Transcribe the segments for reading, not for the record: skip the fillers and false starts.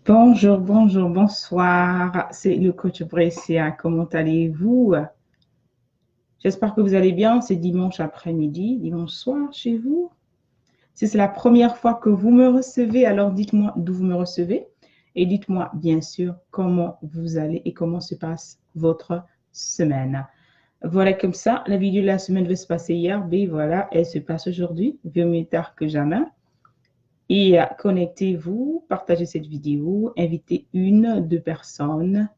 Bonjour, bonjour, bonsoir. C'est le coach Brescia. Comment allez-vous? J'espère que vous allez bien. C'est dimanche après-midi, dimanche soir chez vous. Si c'est la première fois que vous me recevez, alors dites-moi d'où vous me recevez et dites-moi bien sûr comment vous allez et comment se passe votre semaine. Voilà comme ça, la vidéo de la semaine devait se passer hier, mais voilà, elle se passe aujourd'hui, mieux tard que jamais. Et connectez-vous, partagez cette vidéo, invitez une, deux personnes.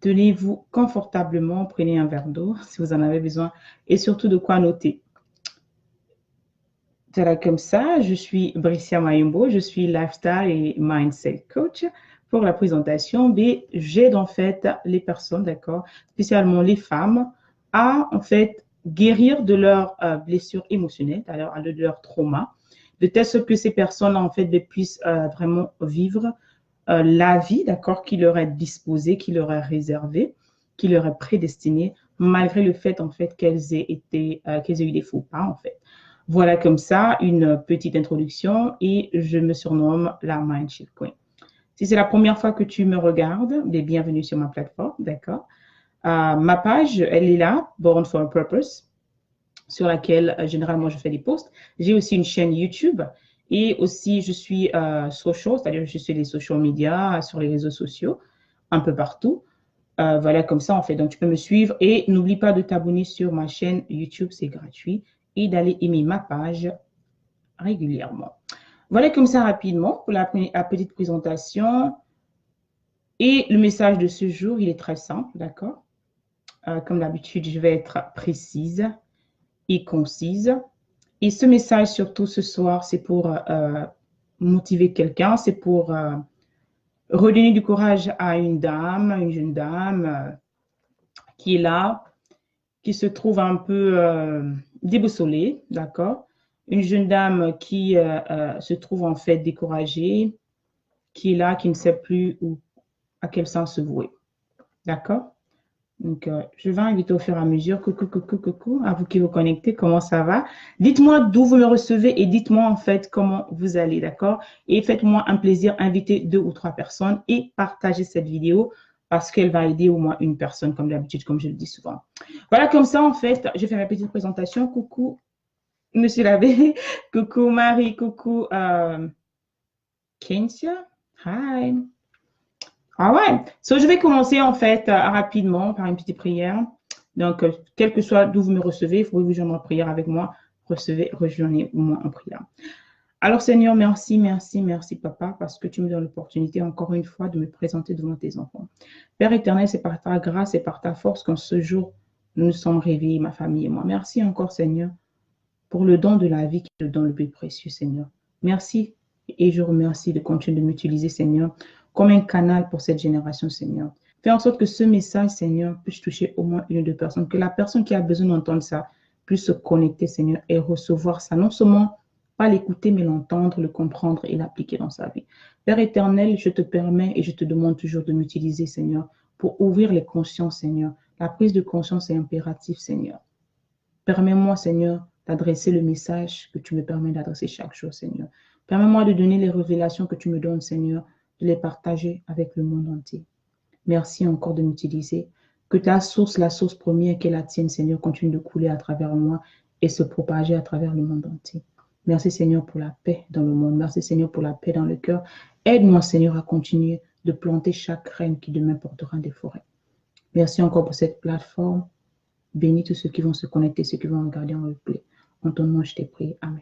Tenez-vous confortablement, prenez un verre d'eau si vous en avez besoin et surtout de quoi noter. Voilà comme ça, je suis Bricia Mayumbo, je suis Lifestyle et Mindset Coach. Pour la présentation, j'aide en fait les personnes, d'accord, spécialement les femmes, à en fait guérir de leurs blessures émotionnelles, de leur trauma, de telle sorte que ces personnes en fait puissent vraiment vivre la vie, d'accord, qui leur est disposée, qui leur est réservée, qui leur est prédestinée, malgré le fait en fait qu'elles aient eu des faux pas en fait. Voilà comme ça une petite introduction et je me surnomme la Mindshift Queen. Si c'est la première fois que tu me regardes, bienvenue sur ma plateforme, d'accord? Ma page, elle est là, Born for a Purpose, sur laquelle généralement je fais des posts. J'ai aussi une chaîne YouTube et aussi je suis social, c'est-à-dire je suis les social media sur les réseaux sociaux, un peu partout. Voilà, comme ça, en fait. Donc, tu peux me suivre et n'oublie pas de t'abonner sur ma chaîne YouTube, c'est gratuit, et d'aller aimer ma page régulièrement. Voilà, comme ça, rapidement, pour la petite présentation. Et le message de ce jour, il est très simple, d'accord? Comme d'habitude, je vais être précise et concise. Et ce message, surtout ce soir, c'est pour motiver quelqu'un, c'est pour redonner du courage à une jeune dame qui est là, qui se trouve un peu déboussolée, d'accord? Une jeune dame qui se trouve en fait découragée, qui est là, qui ne sait plus où, à quel sens se vouer, d'accord? Donc, je vais inviter au fur et à mesure. Coucou, coucou, coucou, à vous qui vous connectez, comment ça va? Dites-moi d'où vous me recevez et dites-moi en fait comment vous allez, d'accord? Et faites-moi un plaisir, invitez deux ou trois personnes et partagez cette vidéo parce qu'elle va aider au moins une personne, comme d'habitude, comme je le dis souvent. Voilà, comme ça, en fait, je fais ma petite présentation. Coucou, Monsieur l'abbé. Coucou, Marie. Coucou, Kentia. Hi. Ah ouais. So, je vais commencer en fait rapidement par une petite prière. Donc, quel que soit d'où vous me recevez, vous pouvez vous joindre en prière avec moi. Recevez, rejoignez-moi en prière. Alors, Seigneur, merci, merci, merci, Papa, parce que tu me donnes l'opportunité encore une fois de me présenter devant tes enfants. Père éternel, c'est par ta grâce et par ta force qu'en ce jour, nous nous sommes réveillés, ma famille et moi. Merci encore, Seigneur, pour le don de la vie qui est le don le plus précieux, Seigneur. Merci et je remercie de continuer de m'utiliser, Seigneur, comme un canal pour cette génération, Seigneur. Fais en sorte que ce message, Seigneur, puisse toucher au moins une ou deux personnes, que la personne qui a besoin d'entendre ça puisse se connecter, Seigneur, et recevoir ça. Non seulement pas l'écouter, mais l'entendre, le comprendre et l'appliquer dans sa vie. Père éternel, je te permets et je te demande toujours de m'utiliser, Seigneur, pour ouvrir les consciences, Seigneur. La prise de conscience est impérative, Seigneur. Permets-moi, Seigneur, d'adresser le message que tu me permets d'adresser chaque jour, Seigneur. Permets-moi de donner les révélations que tu me donnes, Seigneur, de les partager avec le monde entier. Merci encore de m'utiliser. Que ta source, la source première qui est la tienne, Seigneur, continue de couler à travers moi et se propager à travers le monde entier. Merci, Seigneur, pour la paix dans le monde. Merci, Seigneur, pour la paix dans le cœur. Aide-moi, Seigneur, à continuer de planter chaque graine qui demain portera des forêts. Merci encore pour cette plateforme. Bénis tous ceux qui vont se connecter, ceux qui vont regarder en replay. En ton nom, je t'ai prié. Amen.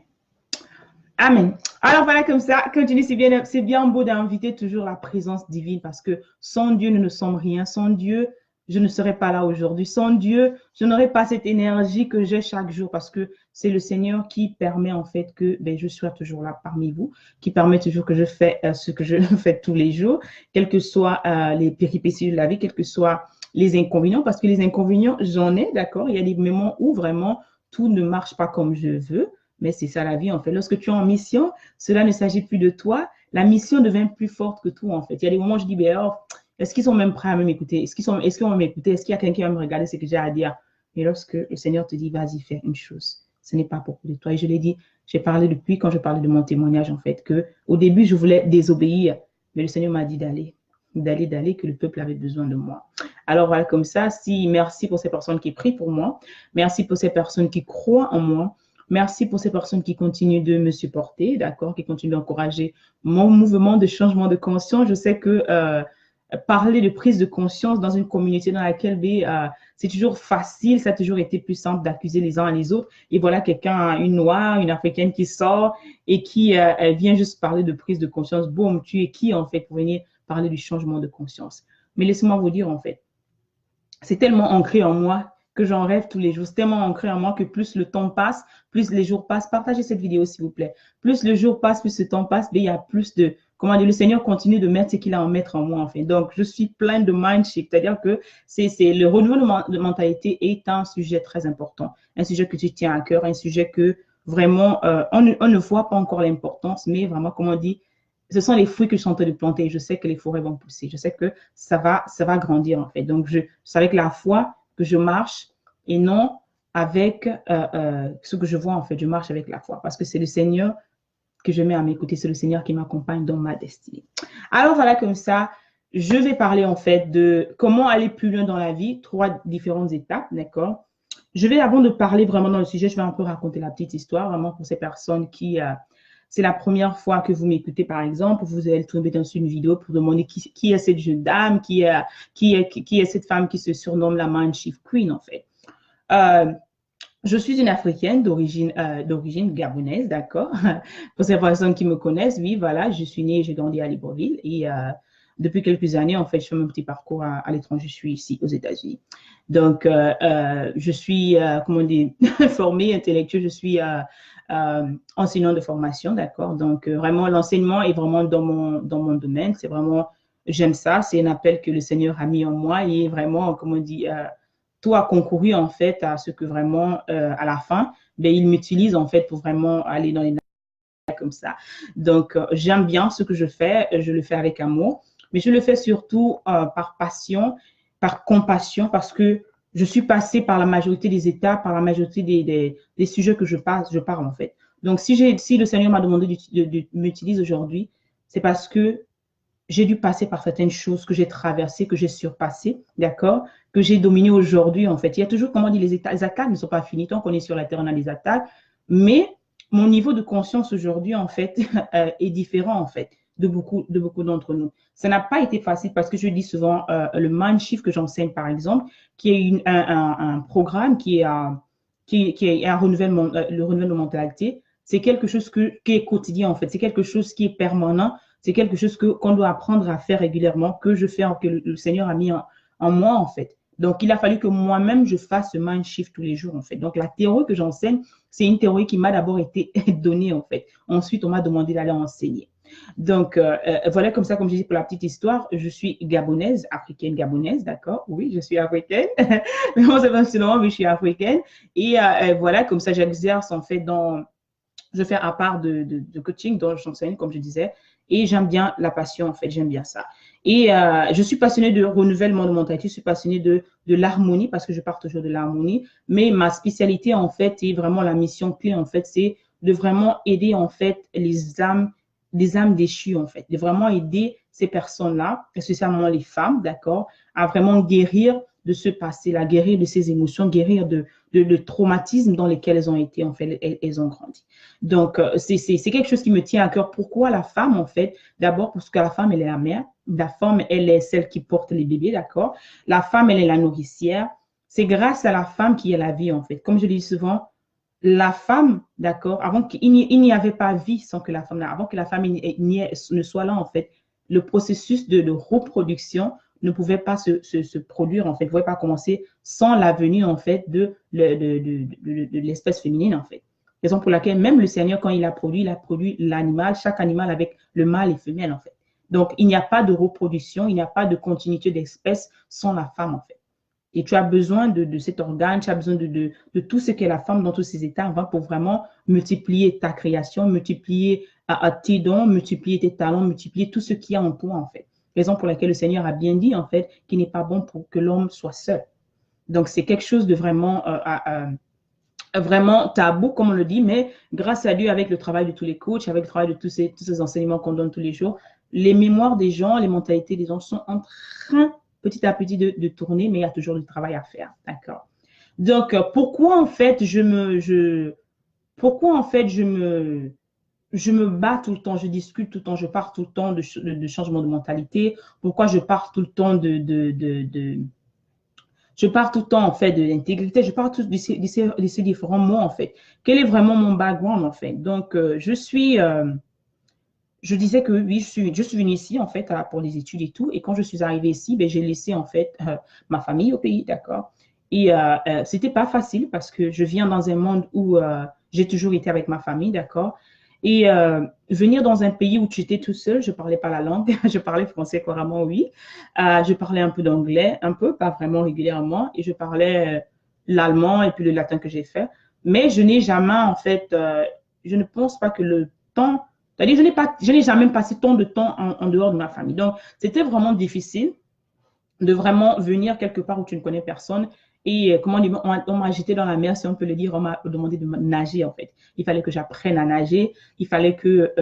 Amen. Alors voilà, comme ça, continue, c'est bien beau d'inviter toujours la présence divine parce que sans Dieu, nous ne sommes rien. Sans Dieu, je ne serais pas là aujourd'hui. Sans Dieu, je n'aurais pas cette énergie que j'ai chaque jour parce que c'est le Seigneur qui permet en fait que je sois toujours là parmi vous, qui permet toujours que je fais ce que je fais tous les jours, quelles que soient les péripéties de la vie, quels que soient les inconvénients, parce que les inconvénients, j'en ai, d'accord? Il y a des moments où vraiment tout ne marche pas comme je veux. Mais c'est ça la vie, en fait. Lorsque tu es en mission, cela ne s'agit plus de toi. La mission devient plus forte que tout, en fait. Il y a des moments où je dis, oh, est-ce qu'ils sont même prêts à m'écouter? Est-ce qu'ils vont m'écouter? Est-ce qu'il y a quelqu'un qui va me regarder ce que j'ai à dire? Et lorsque le Seigneur te dit, vas-y, fais une chose, ce n'est pas pour de toi. Et je l'ai dit, j'ai parlé depuis quand je parlais de mon témoignage, en fait, que au début, je voulais désobéir. Mais le Seigneur m'a dit d'aller, que le peuple avait besoin de moi. Alors voilà, comme ça, merci pour ces personnes qui prient pour moi. Merci pour ces personnes qui croient en moi. Merci pour ces personnes qui continuent de me supporter, d'accord, qui continuent d'encourager mon mouvement de changement de conscience. Je sais que parler de prise de conscience dans une communauté dans laquelle c'est toujours facile, ça a toujours été plus simple d'accuser les uns les autres. Et voilà quelqu'un, une noire, une africaine qui sort et qui elle vient juste parler de prise de conscience. Boum, tu es qui en fait pour venir parler du changement de conscience? Mais laissez-moi vous dire en fait, c'est tellement ancré en moi que j'en rêve tous les jours. C'est tellement ancré en moi que plus le temps passe, plus les jours passent. Partagez cette vidéo, s'il vous plaît. Plus le jour passe, plus le temps passe, mais il y a plus de, comment dire, le Seigneur continue de mettre ce qu'il a à en mettre en moi, en fait. Donc, je suis plein de mind shift. C'est-à-dire que le renouvellement de mentalité est un sujet très important. Un sujet que tu tiens à cœur, un sujet que vraiment, on ne voit pas encore l'importance, mais vraiment, comme on dit, ce sont les fruits que je suis en train de planter. Je sais que les forêts vont pousser. Je sais que ça va grandir, en fait. Donc, c'est avec la foi que je marche et non avec ce que je vois, en fait. Je marche avec la foi parce que c'est le Seigneur que je mets à mes côtés. C'est le Seigneur qui m'accompagne dans ma destinée. Alors, voilà, comme ça, je vais parler, en fait, de comment aller plus loin dans la vie. 3 différentes étapes, d'accord? Je vais, avant de parler vraiment dans le sujet, je vais un peu raconter la petite histoire, vraiment pour ces personnes qui... c'est la première fois que vous m'écoutez, par exemple, vous allez tomber dans une vidéo pour demander qui est cette jeune dame, qui est cette femme qui se surnomme la Mind Shift Queen, en fait. Je suis une Africaine d'origine gabonaise, d'accord? Pour ces personnes qui me connaissent, oui, voilà, je suis née et j'ai grandi à Libreville. Et depuis quelques années, en fait, je fais mon petit parcours à l'étranger. Je suis ici aux États-Unis. Donc, je suis, comment dire, formée intellectuelle. Je suis enseignant de formation, d'accord? Donc, vraiment, l'enseignement est vraiment dans mon domaine. C'est vraiment, j'aime ça. C'est un appel que le Seigneur a mis en moi et vraiment, comme on dit, tout a concouru en fait à ce que vraiment, à la fin, ben, il m'utilise en fait pour vraiment aller dans les comme ça. Donc, j'aime bien ce que je fais. Je le fais avec amour, mais je le fais surtout par passion, par compassion, parce que je suis passée par la majorité des étapes, par la majorité des sujets que je parle en fait. Donc, si le Seigneur m'a demandé de m'utiliser aujourd'hui, c'est parce que j'ai dû passer par certaines choses que j'ai traversées, que j'ai surpassées, d'accord, que j'ai dominées aujourd'hui, en fait. Il y a toujours, comment on dit, les attaques ne sont pas finies. Tant qu'on est sur la terre, on a des attaques. Mais mon niveau de conscience aujourd'hui, en fait, est différent, en fait, de beaucoup d'entre nous. Ça n'a pas été facile parce que je dis souvent, le mind shift que j'enseigne, par exemple, qui est un programme qui est un renouvellement, le renouvellement de mentalité, c'est quelque chose qui est quotidien, en fait. C'est quelque chose qui est permanent. C'est quelque chose qu'on doit apprendre à faire régulièrement, que je fais, que le Seigneur a mis en moi, en fait. Donc, il a fallu que moi-même, je fasse ce mind shift tous les jours, en fait. Donc, la théorie que j'enseigne, c'est une théorie qui m'a d'abord été donnée, en fait. Ensuite, on m'a demandé d'aller enseigner. Donc, voilà comme ça, comme je dis pour la petite histoire, je suis gabonaise, africaine gabonaise, d'accord? Oui, je suis africaine. Mais bon, c'est pas seulement, mais je suis africaine. Et voilà, comme ça, j'exerce, en fait, je fais à part de coaching dont j'enseigne, comme je disais, et j'aime bien la passion, en fait, j'aime bien ça. Et je suis passionnée de renouvellement de mentalité, je suis passionnée de l'harmonie parce que je pars toujours de l'harmonie, mais ma spécialité, en fait, et vraiment la mission clé, en fait, c'est de vraiment aider, en fait, les âmes déchues, en fait, de vraiment aider ces personnes-là, spécialement les femmes, d'accord, à vraiment guérir de ce passé-là, guérir de ces émotions, guérir de traumatismes dans lesquels elles ont été, en fait, elles ont grandi. Donc, c'est quelque chose qui me tient à cœur. Pourquoi la femme, en fait? D'abord, parce que la femme, elle est la mère. La femme, elle est celle qui porte les bébés, d'accord? La femme, elle est la nourricière. C'est grâce à la femme qu'il y a la vie, en fait. Comme je dis souvent, la femme, d'accord, avant qu'il n'y avait pas vie sans que la femme, avant que la femme ne soit là, en fait, le processus de reproduction ne pouvait pas se produire, en fait, ne pouvait pas commencer sans la venue, en fait, de l'espèce féminine, en fait. Raison pour laquelle même le Seigneur, quand il a produit l'animal, chaque animal avec le mâle et femelle, en fait. Donc, il n'y a pas de reproduction, il n'y a pas de continuité d'espèce sans la femme, en fait. Et tu as besoin de cet organe, tu as besoin de tout ce qu'est la femme dans tous ses états pour vraiment multiplier ta création, multiplier tes dons, multiplier tes talents, multiplier tout ce qu'il y a en toi, en fait. Raison pour laquelle le Seigneur a bien dit, en fait, qu'il n'est pas bon pour que l'homme soit seul. Donc, c'est quelque chose de vraiment tabou, comme on le dit, mais grâce à Dieu, avec le travail de tous les coachs, avec le travail de tous ces enseignements qu'on donne tous les jours, les mémoires des gens, les mentalités des gens sont en train petit à petit de tourner, mais il y a toujours du travail à faire. D'accord. Donc, pourquoi en fait pourquoi en fait je me bats tout le temps, je discute tout le temps, je parle tout le temps de changement de mentalité, pourquoi je parle tout le temps je parle tout le temps en fait de l'intégrité, je parle de ces différents mots en fait. Quel est vraiment mon background en fait? Donc, je disais que oui, je suis venue ici en fait pour les études et tout. Et quand je suis arrivée ici, ben, j'ai laissé en fait ma famille au pays, d'accord? Et c'était pas facile parce que je viens dans un monde où j'ai toujours été avec ma famille, d'accord? Et venir dans un pays où tu étais tout seul, je parlais pas la langue, je parlais français couramment, oui. Je parlais un peu d'anglais, un peu, pas vraiment régulièrement, et je parlais l'allemand et puis le latin que j'ai fait. Mais je n'ai jamais en fait, je ne pense pas que le temps c'est-à-dire, je n'ai jamais passé tant de temps en dehors de ma famille. Donc, c'était vraiment difficile de vraiment venir quelque part où tu ne connais personne. Et comment dire, on m'a jeté dans la mer, si on peut le dire, on m'a demandé de nager en fait. Il fallait que j'apprenne à nager, il fallait que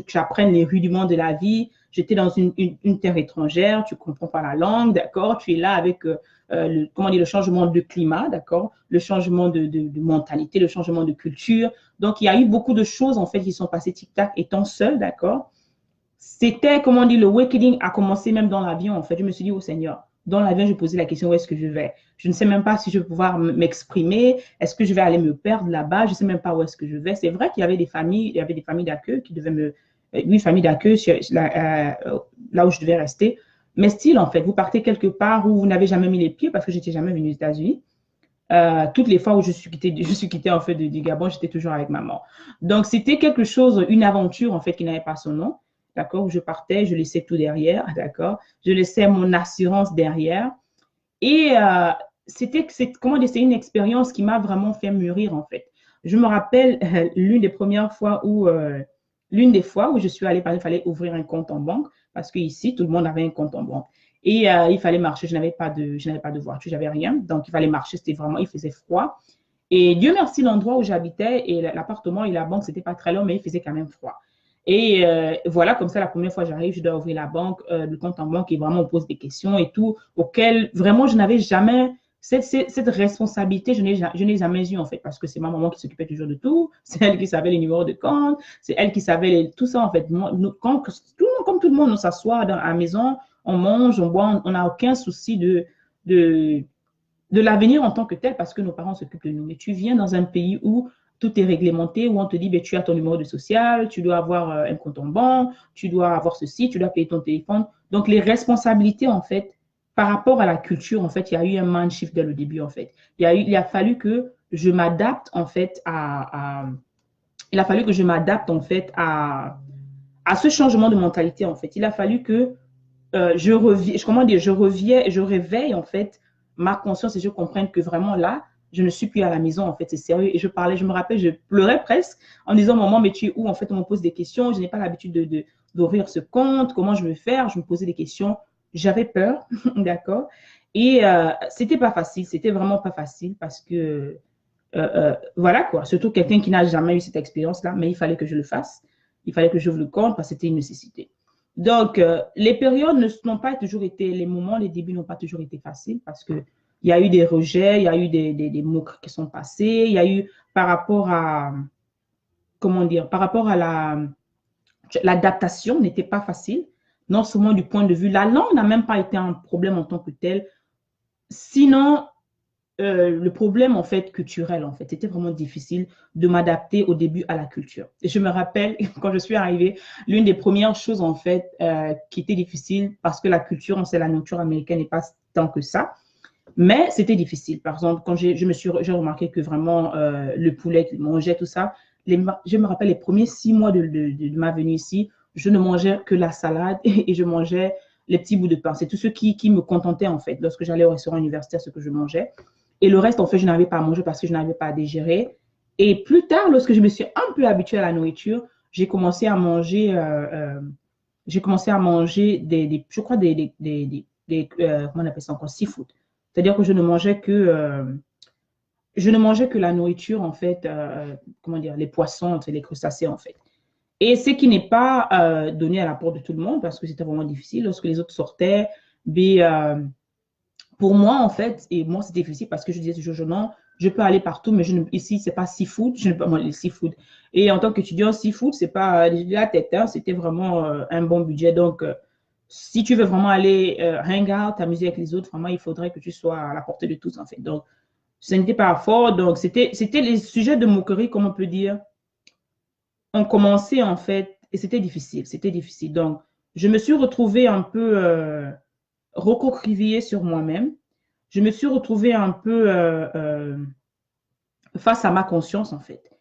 j'apprenne les rudiments de la vie. J'étais dans une terre étrangère, tu ne comprends pas la langue, d'accord? Tu es là avec comment dire, le changement de climat, d'accord? Le changement de mentalité, le changement de culture. Donc, il y a eu beaucoup de choses en fait qui sont passées tic-tac étant seule, d'accord? C'était, comment on dit, le awakening a commencé même dans l'avion, en fait. Je me suis dit, oh Seigneur, dans l'avion, je posais la question, où est-ce que je vais? Je ne sais même pas si je vais pouvoir m'exprimer. Est-ce que je vais aller me perdre là-bas? Je ne sais même pas où est-ce que je vais. C'est vrai qu'il y avait des familles, il y avait des familles d'accueil qui devaient oui, famille d'accueil là où je devais rester. Mais style, en fait, vous partez quelque part où vous n'avez jamais mis les pieds parce que j'étais jamais venue aux États-Unis. Toutes les fois où je suis quittée en fait du Gabon, j'étais toujours avec maman. Donc, c'était quelque chose, une aventure en fait qui n'avait pas son nom. D'accord, où je partais, je laissais tout derrière, d'accord, je laissais mon assurance derrière. Et comment dire, c'est une expérience qui m'a vraiment fait mûrir en fait. Je me rappelle l'une des fois où je suis allée, il fallait ouvrir un compte en banque parce qu'ici, tout le monde avait un compte en banque. Et il fallait marcher, je n'avais pas de voiture, j'avais rien. Donc, il fallait marcher, c'était vraiment, il faisait froid. Et Dieu merci, l'endroit où j'habitais et l'appartement et la banque, c'était pas très long, mais il faisait quand même froid. Et voilà, comme ça, la première fois j'arrive, je dois ouvrir la banque, le compte en banque et vraiment on pose des questions et tout, auxquelles vraiment je n'avais jamais, cette responsabilité, je n'ai jamais eu en fait, parce que c'est ma maman qui s'occupait toujours de tout, c'est elle qui savait les numéros de compte, c'est elle qui savait tout ça en fait. Comme tout le monde, on s'assoit à la maison, on mange, on boit, on n'a aucun souci de, de l'avenir en tant que tel parce que nos parents s'occupent de nous. Mais tu viens dans un pays où tout est réglementé, où on te dit, ben, tu as ton numéro de social, tu dois avoir un compte en banque, tu dois avoir ceci, tu dois payer ton téléphone. Donc, les responsabilités, en fait, par rapport à la culture, en fait, il y a eu un mind shift dès le début, en fait. Il a fallu que je m'adapte, en fait, il a fallu que je m'adapte, en fait, à ce changement de mentalité, en fait. Il a fallu que je réveille, en fait, ma conscience et je comprenne que vraiment là, je ne suis plus à la maison, en fait, c'est sérieux. Et je me rappelle, je pleurais presque en disant, maman, mais tu es où? En fait, on me pose des questions, je n'ai pas l'habitude d'ouvrir ce compte, comment je vais faire? Je me posais des questions, j'avais peur, d'accord? Et c'était pas facile, c'était vraiment pas facile parce que, voilà quoi, surtout quelqu'un qui n'a jamais eu cette expérience-là, mais il fallait que je le fasse, il fallait que j'ouvre le compte parce que c'était une nécessité. Donc, les périodes n'ont pas toujours été, les moments, les débuts n'ont pas toujours été faciles parce que il y a eu des rejets, il y a eu des mots qui sont passés, il y a eu par rapport à, comment dire, par rapport à l'adaptation n'était pas facile, non seulement du point de vue, la langue n'a même pas été un problème en tant que tel, sinon, le problème en fait culturel en fait, c'était vraiment difficile de m'adapter au début à la culture. Et je me rappelle quand je suis arrivée, l'une des premières choses en fait qui était difficile parce que la culture, on sait la nourriture américaine n'est pas tant que ça, mais c'était difficile. Par exemple, quand j'ai remarqué que vraiment le poulet qu'ils mangeaient tout ça, je me rappelle les premiers 6 mois de ma venue ici, je ne mangeais que la salade et je mangeais les petits bouts de pain. C'est tout ce qui me contentait en fait. Lorsque j'allais au restaurant universitaire, ce que je mangeais. Et le reste, en fait, je n'avais pas à manger parce que je n'avais pas à digérer. Et plus tard, lorsque je me suis un peu habituée à la nourriture, j'ai commencé à manger je crois, comment on appelle ça encore, seafood. C'est-à-dire que je ne mangeais que la nourriture, en fait, comment dire, les poissons, les crustacés, en fait. Et ce qui n'est pas donné à la porte de tout le monde parce que c'était vraiment difficile lorsque les autres sortaient. Mais pour moi, en fait, et moi, c'est difficile parce que je disais toujours, non, je peux aller partout, mais ici, c'est pas seafood, je ne peux pas manger le seafood. Et en tant qu'étudiant, seafood, c'est pas la tête, hein, c'était vraiment un bon budget. Donc, si tu veux vraiment aller hang out, t'amuser avec les autres, vraiment, il faudrait que tu sois à la portée de tous, en fait. Donc, ce n'était pas fort. Donc, c'était les sujets de moquerie, comme on peut dire, ont commencé, en fait, et c'était difficile. C'était difficile. Donc, je me suis retrouvée un peu recroquevillée sur moi-même. Je me suis retrouvée un peu face à ma conscience, en fait.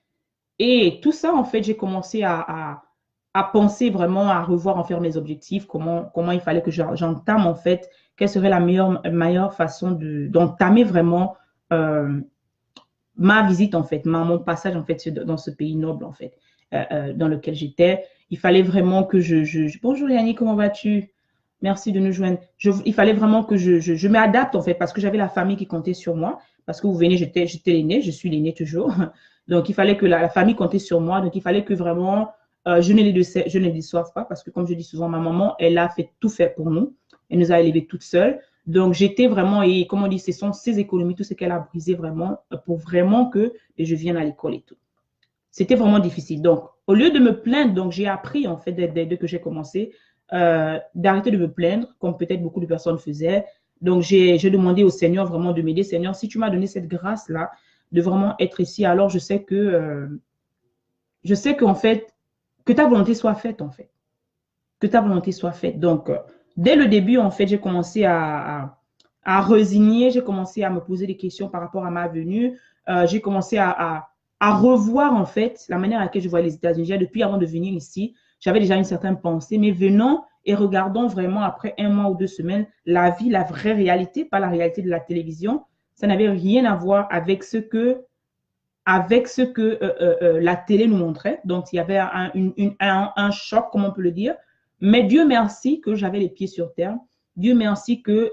Et tout ça, en fait, j'ai commencé à penser vraiment, à revoir, en faire mes objectifs, comment il fallait que j'entame, en fait, quelle serait la meilleure façon d'entamer vraiment ma visite, en fait, mon passage, en fait, dans ce pays noble, en fait, dans lequel j'étais. Il fallait vraiment que Bonjour Yannick, comment vas-tu? Merci de nous joindre. Il fallait vraiment que je m'adapte, en fait, parce que j'avais la famille qui comptait sur moi. Parce que vous venez, j'étais l'aîné, je suis l'aîné toujours. Donc, il fallait que la famille comptait sur moi. Donc, il fallait que vraiment, je ne les déçoive pas. Parce que, comme je dis souvent, ma maman, elle a tout fait pour nous. Elle nous a élevés toutes seules. Donc, j'étais vraiment, et comme on dit, ce sont ses économies, tout ce qu'elle a brisé vraiment, pour vraiment que je vienne à l'école et tout. C'était vraiment difficile. Donc, au lieu de me plaindre, donc j'ai appris, en fait, dès que j'ai commencé, d'arrêter de me plaindre, comme peut-être beaucoup de personnes faisaient. Donc, j'ai demandé au Seigneur vraiment de m'aider. Seigneur, si tu m'as donné cette grâce-là, de vraiment être ici, alors je sais qu'en fait, que ta volonté soit faite, en fait. Que ta volonté soit faite. Donc, dès le début, en fait, j'ai commencé à résigner, j'ai commencé à me poser des questions par rapport à ma venue. J'ai commencé à revoir, en fait, la manière à laquelle je vois les États-Unis. Depuis avant de venir ici, j'avais déjà une certaine pensée, mais venons et regardons vraiment après 1 mois ou 2 semaines la vie, la vraie réalité, pas la réalité de la télévision. Ça n'avait rien à voir avec ce que la télé nous montrait. Donc, il y avait un choc, comme on peut le dire. Mais Dieu merci que j'avais les pieds sur terre. Dieu merci que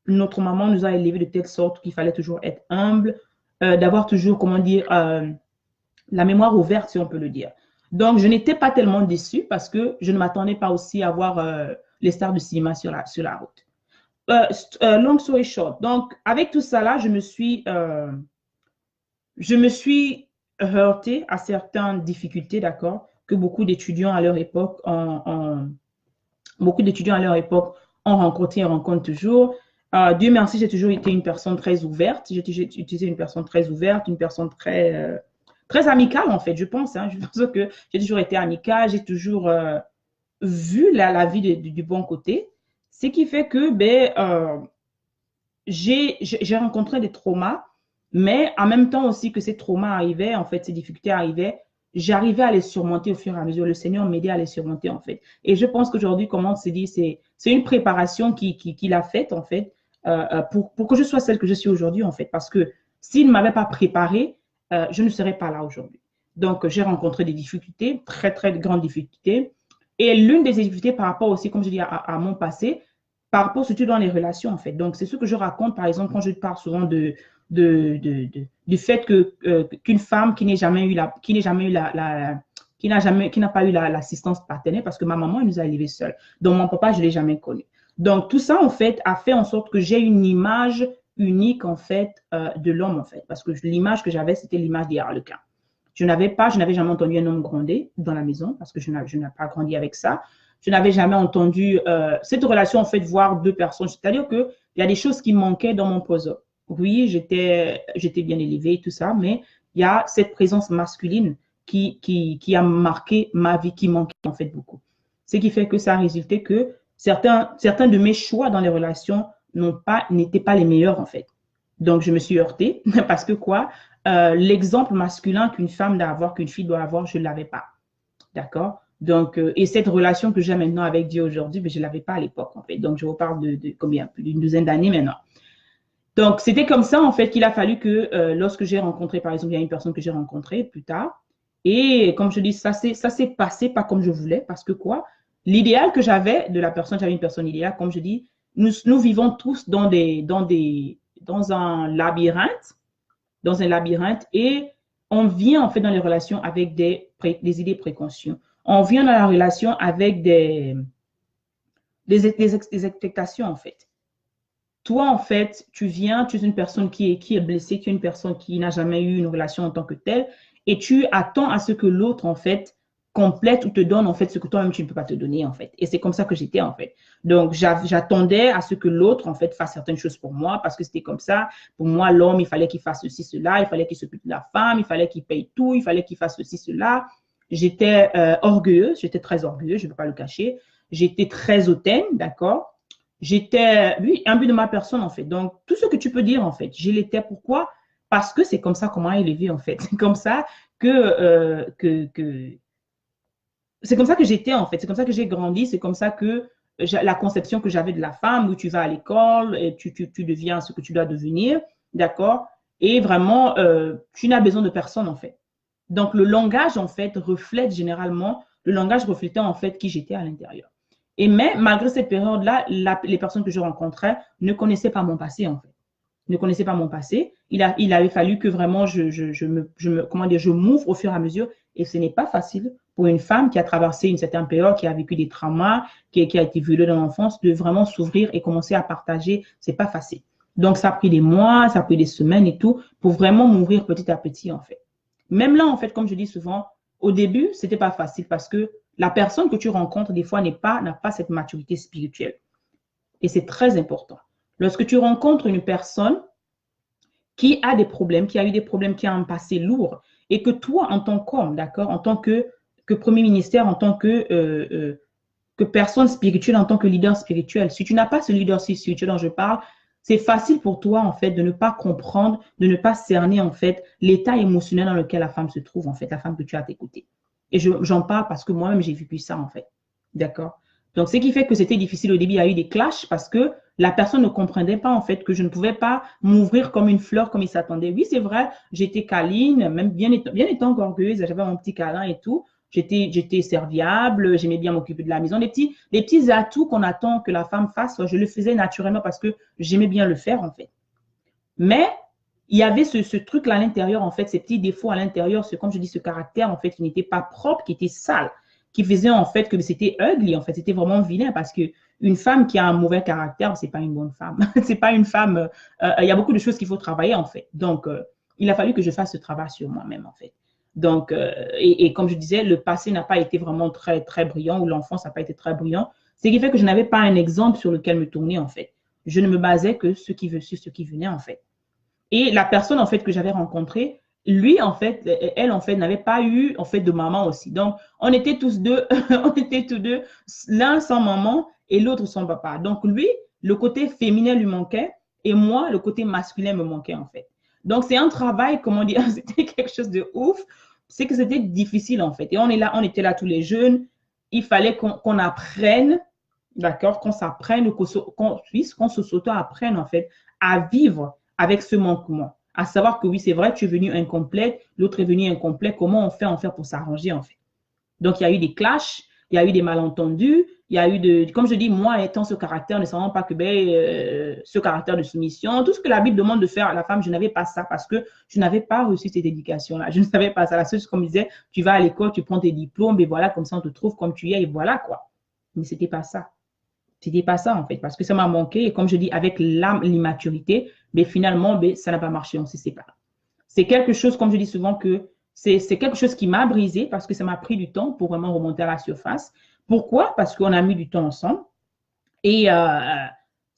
notre maman nous a élevés de telle sorte qu'il fallait toujours être humble, d'avoir toujours, comment dire, la mémoire ouverte, si on peut le dire. Donc, je n'étais pas tellement déçue parce que je ne m'attendais pas aussi à voir les stars du cinéma sur la route. Long story short. Donc, avec tout ça là, je me suis heurtée à certaines difficultés, d'accord, que beaucoup d'étudiants à leur époque ont rencontré et rencontrent toujours. Dieu merci, j'ai toujours été une personne très ouverte. J'ai été une personne très ouverte, une personne très amicale, en fait, je pense. Hein. Je pense que j'ai toujours été amicale, j'ai toujours vu la vie du bon côté. Ce qui fait que j'ai rencontré des traumas, mais en même temps aussi que ces traumas arrivaient, en fait, ces difficultés arrivaient, j'arrivais à les surmonter au fur et à mesure. Le Seigneur m'aidait à les surmonter, en fait. Et je pense qu'aujourd'hui, comme on se dit, c'est une préparation qu'il a faite, en fait, pour que je sois celle que je suis aujourd'hui, en fait. Parce que s'il ne m'avait pas préparée, je ne serais pas là aujourd'hui. Donc, j'ai rencontré des difficultés, très, très grandes difficultés. Et l'une des difficultés par rapport aussi, comme je dis, à mon passé, par rapport surtout dans les relations, en fait. Donc, c'est ce que je raconte, par exemple, quand je parle souvent du fait qu'une femme qui n'a pas eu l'assistance paternelle, parce que ma maman, elle nous a élevés seuls. Donc, mon papa, je ne l'ai jamais connu. Donc, tout ça, en fait, a fait en sorte que j'ai une image unique, en fait, de l'homme, en fait. Parce que l'image que j'avais, c'était l'image des harlequins. Je n'avais jamais entendu un homme gronder dans la maison, parce que je n'ai pas grandi avec ça. Je n'avais jamais entendu cette relation, en fait, voir deux personnes. C'est-à-dire qu'il y a des choses qui manquaient dans mon puzzle. Oui, j'étais bien élevée, tout ça, mais il y a cette présence masculine qui a marqué ma vie, qui manquait en fait beaucoup. Ce qui fait que ça a résulté que certains de mes choix dans les relations n'étaient pas les meilleurs en fait. Donc, je me suis heurtée parce que quoi? L'exemple masculin qu'une femme doit avoir, qu'une fille doit avoir, je ne l'avais pas. D'accord? Donc, et cette relation que j'ai maintenant avec Dieu aujourd'hui, je ne l'avais pas à l'époque, en fait. Donc, je vous parle de combien? Plus d'une douzaine d'années maintenant. Donc, c'était comme ça, en fait, qu'il a fallu que lorsque j'ai rencontré, par exemple, il y a une personne que j'ai rencontrée plus tard, et comme je dis, ça s'est passé pas comme je voulais, parce que quoi? L'idéal que j'avais de la personne, j'avais une personne idéale, comme je dis, nous vivons tous dans un labyrinthe, et on vient, en fait, dans les relations avec des des idées préconçues. On vient dans la relation avec des expectations, en fait. Toi, en fait, tu viens, tu es une personne qui est blessée, tu es une personne qui n'a jamais eu une relation en tant que telle, et tu attends à ce que l'autre, en fait, complète ou te donne, en fait, ce que toi-même, tu ne peux pas te donner, en fait. Et c'est comme ça que j'étais, en fait. Donc, j'attendais à ce que l'autre, en fait, fasse certaines choses pour moi, parce que c'était comme ça. Pour moi, l'homme, il fallait qu'il fasse ceci, cela, il fallait qu'il s'occupe de la femme, il fallait qu'il paye tout, il fallait qu'il fasse ceci, cela. J'étais orgueilleuse, j'étais très orgueilleuse, je ne peux pas le cacher. J'étais très hautaine, d'accord? J'étais, oui, un but de ma personne, en fait. Donc, tout ce que tu peux dire, en fait, je l'étais. Pourquoi? Parce que c'est comme ça qu'on m'a élevé, en fait. C'est comme ça que c'est comme ça que j'étais, en fait. C'est comme ça que j'ai grandi. C'est comme ça que la conception que j'avais de la femme, où tu vas à l'école et tu deviens ce que tu dois devenir, d'accord? Et vraiment, tu n'as besoin de personne, en fait. Donc, le langage, en fait, reflète généralement, le langage reflétait, en fait, qui j'étais à l'intérieur. Et mais, malgré cette période-là, les personnes que je rencontrais ne connaissaient pas mon passé, en fait. Ne connaissaient pas mon passé. Il avait fallu que vraiment comment dire, je m'ouvre au fur et à mesure. Et ce n'est pas facile pour une femme qui a traversé une certaine période, qui a vécu des traumas, qui a été violée dans l'enfance, de vraiment s'ouvrir et commencer à partager. C'est pas facile. Donc, ça a pris des mois, ça a pris des semaines et tout, pour vraiment m'ouvrir petit à petit, en fait. Même là, en fait, comme je dis souvent, au début, c'était pas facile parce que la personne que tu rencontres, des fois, n'a pas cette maturité spirituelle. Et c'est très important. Lorsque tu rencontres une personne qui a des problèmes, qui a eu des problèmes, qui a un passé lourd, et que toi, en tant qu'homme, d'accord, en tant que premier ministère, en tant que personne spirituelle, en tant que leader spirituel, si tu n'as pas ce leadership spirituel dont je parle, c'est facile pour toi, en fait, de ne pas comprendre, de ne pas cerner, en fait, l'état émotionnel dans lequel la femme se trouve, en fait, la femme que tu as à tes côtés. Et j'en parle parce que moi-même, j'ai vécu ça, en fait. D'accord? Donc, ce qui fait que c'était difficile au début, il y a eu des clashs parce que la personne ne comprenait pas, en fait, que je ne pouvais pas m'ouvrir comme une fleur comme il s'attendait. Oui, c'est vrai, j'étais câline, même bien étant orgueilleuse, j'avais mon petit câlin et tout. J'étais serviable, j'aimais bien m'occuper de la maison. Les petits atouts qu'on attend que la femme fasse, je le faisais naturellement parce que j'aimais bien le faire, en fait. Mais il y avait ce truc-là à l'intérieur, en fait, ces petits défauts à l'intérieur, comme je dis, ce caractère, en fait, qui n'était pas propre, qui était sale, qui faisait, en fait, que c'était ugly, en fait, c'était vraiment vilain parce que une femme qui a un mauvais caractère, c'est pas une bonne femme. C'est pas une femme, il y a beaucoup de choses qu'il faut travailler, en fait. Donc, il a fallu que je fasse ce travail sur moi-même, en fait. Donc, et comme je disais, le passé n'a pas été vraiment très, très brillant ou l'enfance n'a pas été très brillant. Ce qui fait que je n'avais pas un exemple sur lequel me tourner, en fait. Je ne me basais que sur ce qui venait, en fait. Et la personne, en fait, que j'avais rencontrée, lui, en fait, elle, en fait, n'avait pas eu, en fait, de maman aussi. Donc, on était tous deux, on était tous deux, l'un sans maman et l'autre sans papa. Donc, lui, le côté féminin lui manquait et moi, le côté masculin me manquait, en fait. Donc, c'est un travail, comment dire, c'était quelque chose de ouf. C'est que c'était difficile, en fait. Et on était là tous les jeunes. Il fallait qu'on apprenne, d'accord, qu'on s'apprenne, qu'on se s'auto-apprenne, en fait, à vivre avec ce manquement. À savoir que oui, c'est vrai, tu es venu incomplet, l'autre est venu incomplet. Comment on fait en fait pour s'arranger, en fait? Donc, il y a eu des clashs, il y a eu des malentendus, il y a eu comme je dis, moi étant ce caractère, ne savant pas que ce caractère de soumission, tout ce que la Bible demande de faire à la femme, je n'avais pas ça parce que je n'avais pas reçu cette éducation-là. Je ne savais pas ça. La seule chose qu'on me disait, tu vas à l'école, tu prends tes diplômes, et voilà, comme ça on te trouve comme tu es, et voilà quoi. Mais ce n'était pas ça. C'était pas ça, en fait, parce que ça m'a manqué. Et comme je dis, avec l'immaturité, mais finalement, ça n'a pas marché, on s'est séparés. C'est quelque chose, comme je dis souvent, que c'est quelque chose qui m'a brisé parce que ça m'a pris du temps pour vraiment remonter à la surface. Pourquoi? Parce qu'on a mis du temps ensemble. Et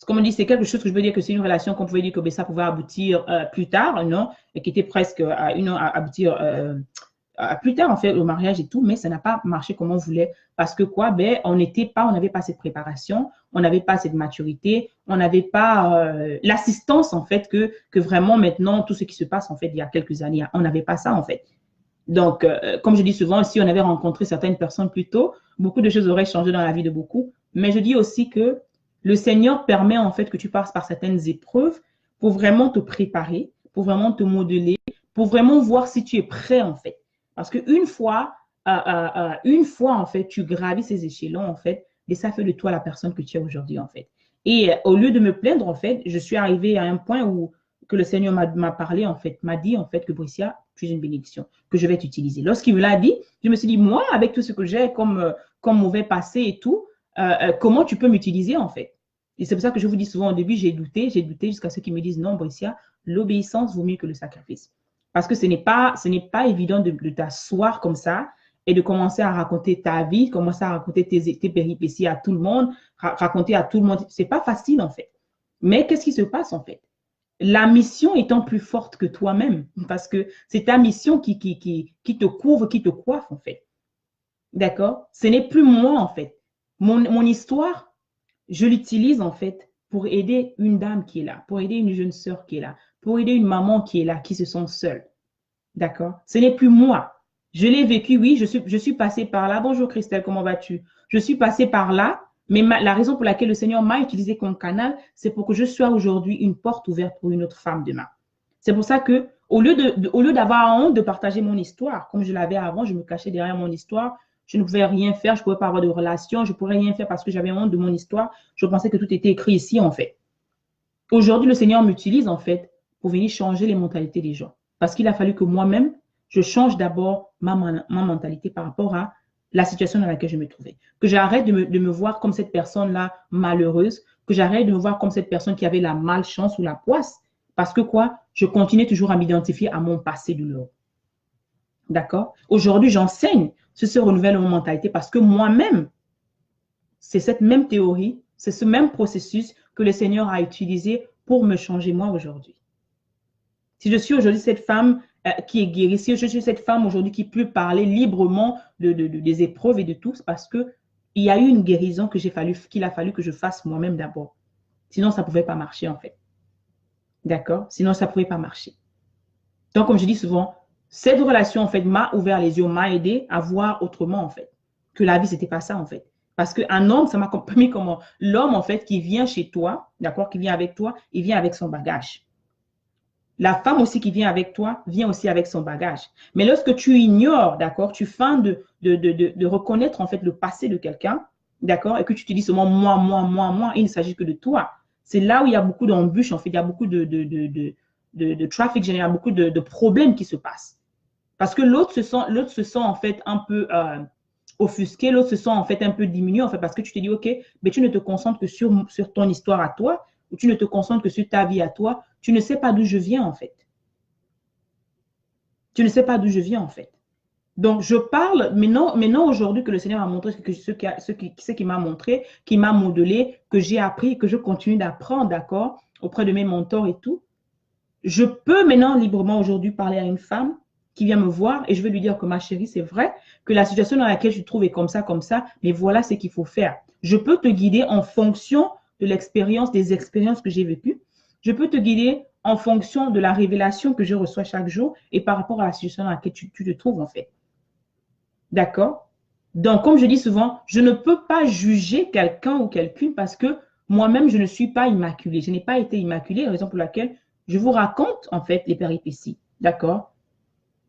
comme on dit, c'est quelque chose que je veux dire que c'est une relation qu'on pouvait dire que ça pouvait aboutir plus tard, non? Et qui était presque à aboutir plus tard, en fait, au mariage et tout, mais ça n'a pas marché comme on voulait. Parce que quoi? On n'avait pas cette préparation, on n'avait pas cette maturité, on n'avait pas l'assistance, en fait, que vraiment maintenant, tout ce qui se passe, en fait, il y a quelques années, on n'avait pas ça, en fait. Donc, comme je dis souvent, si on avait rencontré certaines personnes plus tôt, beaucoup de choses auraient changé dans la vie de beaucoup. Mais je dis aussi que le Seigneur permet, en fait, que tu passes par certaines épreuves pour vraiment te préparer, pour vraiment te modeler, pour vraiment voir si tu es prêt, en fait. Parce qu'une fois, en fait, tu gravis ces échelons, en fait, et ça fait de toi la personne que tu es aujourd'hui, en fait. Et au lieu de me plaindre, en fait, je suis arrivée à un point où que le Seigneur m'a parlé, en fait, m'a dit, en fait, que Bricia, tu es une bénédiction, que je vais t'utiliser. Lorsqu'il me l'a dit, je me suis dit, moi, avec tout ce que j'ai comme mauvais passé et tout, comment tu peux m'utiliser en fait? Et c'est pour ça que je vous dis souvent au début, j'ai douté jusqu'à ce qu'ils me disent, non, Bricia, l'obéissance vaut mieux que le sacrifice. Parce que ce n'est pas évident de t'asseoir comme ça et de commencer à raconter ta vie, commencer à raconter tes péripéties à tout le monde, raconter à tout le monde. C'est pas facile en fait. Mais qu'est-ce qui se passe en fait? La mission étant plus forte que toi-même, parce que c'est ta mission qui te couvre, qui te coiffe en fait. D'accord? Ce n'est plus moi en fait. Mon histoire, je l'utilise en fait pour aider une dame qui est là, pour aider une jeune sœur qui est là, pour aider une maman qui est là, qui se sent seule. D'accord? Ce n'est plus moi. Je l'ai vécu, oui, je suis passée par là. Bonjour Christelle, comment vas-tu? Je suis passée par là, mais la raison pour laquelle le Seigneur m'a utilisé comme canal, c'est pour que je sois aujourd'hui une porte ouverte pour une autre femme demain. C'est pour ça que, au lieu d'avoir honte de partager mon histoire, comme je l'avais avant, je me cachais derrière mon histoire, je ne pouvais rien faire, je ne pouvais pas avoir de relation, je ne pourrais rien faire parce que j'avais honte de mon histoire. Je pensais que tout était écrit ici, en fait. Aujourd'hui, le Seigneur m'utilise, en fait, pour venir changer les mentalités des gens. Parce qu'il a fallu que moi-même, je change d'abord ma mentalité par rapport à la situation dans laquelle je me trouvais. Que j'arrête de me voir comme cette personne-là malheureuse, que j'arrête de me voir comme cette personne qui avait la malchance ou la poisse. Parce que quoi? Je continue toujours à m'identifier à mon passé douloureux. D'accord? Aujourd'hui, j'enseigne ce renouvellement de mentalité parce que moi-même, c'est cette même théorie, c'est ce même processus que le Seigneur a utilisé pour me changer moi aujourd'hui. Si je suis aujourd'hui cette femme qui est guérie, si je suis cette femme aujourd'hui qui peut parler librement des épreuves et de tout, c'est parce qu'il y a eu une guérison qu'il a fallu que je fasse moi-même d'abord. Sinon, ça ne pouvait pas marcher en fait. D'accord? Sinon, ça ne pouvait pas marcher. Donc, comme je dis souvent, cette relation, en fait, m'a ouvert les yeux, m'a aidé à voir autrement, en fait. Que la vie, ce n'était pas ça, en fait. Parce qu'un homme, ça m'a compris comment l'homme, en fait, qui vient chez toi, d'accord, qui vient avec toi, il vient avec son bagage. La femme aussi qui vient avec toi, vient aussi avec son bagage. Mais lorsque tu ignores, d'accord, tu feins de reconnaître, en fait, le passé de quelqu'un, d'accord, et que tu te dis seulement moi, il ne s'agit que de toi. C'est là où il y a beaucoup d'embûches, en fait, il y a beaucoup de trafic général, beaucoup de problèmes qui se passent. Parce que l'autre se sent en fait un peu offusqué, l'autre se sent en fait un peu diminué, en fait, parce que tu te dis, OK, mais tu ne te concentres que sur ton histoire à toi, ou tu ne te concentres que sur ta vie à toi, tu ne sais pas d'où je viens, en fait. Tu ne sais pas d'où je viens, en fait. Donc, je parle maintenant aujourd'hui que le Seigneur m'a montré ce qui m'a montré, qui m'a modelé, que j'ai appris, que je continue d'apprendre, d'accord, auprès de mes mentors et tout. Je peux maintenant librement aujourd'hui parler à une femme qui vient me voir et je vais lui dire que ma chérie, c'est vrai que la situation dans laquelle tu te trouves est comme ça, mais voilà ce qu'il faut faire. Je peux te guider en fonction de l'expérience, des expériences que j'ai vécues. Je peux te guider en fonction de la révélation que je reçois chaque jour et par rapport à la situation dans laquelle tu te trouves en fait. D'accord? Donc, comme je dis souvent, je ne peux pas juger quelqu'un ou quelqu'une parce que moi-même, je ne suis pas immaculée. Je n'ai pas été immaculée, raison pour laquelle je vous raconte en fait les péripéties. D'accord?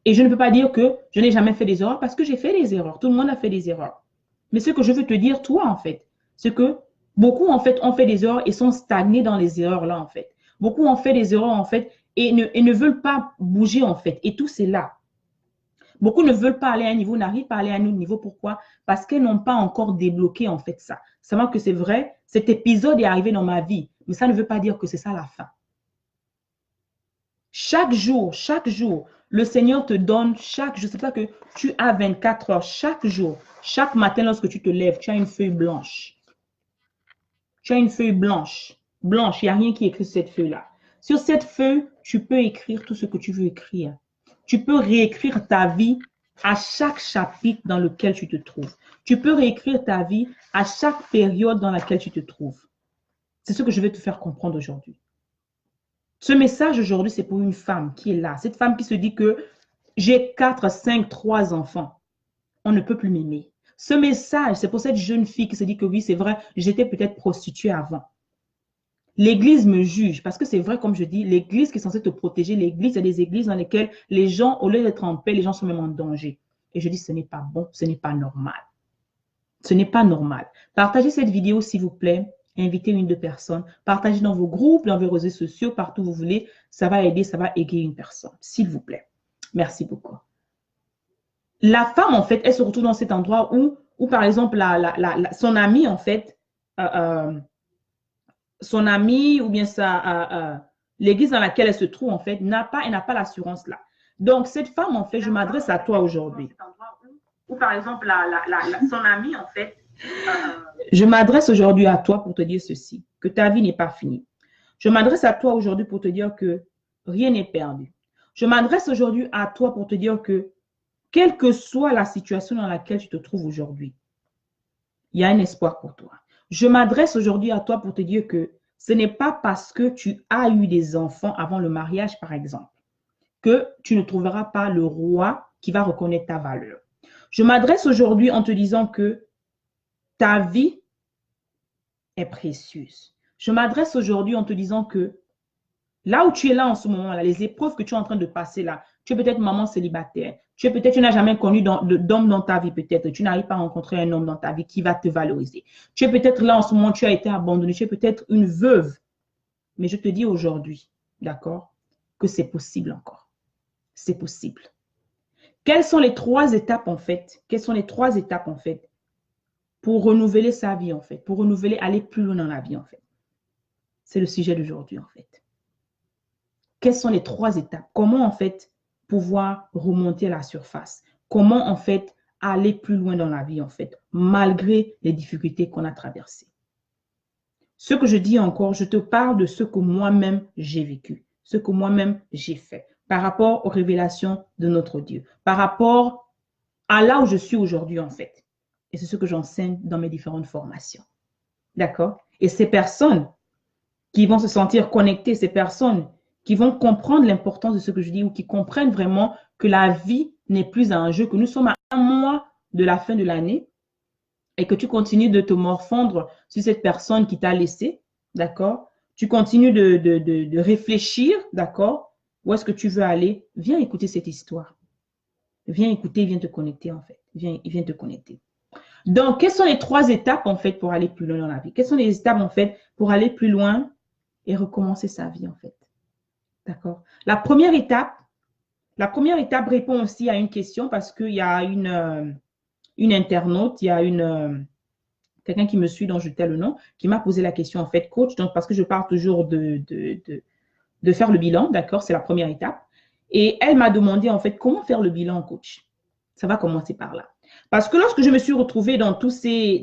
Et je ne peux pas dire que je n'ai jamais fait des erreurs parce que j'ai fait des erreurs. Tout le monde a fait des erreurs. Mais ce que je veux te dire, toi, en fait, c'est que beaucoup, en fait, ont fait des erreurs et sont stagnés dans les erreurs-là, en fait. Beaucoup ont fait des erreurs, en fait, et ne veulent pas bouger, en fait. Et tout, c'est là. Beaucoup ne veulent pas aller à un niveau, n'arrivent pas à aller à un autre niveau. Pourquoi? Parce qu'elles n'ont pas encore débloqué, en fait, ça. Savoir que c'est vrai, cet épisode est arrivé dans ma vie, mais ça ne veut pas dire que c'est ça la fin. Chaque jour, le Seigneur te donne chaque jour. C'est pour ça que tu as 24 heures chaque jour. Chaque matin, lorsque tu te lèves, tu as une feuille blanche. Tu as une feuille blanche. Blanche, il n'y a rien qui est écrit sur cette feuille-là. Sur cette feuille, tu peux écrire tout ce que tu veux écrire. Tu peux réécrire ta vie à chaque chapitre dans lequel tu te trouves. Tu peux réécrire ta vie à chaque période dans laquelle tu te trouves. C'est ce que je vais te faire comprendre aujourd'hui. Ce message aujourd'hui, c'est pour une femme qui est là. Cette femme qui se dit que j'ai 4, 5, 3 enfants. On ne peut plus m'aimer. Ce message, c'est pour cette jeune fille qui se dit que oui, c'est vrai, j'étais peut-être prostituée avant. L'Église me juge parce que c'est vrai, comme je dis, l'Église qui est censée te protéger, l'Église, il y a des églises dans lesquelles les gens, au lieu d'être en paix, les gens sont même en danger. Et je dis, ce n'est pas bon, ce n'est pas normal. Ce n'est pas normal. Partagez cette vidéo, s'il vous plaît. Invitez une, deux personnes. Partagez dans vos groupes, dans vos réseaux sociaux, partout où vous voulez. Ça va aider, ça va égayer une personne, s'il vous plaît. Merci beaucoup. La femme, en fait, elle se retrouve dans cet endroit où par exemple, son ami, en fait, euh, euh, son ami ou bien l'église dans laquelle elle se trouve, en fait, elle n'a pas l'assurance là. Donc, cette femme, en fait, je m'adresse à toi aujourd'hui. Ou par exemple, son ami, en fait, je m'adresse aujourd'hui à toi pour te dire ceci, que ta vie n'est pas finie. Je m'adresse à toi aujourd'hui pour te dire que rien n'est perdu. Je m'adresse aujourd'hui à toi pour te dire que, quelle que soit la situation dans laquelle tu te trouves aujourd'hui, il y a un espoir pour toi. Je m'adresse aujourd'hui à toi pour te dire que ce n'est pas parce que tu as eu des enfants avant le mariage, par exemple, que tu ne trouveras pas le roi qui va reconnaître ta valeur. Je m'adresse aujourd'hui en te disant que ta vie est précieuse. Je m'adresse aujourd'hui en te disant que là où tu es là en ce moment-là, les épreuves que tu es en train de passer là, tu es peut-être maman célibataire, tu n'as jamais connu d'homme dans ta vie peut-être, tu n'arrives pas à rencontrer un homme dans ta vie qui va te valoriser. Tu es peut-être là en ce moment, tu as été abandonné, tu es peut-être une veuve. Mais je te dis aujourd'hui, d'accord, que c'est possible encore. C'est possible. Quelles sont les trois étapes en fait? Quelles sont les trois étapes en fait pour renouveler sa vie en fait, pour renouveler, aller plus loin dans la vie en fait? C'est le sujet d'aujourd'hui en fait. Quelles sont les trois étapes? Comment en fait pouvoir remonter à la surface? Comment en fait aller plus loin dans la vie en fait, malgré les difficultés qu'on a traversées? Ce que je dis encore, je te parle de ce que moi-même j'ai vécu, ce que moi-même j'ai fait par rapport aux révélations de notre Dieu, par rapport à là où je suis aujourd'hui en fait. Et c'est ce que j'enseigne dans mes différentes formations. D'accord? Et ces personnes qui vont se sentir connectées, ces personnes qui vont comprendre l'importance de ce que je dis ou qui comprennent vraiment que la vie n'est plus un jeu, que nous sommes à un mois de la fin de l'année et que tu continues de te morfondre sur cette personne qui t'a laissé, d'accord? Tu continues de réfléchir, d'accord? Où est-ce que tu veux aller? Viens écouter cette histoire. Viens écouter, viens te connecter en fait. Viens te connecter. Donc, quelles sont les trois étapes en fait pour aller plus loin dans la vie? Quelles sont les étapes en fait pour aller plus loin et recommencer sa vie en fait? D'accord? La première étape répond aussi à une question parce qu'il y a une internaute, il y a quelqu'un qui me suit dont je tais le nom, qui m'a posé la question en fait, coach, donc parce que je parle toujours de faire le bilan, d'accord? C'est la première étape. Et elle m'a demandé en fait comment faire le bilan, coach. Ça va commencer par là. Parce que lorsque je me suis retrouvée dans tous ces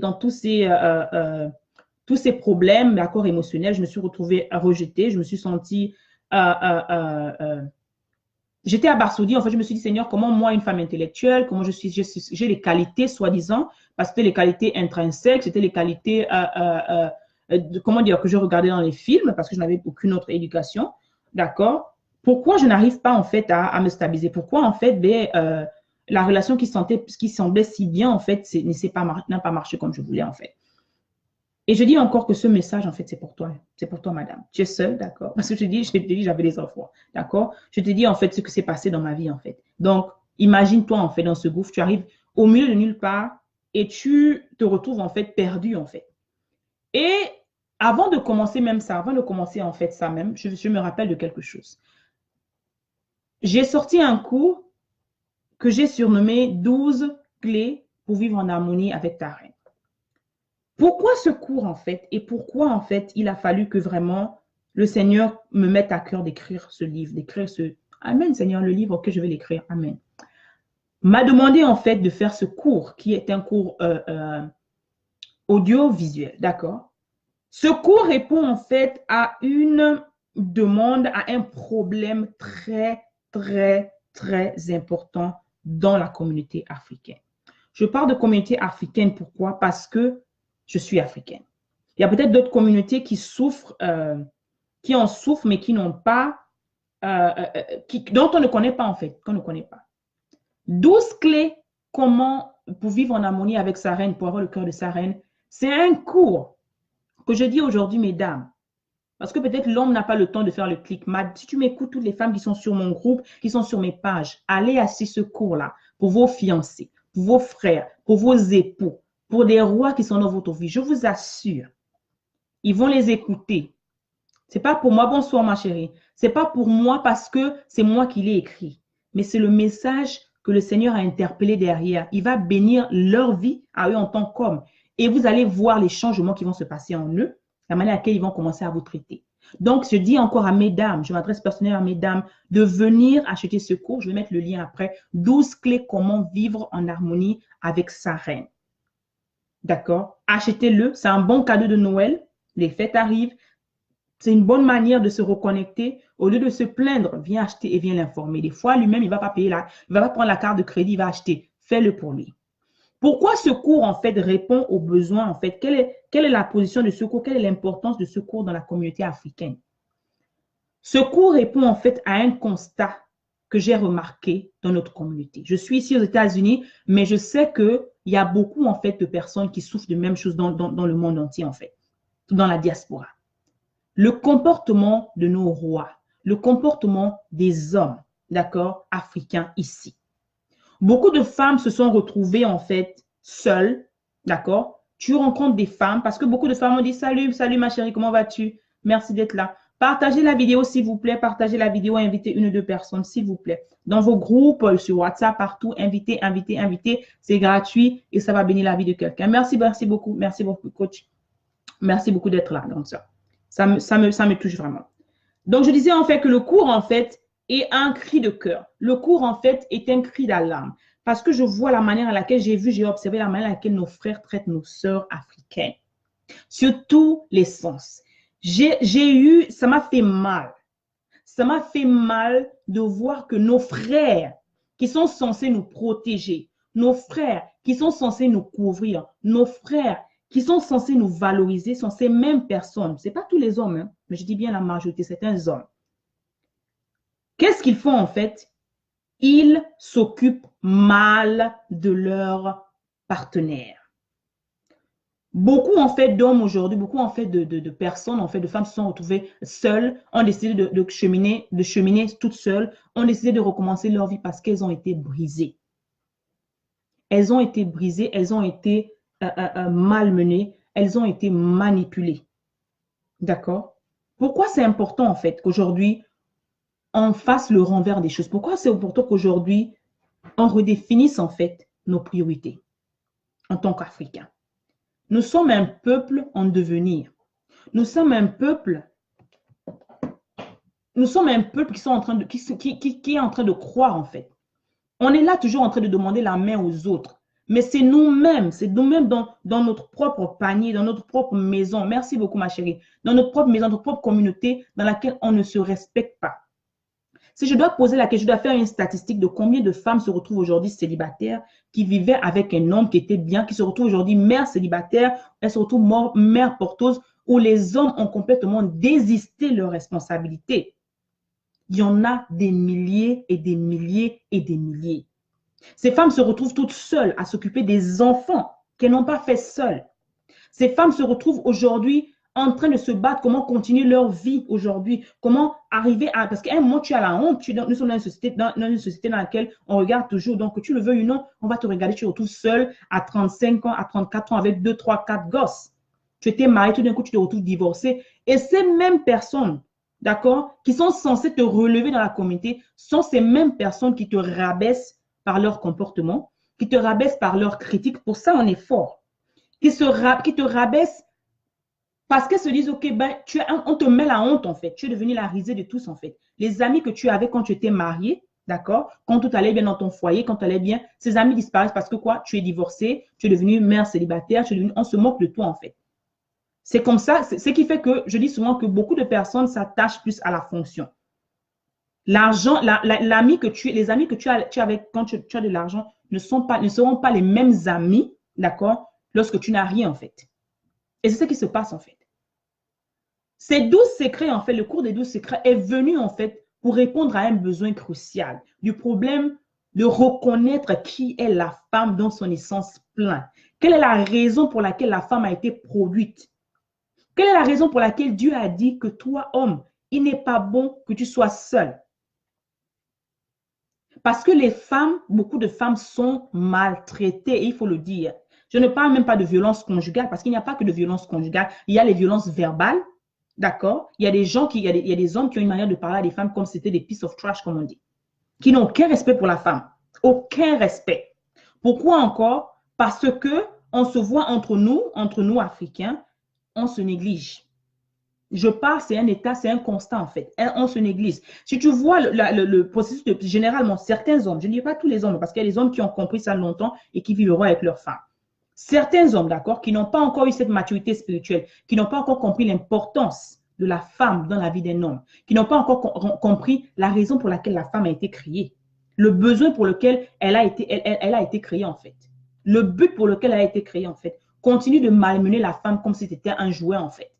problèmes, d'accord, émotionnels, je me suis retrouvée rejetée, je me suis sentie j'étais abasourdie. En fait, je me suis dit, Seigneur, comment moi, une femme intellectuelle, comment j'ai les qualités, soi-disant, parce que c'était les qualités intrinsèques, c'était les qualités, comment dire, que je regardais dans les films, parce que je n'avais aucune autre éducation, d'accord? Pourquoi je n'arrive pas, en fait, à me stabiliser? Pourquoi, en fait, la relation qui semblait si bien, en fait, n'a pas marché comme je voulais, en fait? Et je dis encore que ce message, en fait, c'est pour toi. C'est pour toi, madame. Tu es seule, d'accord? Parce que je te dis, j'avais des enfants, d'accord? Je te dis, en fait, ce que s'est passé dans ma vie, en fait. Donc, imagine-toi, en fait, dans ce gouffre, tu arrives au milieu de nulle part et tu te retrouves, en fait, perdu, en fait. Et avant de commencer même ça, avant de commencer, en fait, ça même, je me rappelle de quelque chose. J'ai sorti un cours que j'ai surnommé 12 clés pour vivre en harmonie avec ta reine. Pourquoi ce cours en fait et pourquoi en fait il a fallu que vraiment le Seigneur me mette à cœur d'écrire ce livre, d'écrire ce... Amen Seigneur, le livre que je vais l'écrire, Amen. M'a demandé en fait de faire ce cours qui est un cours audiovisuel, d'accord? Ce cours répond en fait à une demande, à un problème très, très, très important dans la communauté africaine. Je parle de communauté africaine, pourquoi? Parce que je suis africaine. Il y a peut-être d'autres communautés qui souffrent, qui en souffrent, mais qui n'ont pas, dont on ne connaît pas en fait, qu'on ne connaît pas. 12 clés comment pour vivre en harmonie avec sa reine, pour avoir le cœur de sa reine. C'est un cours que je dis aujourd'hui, mesdames, parce que peut-être l'homme n'a pas le temps de faire le clic. Si tu m'écoutes, toutes les femmes qui sont sur mon groupe, qui sont sur mes pages, allez assister ce cours-là pour vos fiancés, pour vos frères, pour vos époux, pour des rois qui sont dans votre vie. Je vous assure, ils vont les écouter. Ce n'est pas pour moi, bonsoir ma chérie. Ce n'est pas pour moi parce que c'est moi qui l'ai écrit. mais c'est le message que le Seigneur a interpellé derrière. Il va bénir leur vie à eux en tant qu'hommes. Et vous allez voir les changements qui vont se passer en eux, la manière à laquelle ils vont commencer à vous traiter. Donc, je dis encore à mesdames, je m'adresse personnellement à mesdames, de venir acheter ce cours. Je vais mettre le lien après. 12 clés comment vivre en harmonie avec sa reine. D'accord? Achetez-le. C'est un bon cadeau de Noël. Les fêtes arrivent. C'est une bonne manière de se reconnecter. Au lieu de se plaindre, viens acheter et viens l'informer. Des fois, lui-même, il ne va pas payer il va pas prendre la carte de crédit, il va acheter. Fais-le pour lui. Pourquoi ce cours, en fait, répond aux besoins, en fait? Quelle est la position de ce cours? Quelle est l'importance de ce cours dans la communauté africaine? Ce cours répond, en fait, à un constat que j'ai remarqué dans notre communauté. Je suis ici aux États-Unis, mais je sais qu'il y a beaucoup, en fait, de personnes qui souffrent de même chose dans le monde entier, en fait, dans la diaspora. Le comportement de nos rois, le comportement des hommes, d'accord, africains ici. Beaucoup de femmes se sont retrouvées en fait seules, d'accord? Tu rencontres des femmes parce que beaucoup de femmes ont dit salut, salut ma chérie, comment vas-tu? Merci d'être là. Partagez la vidéo s'il vous plaît, partagez la vidéo, invitez une ou deux personnes s'il vous plaît. Dans vos groupes, sur WhatsApp, partout, invitez, invitez, invitez. C'est gratuit et ça va bénir la vie de quelqu'un. Merci beaucoup coach. Merci beaucoup d'être là donc ça. Ça me touche vraiment. Donc, je disais en fait que le cours, en fait, est un cri de cœur. Le cours, en fait, est un cri d'alarme. Parce que je vois la manière à laquelle j'ai observé la manière à laquelle nos frères traitent nos sœurs africaines. Sur tous les sens. Ça m'a fait mal. Ça m'a fait mal de voir que nos frères qui sont censés nous protéger, nos frères qui sont censés nous couvrir, nos frères qui sont censés nous valoriser sont ces mêmes personnes. Ce n'est pas tous les hommes, hein, mais je dis bien la majorité, certains hommes. Qu'est-ce qu'ils font en fait? Ils s'occupent mal de leurs partenaires. Beaucoup en fait d'hommes aujourd'hui, beaucoup en fait de personnes, en fait de femmes se sont retrouvées seules, ont décidé de cheminer toutes seules, ont décidé de recommencer leur vie parce qu'elles ont été brisées. Elles ont été brisées, elles ont été malmenées, elles ont été manipulées. D'accord? Pourquoi c'est important en fait qu'aujourd'hui on fasse le renvers des choses? Pourquoi c'est important qu'aujourd'hui on redéfinisse en fait nos priorités en tant qu'Africains? Nous sommes un peuple en devenir. Nous sommes un peuple qui sont en train de, qui est en train de croire en fait. On est là toujours en train de demander la main aux autres. Mais c'est nous-mêmes dans notre propre panier, dans notre propre maison. Merci beaucoup ma chérie. Dans notre propre maison, notre propre communauté dans laquelle on ne se respecte pas. Si je dois poser la question, je dois faire une statistique de combien de femmes se retrouvent aujourd'hui célibataires, qui vivaient avec un homme qui était bien, qui se retrouvent aujourd'hui mères célibataires, elles se retrouvent mères porteuses, où les hommes ont complètement désisté de leurs responsabilités. Il y en a des milliers et des milliers et des milliers. Ces femmes se retrouvent toutes seules à s'occuper des enfants qu'elles n'ont pas fait seules. Ces femmes se retrouvent aujourd'hui en train de se battre, comment continuer leur vie aujourd'hui, comment arriver à... Parce qu'à un moment, tu as la honte, nous sommes dans une société dans laquelle on regarde toujours, donc que tu le veuilles ou non, on va te regarder, tu te retrouves seul à 35 ans, à 34 ans, avec 2, 3, 4 gosses. Tu étais marié, tout d'un coup, tu te retrouves divorcé. Et ces mêmes personnes, d'accord, qui sont censées te relever dans la communauté, sont ces mêmes personnes qui te rabaissent par leur comportement, qui te rabaissent par leurs critiques. Pour ça, on est fort. Qui te rabaissent parce qu'elles se disent, OK, ben, on te met la honte, en fait. Tu es devenu la risée de tous, en fait. Les amis que tu avais quand tu étais marié, d'accord, quand tout allait bien dans ton foyer, quand tout allait bien, ces amis disparaissent parce que quoi? Tu es divorcé, tu es devenu mère célibataire, on se moque de toi, en fait. C'est comme ça, c'est ce qui fait que je dis souvent que beaucoup de personnes s'attachent plus à la fonction. L'argent, l'ami que les amis que tu as avec quand tu as de l'argent ne seront pas les mêmes amis, d'accord, lorsque tu n'as rien, en fait. Et c'est ce qui se passe, en fait. Ces 12 secrets, en fait, le cours des 12 secrets est venu, en fait, pour répondre à un besoin crucial du problème de reconnaître qui est la femme dans son essence pleine. Quelle est la raison pour laquelle la femme a été produite? Quelle est la raison pour laquelle Dieu a dit que toi, homme, il n'est pas bon que tu sois seul? Parce que les femmes, beaucoup de femmes sont maltraitées, il faut le dire. Je ne parle même pas de violence conjugale, parce qu'il n'y a pas que de violence conjugale. Il y a les violences verbales, d'accord? Il y a des gens il y a des hommes qui ont une manière de parler à des femmes comme si c'était des pieces of trash, comme on dit. qui n'ont aucun respect pour la femme. Aucun respect. Pourquoi encore? Parce que on se voit entre nous Africains, on se néglige. Je parle, c'est un état, c'est un constat en fait. On se néglige. Si tu vois le processus de généralement certains hommes, je ne dis pas tous les hommes, parce qu'il y a des hommes qui ont compris ça longtemps et qui vivront avec leurs femmes. Certains hommes, d'accord, qui n'ont pas encore eu cette maturité spirituelle, qui n'ont pas encore compris l'importance de la femme dans la vie d'un homme, qui n'ont pas encore compris la raison pour laquelle la femme a été créée, le besoin pour lequel elle a été créée en fait, le but pour lequel elle a été créée en fait, continue de malmener la femme comme si c'était un jouet en fait.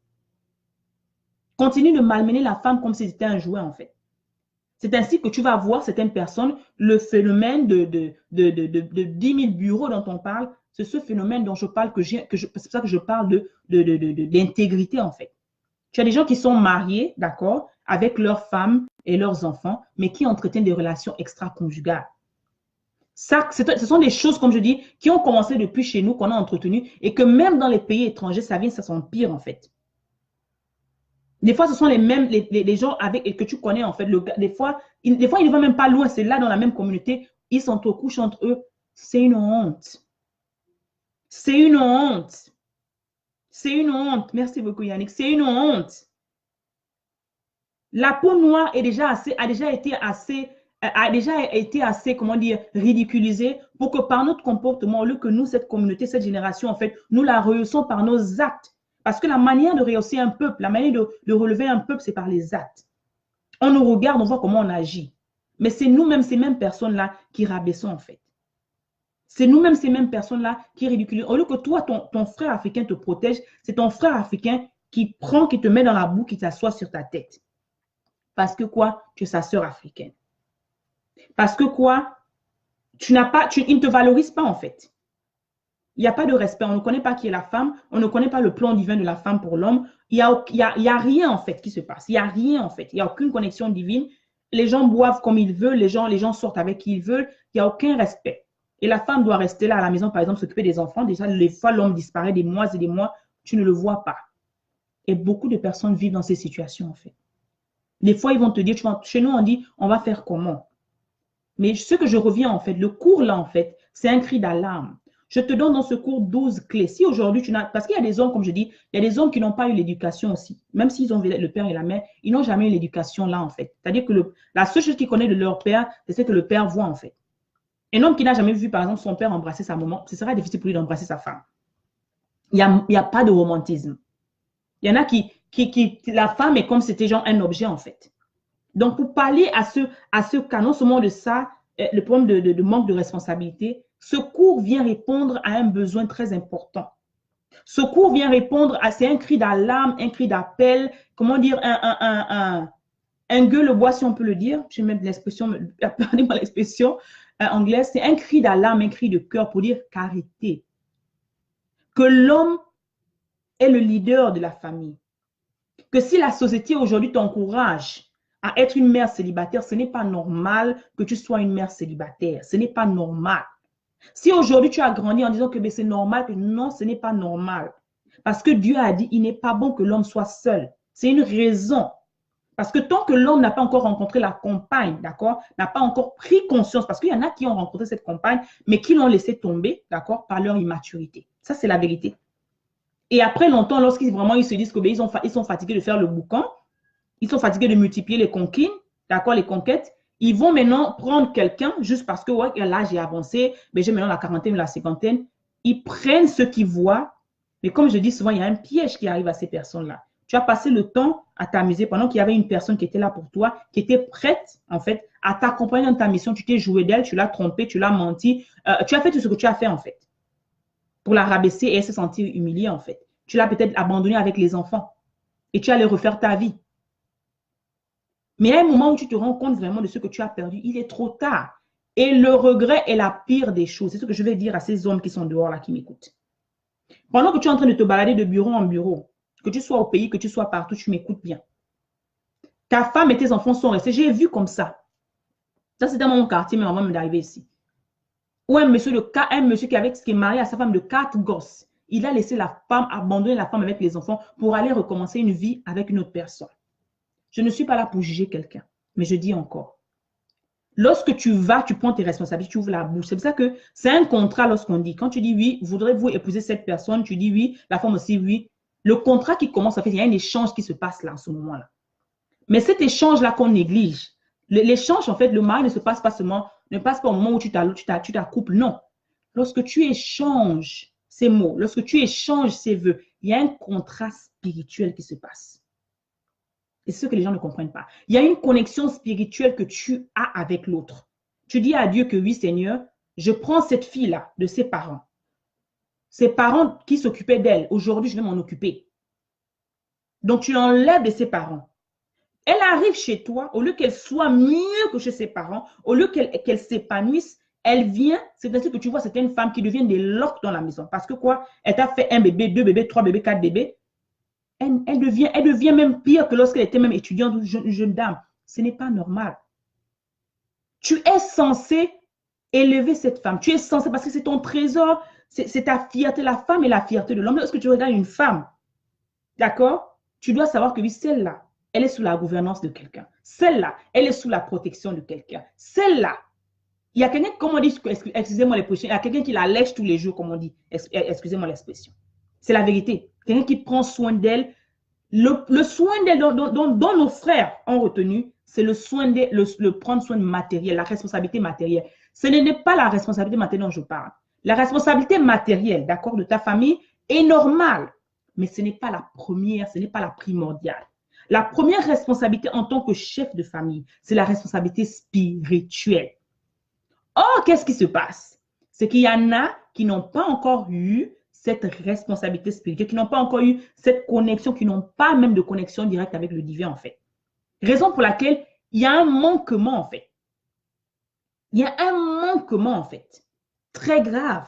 Continue de malmener la femme comme si c'était un jouet en fait. C'est ainsi que tu vas voir certaines personnes, le phénomène de 10 000 bureaux dont on parle, c'est ce phénomène dont je parle, c'est pour ça que je parle d'intégrité en fait. Tu as des gens qui sont mariés, d'accord, avec leurs femmes et leurs enfants, mais qui entretiennent des relations extra-conjugales. Ça, ce sont des choses, comme je dis, qui ont commencé depuis chez nous, qu'on a entretenues, et que même dans les pays étrangers, ça s'empire en fait. Des fois, ce sont les mêmes, les gens que tu connais, en fait. Des fois, ils ne vont même pas loin. C'est là, dans la même communauté. Ils sont au couche entre eux. C'est une honte. C'est une honte. C'est une honte. Merci beaucoup, Yannick. C'est une honte. La peau noire a déjà été assez, comment dire, ridiculisée pour que par notre comportement, au lieu que nous, cette communauté, cette génération, en fait, nous la rehaussons par nos actes. Parce que la manière de rehausser un peuple, la manière de relever un peuple, c'est par les actes. On nous regarde, on voit comment on agit. Mais c'est nous-mêmes, ces mêmes personnes-là, qui rabaissons en fait. C'est nous-mêmes, ces mêmes personnes-là, qui ridiculisent. Au lieu que toi, ton frère africain te protège, c'est ton frère africain qui te met dans la boue, qui t'assoit sur ta tête. Parce que quoi? Tu es sa sœur africaine. Parce que quoi? Il ne te valorise pas en fait. Il n'y a pas de respect. On ne connaît pas qui est la femme. On ne connaît pas le plan divin de la femme pour l'homme. Il y a rien, en fait, qui se passe. Il n'y a rien, en fait. Il n'y a aucune connexion divine. Les gens boivent comme ils veulent. Les gens sortent avec qui ils veulent. Il n'y a aucun respect. Et la femme doit rester là à la maison, par exemple, s'occuper des enfants. Déjà, les fois, l'homme disparaît des mois et des mois. Tu ne le vois pas. Et beaucoup de personnes vivent dans ces situations, en fait. Des fois, ils vont te dire, chez nous, on dit, on va faire comment? Mais ce que je reviens, en fait, le cours, là, en fait, c'est un cri d'alarme. Je te donne dans ce cours 12 clés. Si aujourd'hui, parce qu'il y a des hommes, comme je dis, il y a des hommes qui n'ont pas eu l'éducation aussi. Même s'ils ont le père et la mère, ils n'ont jamais eu l'éducation là, en fait. C'est-à-dire que la seule chose qu'ils connaissent de leur père, c'est ce que le père voit, en fait. Un homme qui n'a jamais vu, par exemple, son père embrasser sa maman, ce sera difficile pour lui d'embrasser sa femme. Il n'y a pas de romantisme. Il y en a la femme est comme si c'était genre un objet, en fait. Donc, pour pallier à ce cas, non seulement de ça, le problème de manque de responsabilité, ce cours vient répondre à un besoin très important. Ce cours vient répondre c'est un cri d'alarme, un cri d'appel, comment dire, un gueule-bois, si on peut le dire. Je vais mettre l'expression, pardonnez-moi l'expression anglaise, c'est un cri d'alarme, un cri de cœur pour dire qu'arrêtez. Que l'homme est le leader de la famille. Que si la société aujourd'hui t'encourage à être une mère célibataire, ce n'est pas normal que tu sois une mère célibataire. Ce n'est pas normal. Si aujourd'hui tu as grandi en disant que c'est normal, non, ce n'est pas normal. Parce que Dieu a dit, il n'est pas bon que l'homme soit seul. C'est une raison. Parce que tant que l'homme n'a pas encore rencontré la compagne, d'accord, n'a pas encore pris conscience, parce qu'il y en a qui ont rencontré cette compagne, mais qui l'ont laissé tomber, d'accord, par leur immaturité. Ça, c'est la vérité. Et après longtemps, lorsqu'ils se disent qu'ils sont fatigués de faire le boucan, ils sont fatigués de multiplier les conquêtes, d'accord, les conquêtes, ils vont maintenant prendre quelqu'un juste parce que ouais, là, j'ai avancé, mais j'ai maintenant la quarantaine, la cinquantaine. Ils prennent ce qu'ils voient. Mais comme je dis souvent, il y a un piège qui arrive à ces personnes-là. Tu as passé le temps à t'amuser pendant qu'il y avait une personne qui était là pour toi, qui était prête, en fait, à t'accompagner dans ta mission. Tu t'es joué d'elle, tu l'as trompée, tu l'as menti. Tu as fait tout ce que tu as fait, en fait, pour la rabaisser et elle se sentir humiliée, en fait. Tu l'as peut-être abandonnée avec les enfants et tu allais refaire ta vie. Mais à un moment où tu te rends compte vraiment de ce que tu as perdu, il est trop tard. Et le regret est la pire des choses. C'est ce que je vais dire à ces hommes qui sont dehors là, qui m'écoutent. Pendant que tu es en train de te balader de bureau en bureau, que tu sois au pays, que tu sois partout, tu m'écoutes bien. Ta femme et tes enfants sont restés. J'ai vu comme ça. Ça, c'était dans mon quartier, mais avant même d'arriver ici. Ou un monsieur qui est marié à sa femme de 4 gosses. Il a laissé la femme, abandonner la femme avec les enfants pour aller recommencer une vie avec une autre personne. Je ne suis pas là pour juger quelqu'un, mais je dis encore, Lorsque tu vas, tu prends tes responsabilités, tu ouvres la bouche. C'est pour ça que c'est un contrat lorsqu'on dit. Quand tu dis oui, voudrez-vous épouser cette personne, tu dis oui, la femme aussi oui. Le contrat qui commence à faire, il y a un échange qui se passe là, en ce moment-là. Mais cet échange-là qu'on néglige, l'échange, en fait, le mari ne se passe pas seulement, ne passe pas au moment où tu t'accouples, non. Lorsque tu échanges ces mots, lorsque tu échanges ces vœux, il y a un contrat spirituel qui se passe. Et c'est ce que les gens ne comprennent pas. Il y a une connexion spirituelle que tu as avec l'autre. Tu dis à Dieu que oui, Seigneur, je prends cette fille-là de ses parents. Ses parents qui s'occupaient d'elle, aujourd'hui, je vais m'en occuper. Donc, tu l'enlèves de ses parents. Elle arrive chez toi, au lieu qu'elle soit mieux que chez ses parents, au lieu qu'elle s'épanouisse, elle vient, c'est ainsi que tu vois certaines femmes qui deviennent des loques dans la maison. Parce que quoi? Elle t'a fait un bébé, deux bébés, trois bébés, quatre bébés. Elle devient même pire que lorsqu'elle était même étudiante ou jeune dame. Ce n'est pas normal. Tu es censé élever cette femme. Tu es censé, parce que c'est ton trésor, c'est ta fierté. La femme est la fierté de l'homme. Lorsque tu regardes une femme, d'accord, tu dois savoir que oui, celle-là, elle est sous la gouvernance de quelqu'un. Celle-là, elle est sous la protection de quelqu'un. Celle-là, il y a quelqu'un, comme on dit, excusez-moi l'expression, il y a quelqu'un qui la lèche tous les jours, comme on dit, excusez-moi l'expression. C'est la vérité. Quelqu'un qui prend soin d'elle. Le soin d'elle dont nos frères ont retenu, c'est le soin le prendre soin de matériel, la responsabilité matérielle. Ce n'est pas la responsabilité matérielle dont je parle. La responsabilité matérielle, d'accord, de ta famille est normale, mais ce n'est pas la première, ce n'est pas la primordiale. La première responsabilité en tant que chef de famille, c'est la responsabilité spirituelle. Or, qu'est-ce qui se passe? C'est qu'il y en a qui n'ont pas encore eu cette responsabilité spirituelle, qui n'ont pas encore eu cette connexion, qui n'ont pas même de connexion directe avec le divin, en fait. Raison pour laquelle il y a un manquement, en fait. Il y a un manquement, en fait. Très grave.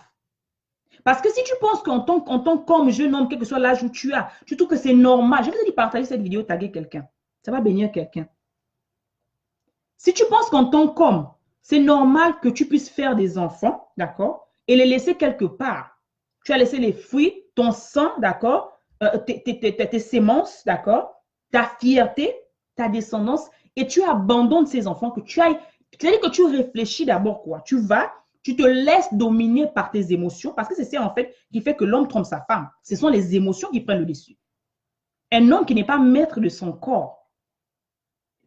Parce que si tu penses qu'en tant qu'homme, jeune homme, quel que soit l'âge où tu as, tu trouves que c'est normal, je vais te dire partager cette vidéo, taguer quelqu'un. Ça va bénir quelqu'un. Si tu penses qu'en tant qu'homme, c'est normal que tu puisses faire des enfants, d'accord, et les laisser quelque part. Tu as laissé les fruits, ton sang, d'accord, tes sémences, d'accord, ta fierté, ta descendance, et tu abandonnes ces enfants que tu ailles. C'est-à-dire que tu réfléchis d'abord quoi. Tu vas, tu te laisses dominer par tes émotions, parce que c'est ça en fait qui fait que l'homme trompe sa femme. Ce sont les émotions qui prennent le dessus. Un homme qui n'est pas maître de son corps,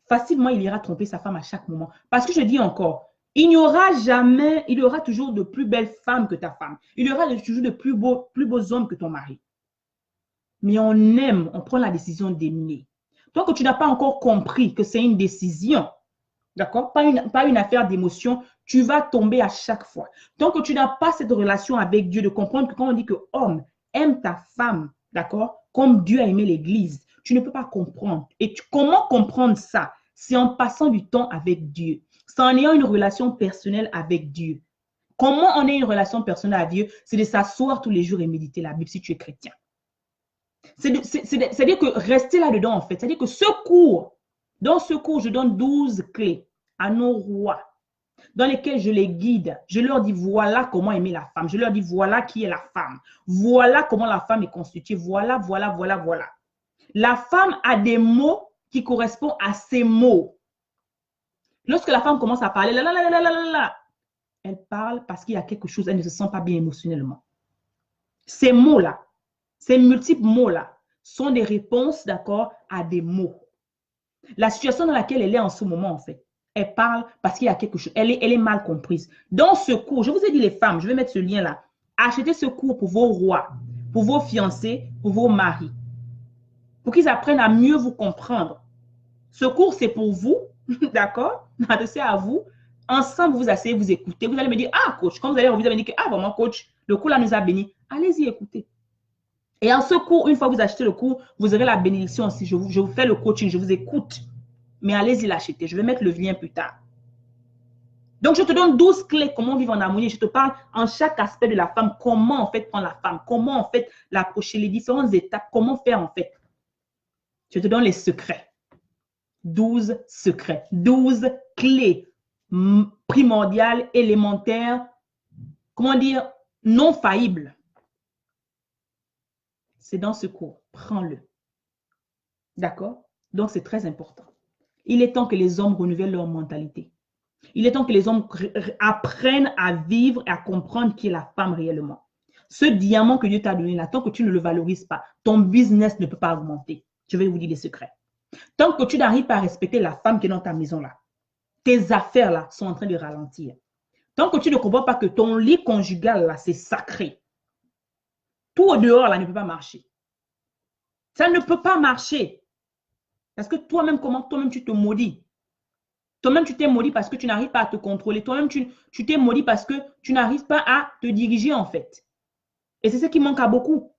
facilement, il ira tromper sa femme à chaque moment. Parce que je dis encore, il n'y aura jamais, il y aura toujours de plus belles femmes que ta femme. Il y aura toujours de plus beaux hommes que ton mari. Mais on aime, on prend la décision d'aimer. Tant que tu n'as pas encore compris que c'est une décision, d'accord, pas une affaire d'émotion, tu vas tomber à chaque fois. Tant que tu n'as pas cette relation avec Dieu, de comprendre que quand on dit que homme aime ta femme, d'accord, comme Dieu a aimé l'Église, tu ne peux pas comprendre. Et comment comprendre ça? C'est en passant du temps avec Dieu. C'est en ayant une relation personnelle avec Dieu. Comment on a une relation personnelle avec Dieu? C'est de s'asseoir tous les jours et méditer la Bible si tu es chrétien. C'est-à-dire que rester là-dedans, en fait. C'est-à-dire que dans ce cours, je donne 12 clés à nos rois dans lesquels je les guide. Je leur dis, voilà comment aimer la femme. Je leur dis, voilà qui est la femme. Voilà comment la femme est constituée. Voilà. La femme a des mots qui correspondent à ces mots. Lorsque la femme commence à parler, elle parle parce qu'il y a quelque chose, elle ne se sent pas bien émotionnellement. Ces mots-là, ces multiples mots-là sont des réponses, d'accord, à des mots. La situation dans laquelle elle est en ce moment, en fait, elle parle parce qu'il y a quelque chose. Elle est mal comprise. Dans ce cours, je vous ai dit les femmes, je vais mettre ce lien-là. Achetez ce cours pour vos rois, pour vos fiancés, pour vos maris, pour qu'ils apprennent à mieux vous comprendre. Ce cours, c'est pour vous, d'accord? Adressé à vous. Ensemble, vous asseyez, vous écoutez. Vous allez me dire, ah, coach, quand vous allez revenir, vous allez me dire, ah, vraiment, coach, le cours là nous a bénis. Allez-y, écoutez. Et en ce cours, une fois que vous achetez le cours, vous aurez la bénédiction aussi. Je vous fais le coaching, je vous écoute. Mais allez-y l'acheter. Je vais mettre le lien plus tard. Donc, je te donne 12 clés comment vivre en harmonie. Je te parle en chaque aspect de la femme, comment en fait prendre la femme, comment en fait l'approcher, les différentes étapes, comment faire en fait. Je te donne les secrets. 12 secrets, 12 clés primordiales, élémentaires, comment dire, non faillibles. C'est dans ce cours. Prends-le. D'accord? Donc, c'est très important. Il est temps que les hommes renouvellent leur mentalité. Il est temps que les hommes apprennent à vivre et à comprendre qui est la femme réellement. Ce diamant que Dieu t'a donné là, tant que tu ne le valorises pas, ton business ne peut pas augmenter. Je vais vous dire les secrets. Tant que tu n'arrives pas à respecter la femme qui est dans ta maison là, tes affaires là sont en train de ralentir. Tant que tu ne comprends pas que ton lit conjugal là, c'est sacré, tout au dehors là ne peut pas marcher. Ça ne peut pas marcher. Parce que toi-même, comment toi-même tu te maudis? Toi-même, tu t'es maudit parce que tu n'arrives pas à te contrôler. Toi-même, tu t'es maudit parce que tu n'arrives pas à te diriger, en fait. Et c'est ce qui manque à beaucoup.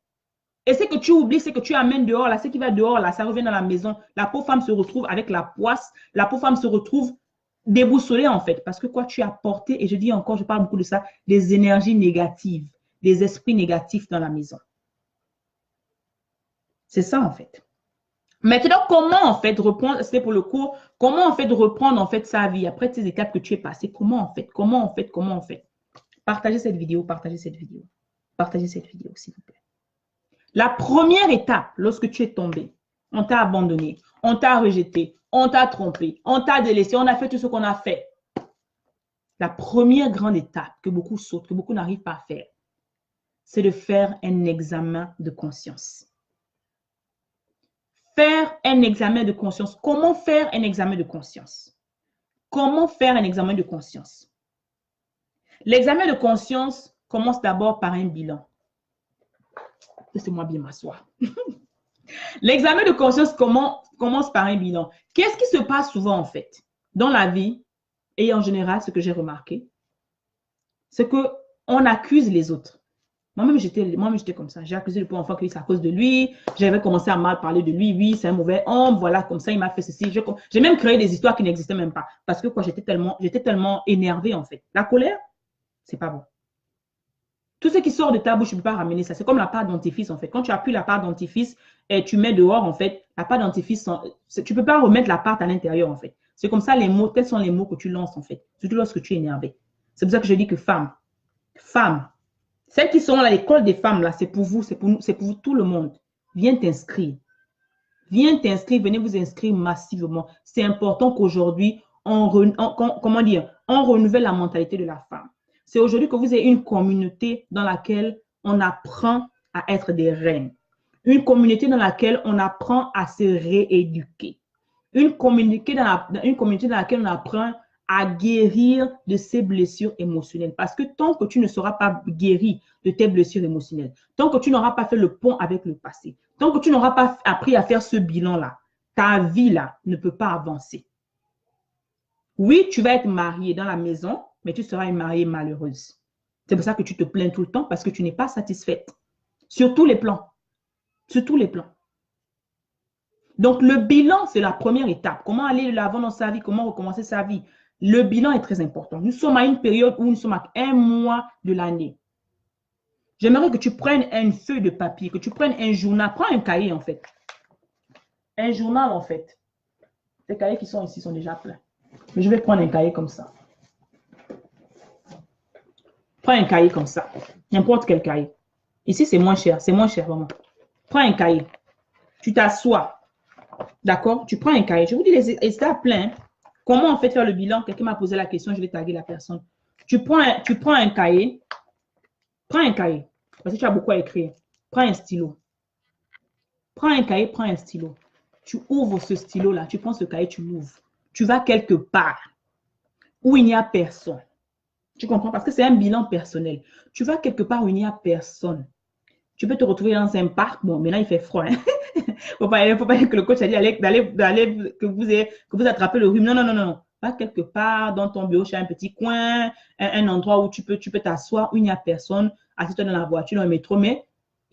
Et ce que tu oublies, c'est que tu amènes dehors, là, ce qui va dehors, là, ça revient dans la maison. La pauvre femme se retrouve avec la poisse. La pauvre femme se retrouve déboussolée, en fait. Parce que quoi, tu as porté, et je dis encore, je parle beaucoup de ça, des énergies négatives, des esprits négatifs dans la maison. C'est ça, en fait. Maintenant, comment en fait reprendre, c'était pour le cours, comment en fait reprendre en fait sa vie après ces étapes que tu es passé, comment en fait. Partagez cette vidéo, partagez cette vidéo, partagez cette vidéo s'il vous plaît. La première étape, lorsque tu es tombé, on t'a abandonné, on t'a rejeté, on t'a trompé, on t'a délaissé, on a fait tout ce qu'on a fait. La première grande étape que beaucoup sautent, que beaucoup n'arrivent pas à faire, c'est de faire un examen de conscience. Faire un examen de conscience. Comment faire un examen de conscience? Comment faire un examen de conscience? L'examen de conscience commence d'abord par un bilan. Laissez-moi bien m'asseoir. L'examen de conscience commence par un bilan. Qu'est-ce qui se passe souvent en fait dans la vie et en général, ce que j'ai remarqué, c'est qu'on accuse les autres. Moi-même, j'étais comme ça. J'ai accusé le pauvre enfant que c'est à cause de lui. J'avais commencé à mal parler de lui. Oui, c'est un mauvais homme. Voilà, comme ça, il m'a fait ceci. J'ai même créé des histoires qui n'existaient même pas. Parce que quoi, j'étais tellement énervée, en fait. La colère, c'est pas bon. Tout ce qui sort de ta bouche, tu ne peux pas ramener ça. C'est comme la pâte dentifrice, en fait. Quand tu appuies la pâte dentifrice et tu mets dehors, en fait, la pâte dentifrice, tu ne peux pas remettre la pâte à l'intérieur, en fait. C'est comme ça, les mots, tels sont les mots que tu lances, en fait. Surtout lorsque tu es énervé. C'est pour ça que je dis que femme, celles qui sont à l'école des femmes, là, c'est pour vous, c'est pour nous, c'est pour vous, tout le monde. Viens t'inscrire. Viens t'inscrire, venez vous inscrire massivement. C'est important qu'aujourd'hui, on renouvelle la mentalité de la femme. C'est aujourd'hui que vous ayez une communauté dans laquelle on apprend à être des reines. Une communauté dans laquelle on apprend à se rééduquer. Une communauté dans laquelle on apprend à guérir de ses blessures émotionnelles. Parce que tant que tu ne seras pas guéri de tes blessures émotionnelles, tant que tu n'auras pas fait le pont avec le passé, tant que tu n'auras pas appris à faire ce bilan-là, ta vie-là ne peut pas avancer. Oui, tu vas être mariée dans la maison, mais tu seras une mariée malheureuse. C'est pour ça que tu te plains tout le temps parce que tu n'es pas satisfaite. Sur tous les plans. Sur tous les plans. Donc, le bilan, c'est la première étape. Comment aller de l'avant dans sa vie, comment recommencer sa vie. Le bilan est très important. Nous sommes à une période où nous sommes à 1 mois de l'année. J'aimerais que tu prennes une feuille de papier, que tu prennes un journal. Prends un cahier, en fait. Un journal, en fait. Les cahiers qui sont ici sont déjà pleins. Mais je vais prendre un cahier comme ça. Prends un cahier comme ça. N'importe quel cahier. Ici, c'est moins cher. C'est moins cher, vraiment. Prends un cahier. Tu t'assois. D'accord? Tu prends un cahier. Je vous dis, les états pleins. Comment en fait faire le bilan? Quelqu'un m'a posé la question, je vais taguer la personne. Tu prends un cahier. Prends un cahier. Parce que tu as beaucoup à écrire. Prends un stylo. Prends un cahier, prends un stylo. Tu ouvres ce stylo-là. Tu prends ce cahier, tu l'ouvres. Tu vas quelque part où il n'y a personne. Tu comprends? Parce que c'est un bilan personnel. Tu vas quelque part où il n'y a personne. Tu peux te retrouver dans un parc. Bon, maintenant, il fait froid. Hein? Faut pas dire que le coach a dit que vous attrapez le rhume. Non, non, non, non. Va quelque part dans ton bureau, chez un petit coin, un endroit où tu peux t'asseoir, où il n'y a personne. Assieds-toi dans la voiture, dans le métro, mais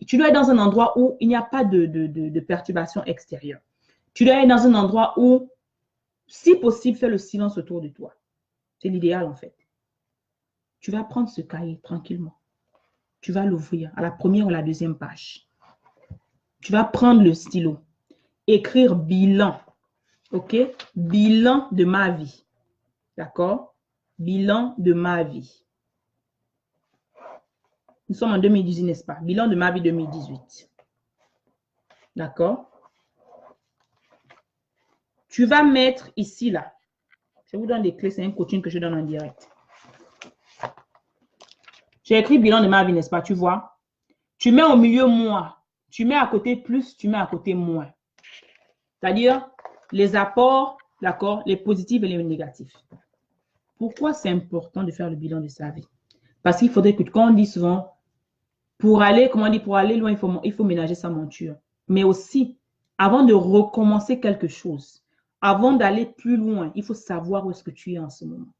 tu dois être dans un endroit où il n'y a pas de perturbation extérieure. Tu dois être dans un endroit où, si possible, fais le silence autour de toi. C'est l'idéal, en fait. Tu vas prendre ce cahier tranquillement. Tu vas l'ouvrir à la première ou la deuxième page. Tu vas prendre le stylo. Écrire bilan. OK? Bilan de ma vie. D'accord? Bilan de ma vie. Nous sommes en 2018, n'est-ce pas? Bilan de ma vie 2018. D'accord? Tu vas mettre ici, là. Je vous donne des clés, c'est un coaching que je donne en direct. J'ai écrit bilan de ma vie, n'est-ce pas? Tu vois? Tu mets au milieu moins. Tu mets à côté plus, tu mets à côté moins. C'est-à-dire les apports, d'accord, les positifs et les négatifs. Pourquoi c'est important de faire le bilan de sa vie? Parce qu'il faudrait que, quand on dit souvent, pour aller, comment on dit, pour aller loin, il faut ménager sa monture. Mais aussi, avant de recommencer quelque chose, avant d'aller plus loin, il faut savoir où est-ce que tu es en ce moment.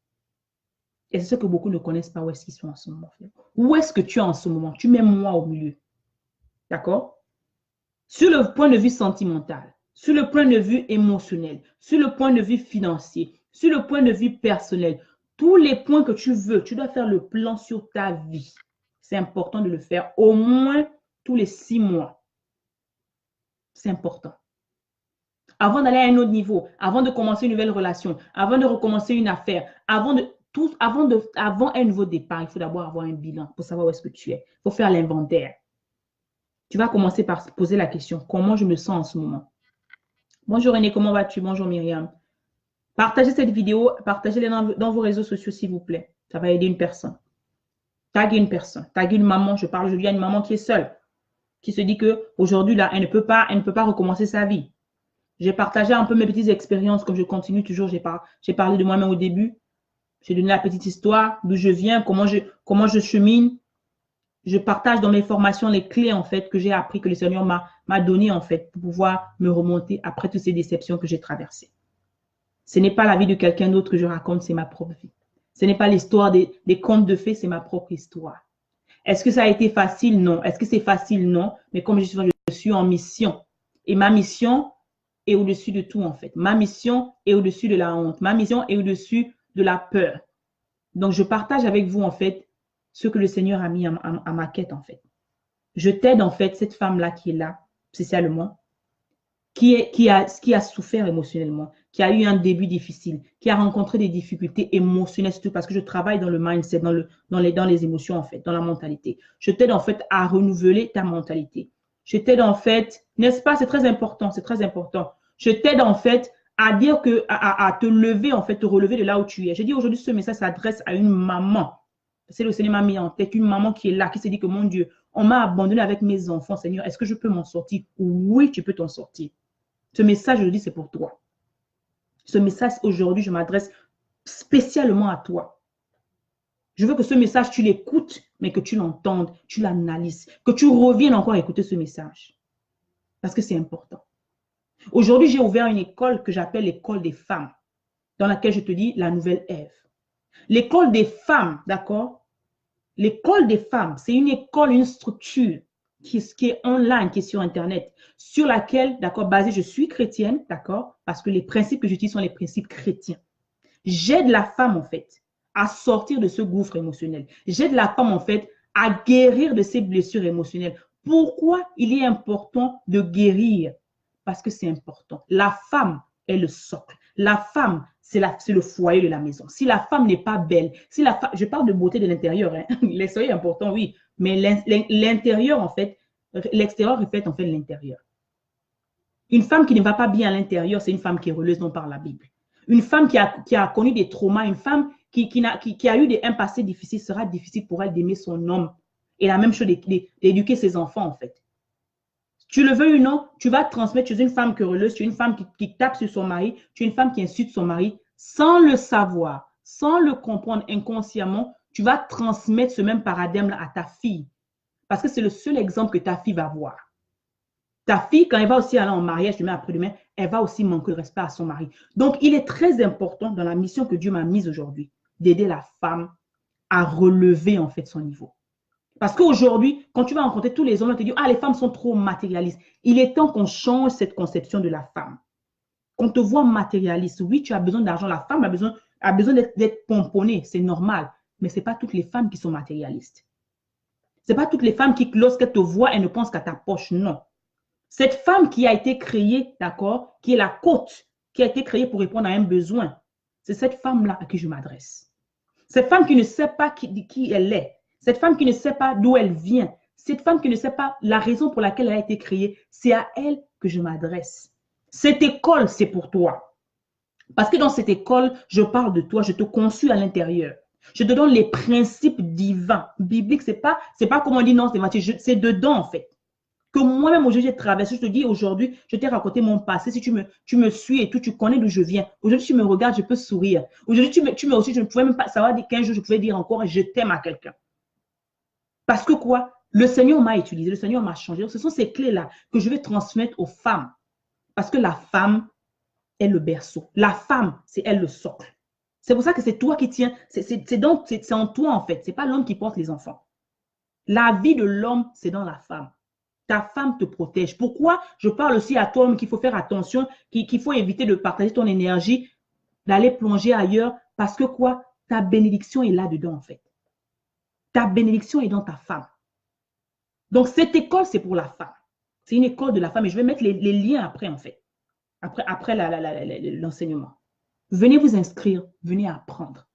Et c'est ce que beaucoup ne connaissent pas, où est-ce qu'ils sont en ce moment. Où est-ce que tu es en ce moment? Tu mets moi au milieu. D'accord? Sur le point de vue sentimental, sur le point de vue émotionnel, sur le point de vue financier, sur le point de vue personnel, tous les points que tu veux, tu dois faire le plan sur ta vie. C'est important de le faire au moins tous les 6 mois. C'est important. Avant d'aller à un autre niveau, avant de commencer une nouvelle relation, avant de recommencer une affaire, avant un nouveau départ, il faut d'abord avoir un bilan pour savoir où est-ce que tu es. Il faut faire l'inventaire. Tu vas commencer par poser la question, comment je me sens en ce moment? Bonjour René, comment vas-tu? Bonjour Myriam. Partagez cette vidéo, partagez-la dans vos réseaux sociaux, s'il vous plaît. Ça va aider une personne. Taguez une personne. Taguez une maman. Je dis à une maman qui est seule, qui se dit qu'aujourd'hui, là, elle ne peut pas recommencer sa vie. J'ai partagé un peu mes petites expériences, comme je continue toujours. J'ai parlé de moi-même au début. J'ai donné la petite histoire, d'où je viens, comment je chemine. Je partage dans mes formations les clés, en fait, que j'ai appris, que le Seigneur m'a donné, en fait, pour pouvoir me remonter après toutes ces déceptions que j'ai traversées. Ce n'est pas la vie de quelqu'un d'autre que je raconte, c'est ma propre vie. Ce n'est pas l'histoire des contes de fées, c'est ma propre histoire. Est-ce que ça a été facile? Non. Est-ce que c'est facile? Non. Mais comme je suis en mission. Et ma mission est au-dessus de tout, en fait. Ma mission est au-dessus de la honte. Ma mission est au-dessus de la peur. Donc, je partage avec vous, en fait, ce que le Seigneur a mis à ma quête, en fait. Je t'aide, en fait, cette femme-là qui est là, spécialement, qui a souffert émotionnellement, qui a eu un début difficile, qui a rencontré des difficultés émotionnelles, surtout parce que je travaille dans le mindset, dans les émotions, en fait, dans la mentalité. Je t'aide, en fait, à renouveler ta mentalité. Je t'aide, en fait, n'est-ce pas? C'est très important, c'est très important. Je t'aide, en fait, à dire à te lever, en fait, te relever de là où tu es. Je dis aujourd'hui, ce message s'adresse à une maman. C'est le Seigneur m'a mis en tête, une maman qui est là, qui se dit que, mon Dieu, on m'a abandonné avec mes enfants, Seigneur, est-ce que je peux m'en sortir? Oui, tu peux t'en sortir. Ce message, je le dis, c'est pour toi. Ce message, aujourd'hui, je m'adresse spécialement à toi. Je veux que ce message, tu l'écoutes, mais que tu l'entendes, tu l'analyses, que tu reviennes encore écouter ce message. Parce que c'est important. Aujourd'hui, j'ai ouvert une école que j'appelle l'école des femmes, dans laquelle je te dis la nouvelle Ève. L'école des femmes, d'accord? L'école des femmes, c'est une école, une structure qui est online, qui est sur Internet, sur laquelle, d'accord, basée, je suis chrétienne, d'accord, parce que les principes que j'utilise sont les principes chrétiens. J'aide la femme, en fait, à sortir de ce gouffre émotionnel. J'aide la femme, en fait, à guérir de ses blessures émotionnelles. Pourquoi il est important de guérir? Parce que c'est important. La femme est le socle. La femme, c'est le foyer de la maison. Si la femme n'est pas belle, je parle de beauté de l'intérieur, hein. L'extérieur est important, oui, mais l'intérieur, en fait, l'extérieur reflète en fait l'intérieur. Une femme qui ne va pas bien à l'intérieur, c'est une femme qui est heureuse, non par la Bible. Une femme qui a connu des traumas, une femme qui a eu un passé difficile, sera difficile pour elle d'aimer son homme. Et la même chose d'éduquer ses enfants, en fait. Tu le veux ou non, tu vas transmettre, tu es une femme querelleuse, tu es une femme qui tape sur son mari, tu es une femme qui insulte son mari, sans le savoir, sans le comprendre inconsciemment, tu vas transmettre ce même paradigme-là à ta fille. Parce que c'est le seul exemple que ta fille va voir. Ta fille, quand elle va aussi aller en mariage demain après-demain, elle va aussi manquer de respect à son mari. Donc, il est très important dans la mission que Dieu m'a mise aujourd'hui, d'aider la femme à relever en fait son niveau. Parce qu'aujourd'hui, quand tu vas rencontrer tous les hommes, tu te dis, ah, les femmes sont trop matérialistes. Il est temps qu'on change cette conception de la femme. Qu'on te voit matérialiste. Oui, tu as besoin d'argent. La femme a besoin d'être pomponnée. C'est normal. Mais ce n'est pas toutes les femmes qui sont matérialistes. Ce n'est pas toutes les femmes qui, lorsqu'elles te voient, elles ne pensent qu'à ta poche. Non. Cette femme qui a été créée, d'accord, qui est la côte, qui a été créée pour répondre à un besoin, c'est cette femme-là à qui je m'adresse. Cette femme qui ne sait pas qui elle est. Cette femme qui ne sait pas d'où elle vient, cette femme qui ne sait pas la raison pour laquelle elle a été créée, c'est à elle que je m'adresse. Cette école, c'est pour toi. Parce que dans cette école, je parle de toi, je te conçus à l'intérieur. Je te donne les principes divins, bibliques. C'est pas comme on dit non, c'est dedans en fait. Que moi-même aujourd'hui j'ai traversé, je te dis aujourd'hui, je t'ai raconté mon passé. Si tu me suis et tout, tu connais d'où je viens. Aujourd'hui, tu me regardes, je peux sourire. Aujourd'hui, tu me aussi, je ne pouvais même pas savoir qu'un jour je pouvais dire encore je t'aime à quelqu'un. Parce que quoi? Le Seigneur m'a utilisé, le Seigneur m'a changé. Ce sont ces clés-là que je vais transmettre aux femmes. Parce que la femme est le berceau. La femme, c'est elle le socle. C'est pour ça que c'est toi qui tiens. C'est en toi, en fait. Ce n'est pas l'homme qui porte les enfants. La vie de l'homme, c'est dans la femme. Ta femme te protège. Pourquoi je parle aussi à toi, homme, qu'il faut faire attention, qu'il faut éviter de partager ton énergie, d'aller plonger ailleurs, parce que quoi? Ta bénédiction est là-dedans, en fait. Ta bénédiction est dans ta femme. Donc, cette école, c'est pour la femme. C'est une école de la femme. Et je vais mettre les liens après, en fait. Après l'enseignement. Venez vous inscrire, venez apprendre.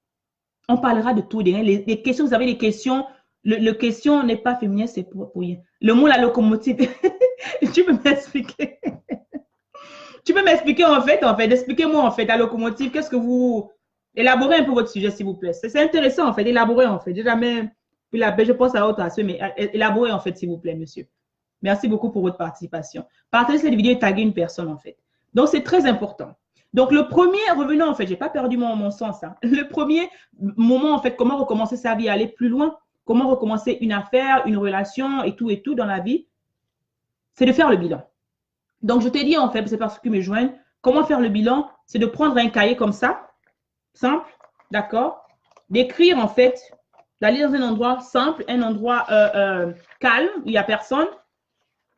On parlera de tout. Les questions, vous avez des questions. Le question n'est pas féminin, c'est pour rien. Le mot la locomotive, tu peux m'expliquer. Tu peux m'expliquer en fait, expliquez-moi en fait, la locomotive, qu'est-ce que vous... Élaborez un peu votre sujet, s'il vous plaît. C'est intéressant en fait, élaborez en fait. J'ai jamais... Je pense à autre aspect, mais élaborez en fait, s'il vous plaît, monsieur. Merci beaucoup pour votre participation. Partagez cette vidéo et taguez une personne en fait. Donc, c'est très important. Donc, le premier, revenons en fait, je n'ai pas perdu mon sens. Hein. Le premier moment en fait, comment recommencer sa vie, aller plus loin, comment recommencer une affaire, une relation et tout dans la vie, c'est de faire le bilan. Donc, je t'ai dit en fait, c'est parce que me joignent, comment faire le bilan, c'est de prendre un cahier comme ça, simple, d'accord, d'écrire en fait, d'aller dans un endroit simple, un endroit calme, où il n'y a personne,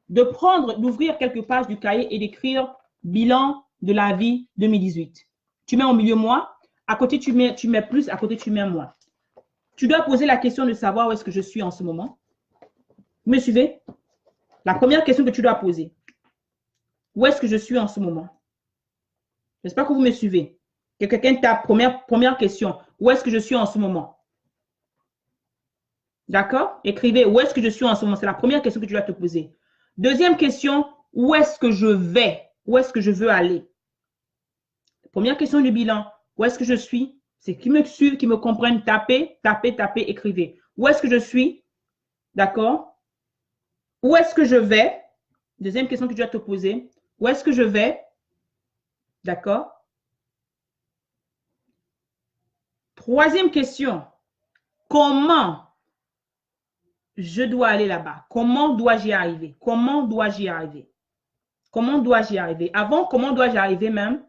d'ouvrir quelques pages du cahier et d'écrire bilan de la vie 2018. Tu mets au milieu moi, à côté tu mets plus, à côté tu mets moi. Tu dois poser la question de savoir où est-ce que je suis en ce moment. Vous me suivez? La première question que tu dois poser. Où est-ce que je suis en ce moment? J'espère que vous me suivez. Que quelqu'un tape première question. Où est-ce que je suis en ce moment? D'accord? Écrivez où est-ce que je suis en ce moment. C'est la première question que tu dois te poser. Deuxième question, où est-ce que je vais? Où est-ce que je veux aller? Première question du bilan, où est-ce que je suis? C'est qui me suivent, qui me comprennent, tapez, écrivez. Où est-ce que je suis? D'accord? Où est-ce que je vais? Deuxième question que tu dois te poser. Où est-ce que je vais? D'accord? Troisième question, comment je dois aller là-bas? Comment dois-je y arriver? Comment dois-je y arriver? Comment dois-je y arriver? Avant, comment dois-je y arriver même?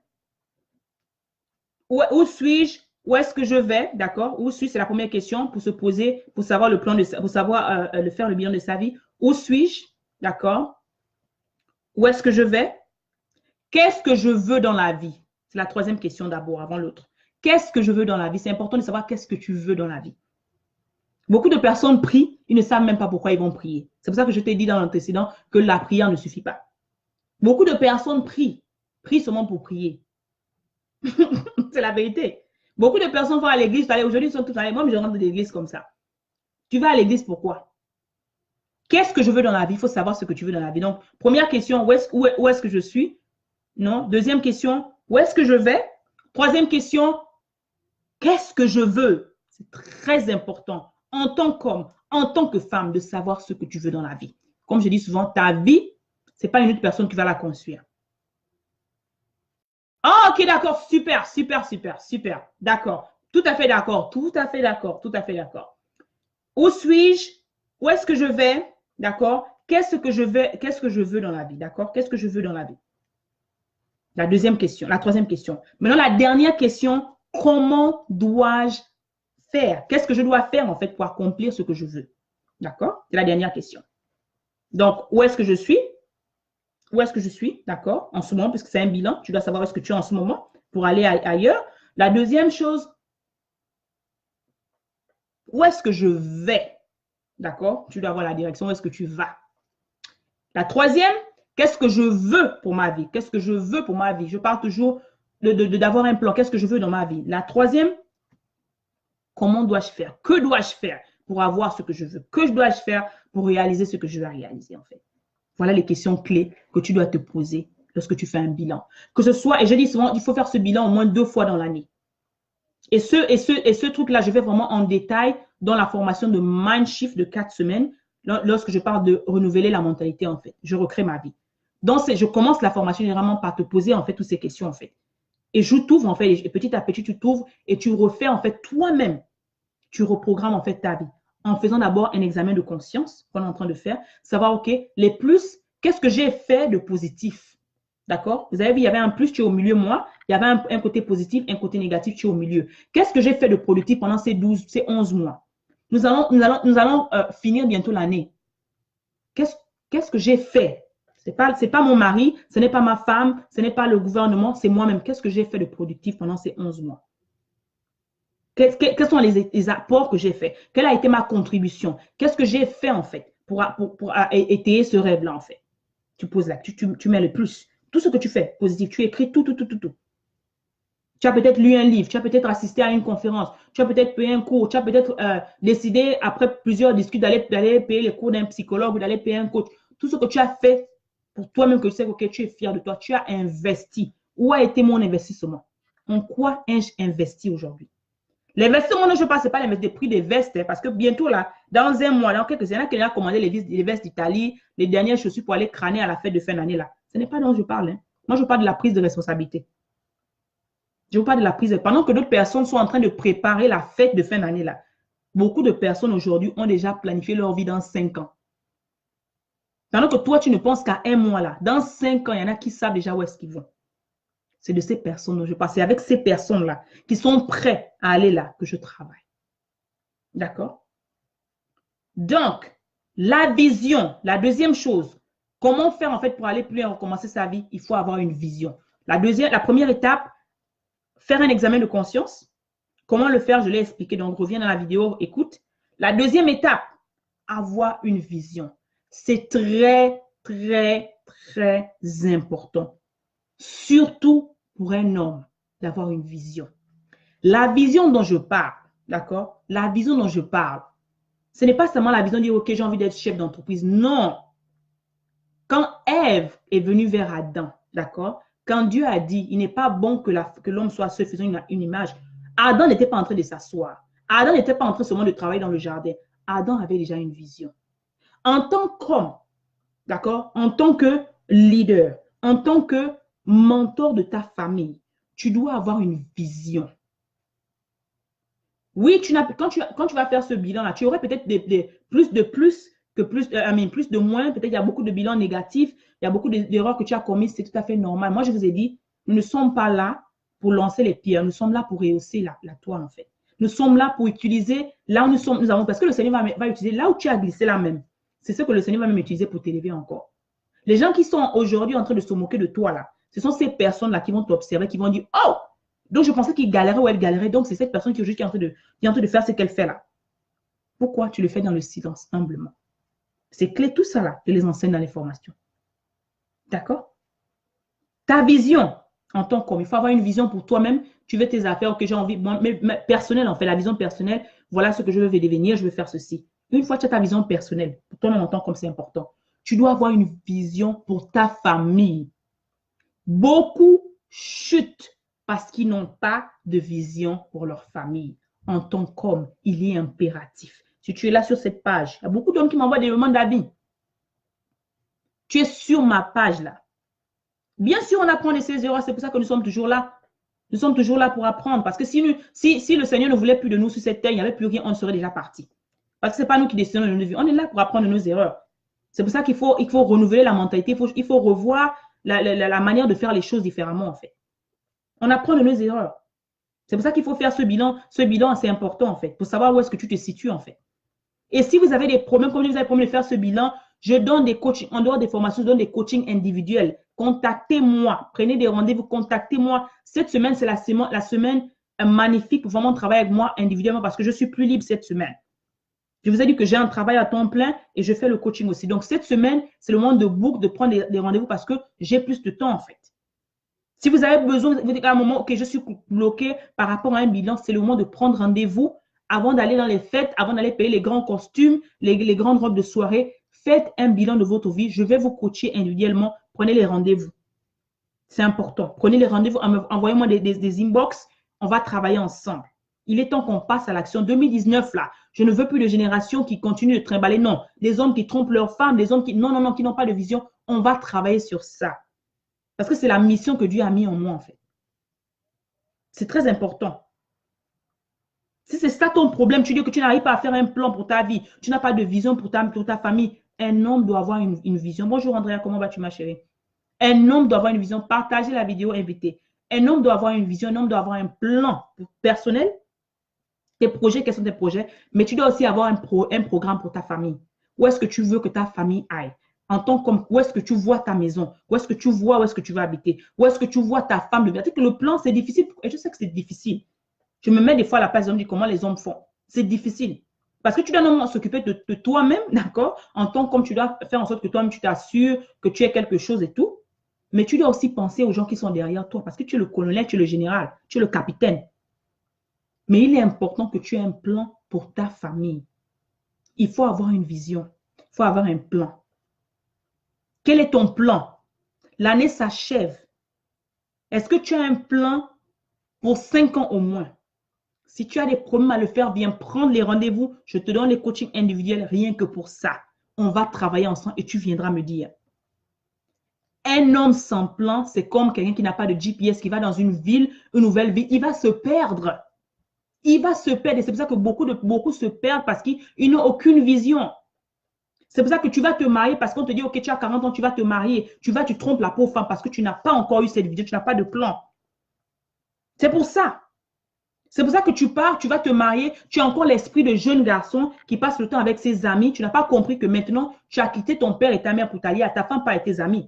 Où suis-je? Où est-ce que je vais? D'accord? Où suis-je? C'est la première question pour se poser, pour savoir le plan pour savoir faire le bilan de sa vie. Où suis-je? D'accord? Où est-ce que je vais? Qu'est-ce que je veux dans la vie? C'est la troisième question d'abord, avant l'autre. Qu'est-ce que je veux dans la vie? C'est important de savoir qu'est-ce que tu veux dans la vie. Beaucoup de personnes prient, ils ne savent même pas pourquoi ils vont prier. C'est pour ça que je t'ai dit dans l'antécédent que la prière ne suffit pas. Beaucoup de personnes prient seulement pour prier. C'est la vérité. Beaucoup de personnes vont à l'église. Aujourd'hui, ils sont tous allés. Moi, je rentre de l'église comme ça. Tu vas à l'église pourquoi? Qu'est-ce que je veux dans la vie? Il faut savoir ce que tu veux dans la vie. Donc, première question, où est-ce que je suis? Non. Deuxième question, où est-ce que je vais? Troisième question, qu'est-ce que je veux? C'est très important en tant qu'homme, en tant que femme, de savoir ce que tu veux dans la vie. Comme je dis souvent, ta vie, ce n'est pas une autre personne qui va la construire. Oh, ok, d'accord, super. D'accord. Tout à fait d'accord. Où suis-je? Où est-ce que je vais? D'accord? Qu'est-ce que je veux dans la vie? D'accord? Qu'est-ce que je veux dans la vie? La deuxième question, la troisième question. Maintenant, la dernière question, comment dois-je faire? Qu'est-ce que je dois faire en fait pour accomplir ce que je veux? D'accord? C'est la dernière question. Donc, où est-ce que je suis? Où est-ce que je suis? D'accord? En ce moment, puisque c'est un bilan, tu dois savoir où est-ce que tu es en ce moment pour aller ailleurs. La deuxième chose, où est-ce que je vais? D'accord? Tu dois avoir la direction, où est-ce que tu vas? La troisième, qu'est-ce que je veux pour ma vie? Qu'est-ce que je veux pour ma vie? Je parle toujours d'avoir un plan. Qu'est-ce que je veux dans ma vie? La troisième, comment dois-je faire? Que dois-je faire pour avoir ce que je veux? Que dois-je faire pour réaliser ce que je veux réaliser en fait? Voilà les questions clés que tu dois te poser lorsque tu fais un bilan. Que ce soit, et je dis souvent, il faut faire ce bilan au moins 2 fois dans l'année. Et ce truc-là, je vais vraiment en détail dans la formation de Mindshift de 4 semaines, lorsque je parle de renouveler la mentalité, en fait. Je recrée ma vie. Donc, je commence la formation généralement par te poser, en fait, toutes ces questions, en fait. Et je t'ouvre, en fait, et petit à petit, tu t'ouvres et tu refais, en fait, toi-même. Tu reprogrammes, en fait, ta vie. En faisant d'abord un examen de conscience qu'on est en train de faire. Savoir, OK, les plus, qu'est-ce que j'ai fait de positif? D'accord? Vous avez vu, il y avait un plus, tu es au milieu, moi. Il y avait un côté positif, un côté négatif, tu es au milieu. Qu'est-ce que j'ai fait de productif pendant ces 11 mois? Nous allons finir bientôt l'année. Qu'est-ce que j'ai fait? C'est pas mon mari, ce n'est pas ma femme, ce n'est pas le gouvernement, c'est moi-même. Qu'est-ce que j'ai fait de productif pendant ces 11 mois? Quels sont les apports que j'ai faits? Quelle a été ma contribution? Qu'est-ce que j'ai fait en fait pour étayer ce rêve-là en fait? Tu poses là, tu mets le plus. Tout ce que tu fais, positif, tu écris tout. Tu as peut-être lu un livre, tu as peut-être assisté à une conférence, tu as peut-être payé un cours, tu as peut-être décidé, après plusieurs discussions, d'aller payer les cours d'un psychologue ou d'aller payer un coach. Tout ce que tu as fait pour toi-même, que tu sais que tu es fier de toi, tu as investi. Où a été mon investissement? En quoi ai-je investi aujourd'hui? L'investissement dont je parle, ce n'est pas les prix des vestes, hein, parce que bientôt, là, dans un mois, dans quelques années, il y en a qui ont commandé les vestes d'Italie, les dernières chaussures pour aller crâner à la fête de fin d'année. Là. Ce n'est pas dont je parle. Hein. Moi, je parle de la prise de responsabilité. Je vous parle de la prise. Pendant que d'autres personnes sont en train de préparer la fête de fin d'année, là, beaucoup de personnes aujourd'hui ont déjà planifié leur vie dans 5 ans. Pendant que toi, tu ne penses qu'à un mois, là. Dans 5 ans, il y en a qui savent déjà où est-ce qu'ils vont. C'est de ces personnes dont je parle. C'est avec ces personnes-là qui sont prêts à aller là que je travaille. D'accord? Donc, la vision, la deuxième chose, comment faire en fait pour aller plus loin, recommencer sa vie? Il faut avoir une vision. La première étape, faire un examen de conscience. Comment le faire? Je l'ai expliqué, donc reviens dans la vidéo, écoute. La deuxième étape, avoir une vision. C'est très, très, très important. Surtout pour un homme, d'avoir une vision. La vision dont je parle, d'accord? La vision dont je parle, ce n'est pas seulement la vision de dire, OK, j'ai envie d'être chef d'entreprise. Non. Quand Ève est venue vers Adam, d'accord? Quand Dieu a dit, il n'est pas bon que l'homme soit seul faisant une image, Adam n'était pas en train de s'asseoir. Adam n'était pas en train seulement de travailler dans le jardin. Adam avait déjà une vision. En tant qu'homme, d'accord? En tant que leader, en tant que mentor de ta famille, tu dois avoir une vision. Oui, quand tu vas faire ce bilan-là, tu aurais peut-être plus de moins. Peut-être il y a beaucoup de bilans négatifs, il y a beaucoup d'erreurs que tu as commises, c'est tout à fait normal. Moi, je vous ai dit, nous ne sommes pas là pour lancer les pierres, nous sommes là pour rehausser la toile, en fait. Nous sommes là pour utiliser là où nous avons, parce que le Seigneur va utiliser là où tu as glissé là même. C'est ce que le Seigneur va même utiliser pour t'élever encore. Les gens qui sont aujourd'hui en train de se moquer de toi, là, ce sont ces personnes-là qui vont t'observer, qui vont dire, oh! Donc, je pensais qu'il galérait ou elle galérait. Donc, c'est cette personne qui est en train de faire ce qu'elle fait là. Pourquoi tu le fais dans le silence, humblement? C'est clé, tout ça là, je les enseigne dans les formations. D'accord? Ta vision en tant qu'homme, il faut avoir une vision pour toi-même. Tu veux tes affaires que j'ai envie, mais personnelle en fait, la vision personnelle, voilà ce que je veux devenir, je veux faire ceci. Une fois que tu as ta vision personnelle, pour toi-même en tant qu'homme, c'est important. Tu dois avoir une vision pour ta famille. Beaucoup chutent parce qu'ils n'ont pas de vision pour leur famille. En tant qu'homme, il est impératif. Si tu es là sur cette page, il y a beaucoup d'hommes qui m'envoient des demandes d'avis. Tu es sur ma page là. Bien sûr, on apprend de ses erreurs, c'est pour ça que nous sommes toujours là. Nous sommes toujours là pour apprendre. Parce que si le Seigneur ne voulait plus de nous sur cette terre, il n'y avait plus rien, on serait déjà parti. Parce que ce n'est pas nous qui décidons de nos vies. On est là pour apprendre de nos erreurs. C'est pour ça qu'il faut renouveler la mentalité. Il faut revoir la manière de faire les choses différemment, en fait. On apprend de nos erreurs. C'est pour ça qu'il faut faire ce bilan. Ce bilan, c'est important, en fait, pour savoir où est-ce que tu te situes, en fait. Et si vous avez des problèmes, comme vous avez des problèmes de faire ce bilan, je donne des coachings, en dehors des formations, je donne des coachings individuels. Contactez-moi, prenez des rendez-vous, contactez-moi. Cette semaine, c'est la semaine magnifique pour vraiment travailler avec moi individuellement parce que je suis plus libre cette semaine. Je vous ai dit que j'ai un travail à temps plein et je fais le coaching aussi. Donc, cette semaine, c'est le moment de book, de prendre des rendez-vous parce que j'ai plus de temps, en fait. Si vous avez besoin, vous dites à un moment, OK, je suis bloqué par rapport à un bilan, c'est le moment de prendre rendez-vous avant d'aller dans les fêtes, avant d'aller payer les grands costumes, les grandes robes de soirée. Faites un bilan de votre vie. Je vais vous coacher individuellement. Prenez les rendez-vous. C'est important. Prenez les rendez-vous, envoyez-moi des inbox. On va travailler ensemble. Il est temps qu'on passe à l'action. 2019, là, je ne veux plus de génération qui continue de trimballer. Non, des hommes qui trompent leurs femmes, des hommes qui, non, non, non, qui n'ont pas de vision. On va travailler sur ça. Parce que c'est la mission que Dieu a mis en moi, en fait. C'est très important. Si c'est ça ton problème, tu dis que tu n'arrives pas à faire un plan pour ta vie, tu n'as pas de vision pour ta famille, un homme doit avoir une vision. Bonjour Andrea, comment vas-tu ma chérie? Un homme doit avoir une vision. Partagez la vidéo, invitez. Un homme doit avoir une vision, un homme doit avoir un plan personnel. Tes projets, quels sont tes projets? Mais tu dois aussi avoir un programme pour ta famille. Où est-ce que tu veux que ta famille aille? En tant comme, où est-ce que tu vois ta maison? Où est-ce que tu vois où est-ce que tu vas habiter? Où est-ce que tu vois ta femme? C'est-à-dire que le plan, c'est difficile. Et je sais que c'est difficile. Je me mets des fois à la place des hommes, je dis comment les hommes font. C'est difficile. Parce que tu dois non s'occuper de toi-même, d'accord? En tant comme tu dois faire en sorte que toi-même, tu t'assures que tu es quelque chose et tout. Mais tu dois aussi penser aux gens qui sont derrière toi parce que tu es le colonel, tu es le général, tu es le capitaine. Mais il est important que tu aies un plan pour ta famille. Il faut avoir une vision. Il faut avoir un plan. Quel est ton plan? L'année s'achève. Est-ce que tu as un plan pour 5 ans au moins? Si tu as des problèmes à le faire, viens prendre les rendez-vous. Je te donne les coachings individuels rien que pour ça. On va travailler ensemble et tu viendras me dire. Un homme sans plan, c'est comme quelqu'un qui n'a pas de GPS, qui va dans une ville, une nouvelle ville. Il va se perdre. Il va se perdre. Et c'est pour ça que beaucoup se perdent parce qu'ils n'ont aucune vision. C'est pour ça que tu vas te marier parce qu'on te dit, OK, tu as 40 ans, tu vas te marier. Tu trompes la pauvre femme parce que tu n'as pas encore eu cette vision, tu n'as pas de plan. C'est pour ça. C'est pour ça que tu pars, tu vas te marier, tu as encore l'esprit de jeune garçon qui passe le temps avec ses amis. Tu n'as pas compris que maintenant, tu as quitté ton père et ta mère pour t'allier à ta femme, pas à tes amis.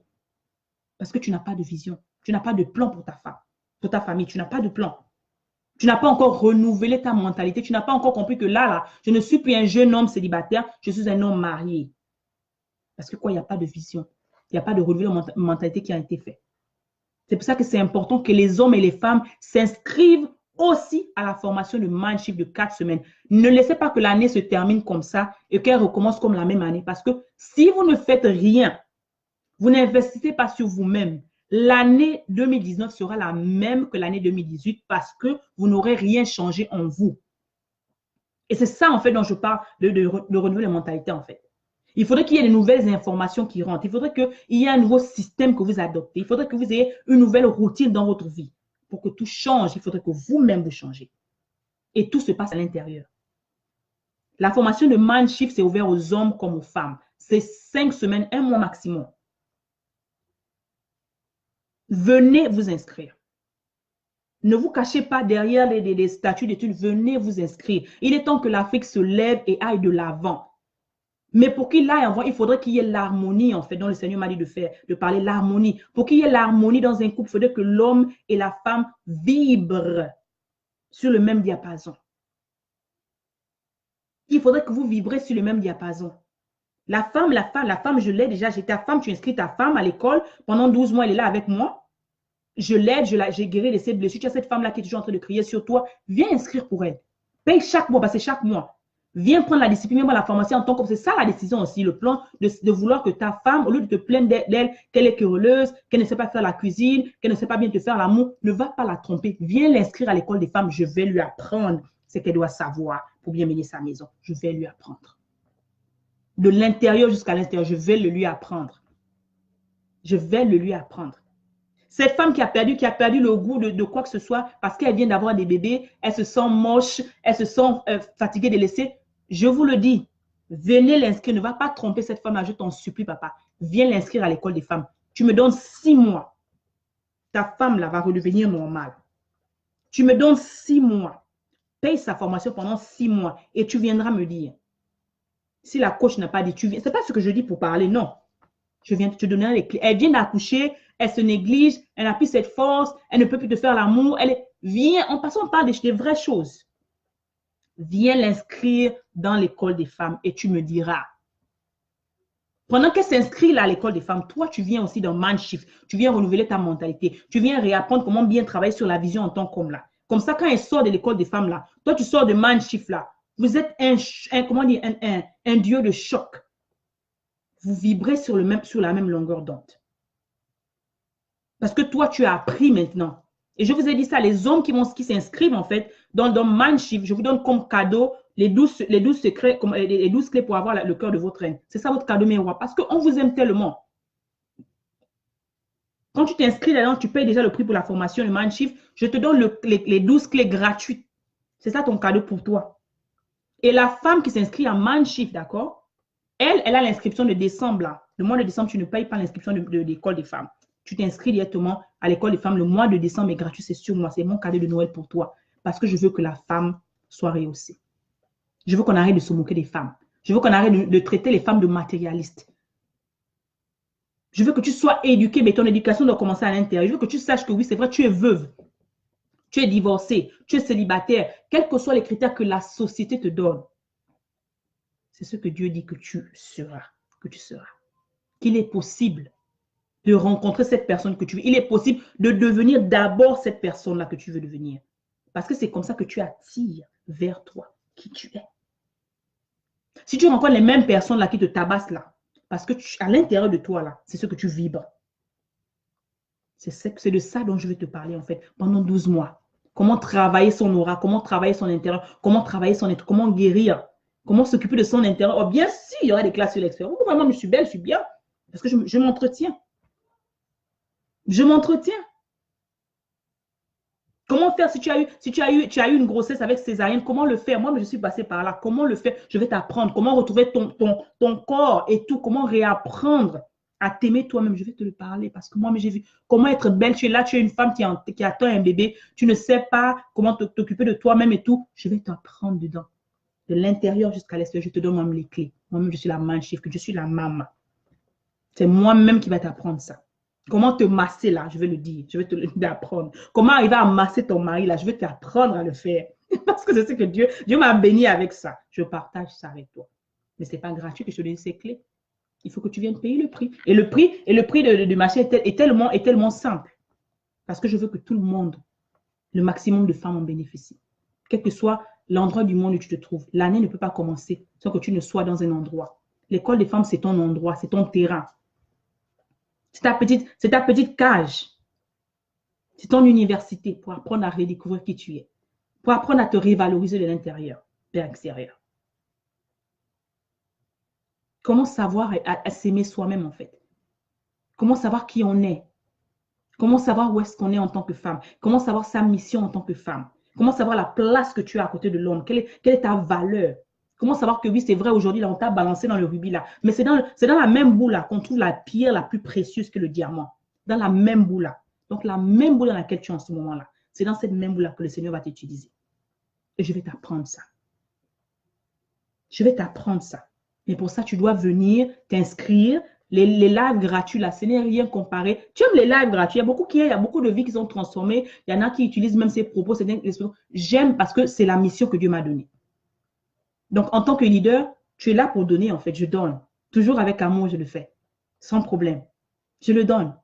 Parce que tu n'as pas de vision. Tu n'as pas de plan pour ta femme, pour ta famille. Tu n'as pas de plan. Tu n'as pas encore renouvelé ta mentalité. Tu n'as pas encore compris que là, je ne suis plus un jeune homme célibataire, je suis un homme marié. Parce que quoi, il n'y a pas de vision. Il n'y a pas de renouvellement de mentalité qui a été fait. C'est pour ça que c'est important que les hommes et les femmes s'inscrivent aussi à la formation de Mindshift de 4 semaines. Ne laissez pas que l'année se termine comme ça et qu'elle recommence comme la même année. Parce que si vous ne faites rien, vous n'investissez pas sur vous-même, l'année 2019 sera la même que l'année 2018 parce que vous n'aurez rien changé en vous. Et c'est ça, en fait, dont je parle de renouveler la mentalité, en fait. Il faudrait qu'il y ait de nouvelles informations qui rentrent. Il faudrait qu'il y ait un nouveau système que vous adoptez. Il faudrait que vous ayez une nouvelle routine dans votre vie. Pour que tout change, il faudrait que vous-même vous changez. Et tout se passe à l'intérieur. La formation de Mindshift, c'est ouvert aux hommes comme aux femmes. C'est 5 semaines, 1 mois maximum. Venez vous inscrire. Ne vous cachez pas derrière les statuts d'études. Venez vous inscrire. Il est temps que l'Afrique se lève et aille de l'avant. Mais pour qu'il aille avant, il faudrait qu'il y ait l'harmonie, en fait, dont le Seigneur m'a dit de parler l'harmonie. Pour qu'il y ait l'harmonie dans un couple, il faudrait que l'homme et la femme vibrent sur le même diapason. Il faudrait que vous vibrez sur le même diapason. La femme, je l'ai déjà. J'ai ta femme, tu inscris ta femme à l'école. Pendant 12 mois, elle est là avec moi. Je l'aide, j'ai guéri de ses blessures. Tu as cette femme-là qui est toujours en train de crier sur toi. Viens inscrire pour elle. Paye chaque mois, parce que chaque mois. Viens prendre la discipline, viens prendre la formation en tant que... C'est ça la décision aussi, le plan de vouloir que ta femme, au lieu de te plaindre d'elle, qu'elle est querelleuse, qu'elle ne sait pas faire la cuisine, qu'elle ne sait pas bien te faire l'amour, ne va pas la tromper. Viens l'inscrire à l'école des femmes. Je vais lui apprendre ce qu'elle doit savoir pour bien mener sa maison. Je vais lui apprendre. De l'intérieur jusqu'à l'extérieur, je vais le lui apprendre. Je vais le lui apprendre. Cette femme qui a perdu le goût de quoi que ce soit parce qu'elle vient d'avoir des bébés, elle se sent moche, elle se sent fatiguée de laisser. Je vous le dis, venez l'inscrire. Ne va pas tromper cette femme-là, je t'en supplie, papa. Viens l'inscrire à l'école des femmes. Tu me donnes 6 mois. Ta femme-là va redevenir normale. Tu me donnes 6 mois. Paye sa formation pendant 6 mois et tu viendras me dire. Si la coach n'a pas dit, tu viens. Ce n'est pas ce que je dis pour parler, non. Je viens te donner les clés. Elle vient d'accoucher, elle se néglige, elle n'a plus cette force, elle ne peut plus te faire l'amour. Viens, en passant, on parle des vraies choses. Viens l'inscrire dans l'école des femmes et tu me diras. Pendant qu'elle s'inscrit là à l'école des femmes, toi, tu viens aussi dans Mindshift. Tu viens renouveler ta mentalité. Tu viens réapprendre comment bien travailler sur la vision en tant qu'homme là. Comme ça, quand elle sort de l'école des femmes là, toi, tu sors de Mindshift là. Vous êtes un dieu de choc. Vous vibrez sur la même longueur d'onde. Parce que toi, tu as appris maintenant. Et je vous ai dit ça, les hommes qui s'inscrivent en fait dans Mindshift, je vous donne comme cadeau les 12 secrets, les 12 clés pour avoir le cœur de votre reine. C'est ça votre cadeau miroir. Parce qu'on vous aime tellement. Quand tu t'inscris là-dedans, tu payes déjà le prix pour la formation, le Mindshift. Je te donne les 12 clés gratuites. C'est ça ton cadeau pour toi. Et la femme qui s'inscrit en Mindshift, d'accord? Elle a l'inscription de décembre là. Le mois de décembre, tu ne payes pas l'inscription de l'école des femmes. Tu t'inscris directement à l'école des femmes. Le mois de décembre est gratuit, c'est sur moi. C'est mon cadeau de Noël pour toi. Parce que je veux que la femme soit rehaussée. Je veux qu'on arrête de se moquer des femmes. Je veux qu'on arrête de traiter les femmes de matérialistes. Je veux que tu sois éduqué, mais ton éducation doit commencer à l'intérieur. Je veux que tu saches que oui, c'est vrai, tu es veuve. Tu es divorcée, tu es célibataire. Quels que soient les critères que la société te donne, c'est ce que Dieu dit que tu seras. Qu'il est possible de rencontrer cette personne que tu veux. Il est possible de devenir d'abord cette personne-là que tu veux devenir. Parce que c'est comme ça que tu attires vers toi qui tu es. Si tu rencontres les mêmes personnes là qui te tabassent là, parce que à l'intérieur de toi là, c'est ce que tu vibres. C'est de ça dont je vais te parler en fait pendant 12 mois. Comment travailler son aura, comment travailler son intérieur, comment travailler son être, comment guérir, comment s'occuper de son intérieur. Oh, bien sûr, il y aura des classes sur l'extérieur. Oh, moi, je suis belle, je suis bien. Parce que je m'entretiens. Je m'entretiens. Comment faire si tu as eu une grossesse avec césarienne, comment le faire? Moi, je suis passée par là. Comment le faire? Je vais t'apprendre. Comment retrouver ton corps et tout. Comment réapprendre à t'aimer toi-même. Je vais te le parler parce que moi, j'ai vu comment être belle. Tu es là, tu es une femme qui attend un bébé. Tu ne sais pas comment t'occuper de toi-même et tout. Je vais t'apprendre dedans. De l'intérieur jusqu'à l'extérieur, je te donne même les clés. Moi-même, je suis la Mindshift, je suis la maman. C'est moi-même qui va t'apprendre ça. Comment te masser là, je vais le dire, je vais te l'apprendre. Comment arriver à masser ton mari là, je vais t'apprendre à le faire. Parce que je sais que Dieu m'a béni avec ça. Je partage ça avec toi. Mais ce n'est pas gratuit que je te donne ces clés. Il faut que tu viennes payer le prix. Et le prix de marché est tellement simple. Parce que je veux que tout le monde, le maximum de femmes en bénéficient. Quel que soit l'endroit du monde où tu te trouves. L'année ne peut pas commencer sans que tu ne sois dans un endroit. L'école des femmes, c'est ton endroit, c'est ton terrain. C'est ta petite cage. C'est ton université pour apprendre à redécouvrir qui tu es. Pour apprendre à te révaloriser de l'intérieur vers l'extérieur. Comment savoir à s'aimer soi-même en fait? Comment savoir qui on est? Comment savoir où est-ce qu'on est en tant que femme? Comment savoir sa mission en tant que femme? Comment savoir la place que tu as à côté de l'homme? Quelle est ta valeur? Comment savoir que oui, c'est vrai, aujourd'hui, là, on t'a balancé dans le rubis, là. Mais c'est dans la même boule, là, qu'on trouve la pierre la plus précieuse que le diamant. Dans la même boule, là. Donc, la même boule dans laquelle tu es en ce moment-là. C'est dans cette même boule, là, que le Seigneur va t'utiliser. Et je vais t'apprendre ça. Je vais t'apprendre ça. Mais pour ça, tu dois venir t'inscrire. Les lives gratuits, là, ce n'est rien comparé. Tu aimes les lives gratuits. Il y a beaucoup de vies qui sont transformées. Il y en a qui utilisent même ces propos. J'aime parce que c'est la mission que Dieu m'a donnée. Donc, en tant que leader, tu es là pour donner, en fait. Je donne. Toujours avec amour, je le fais. Sans problème. Je le donne.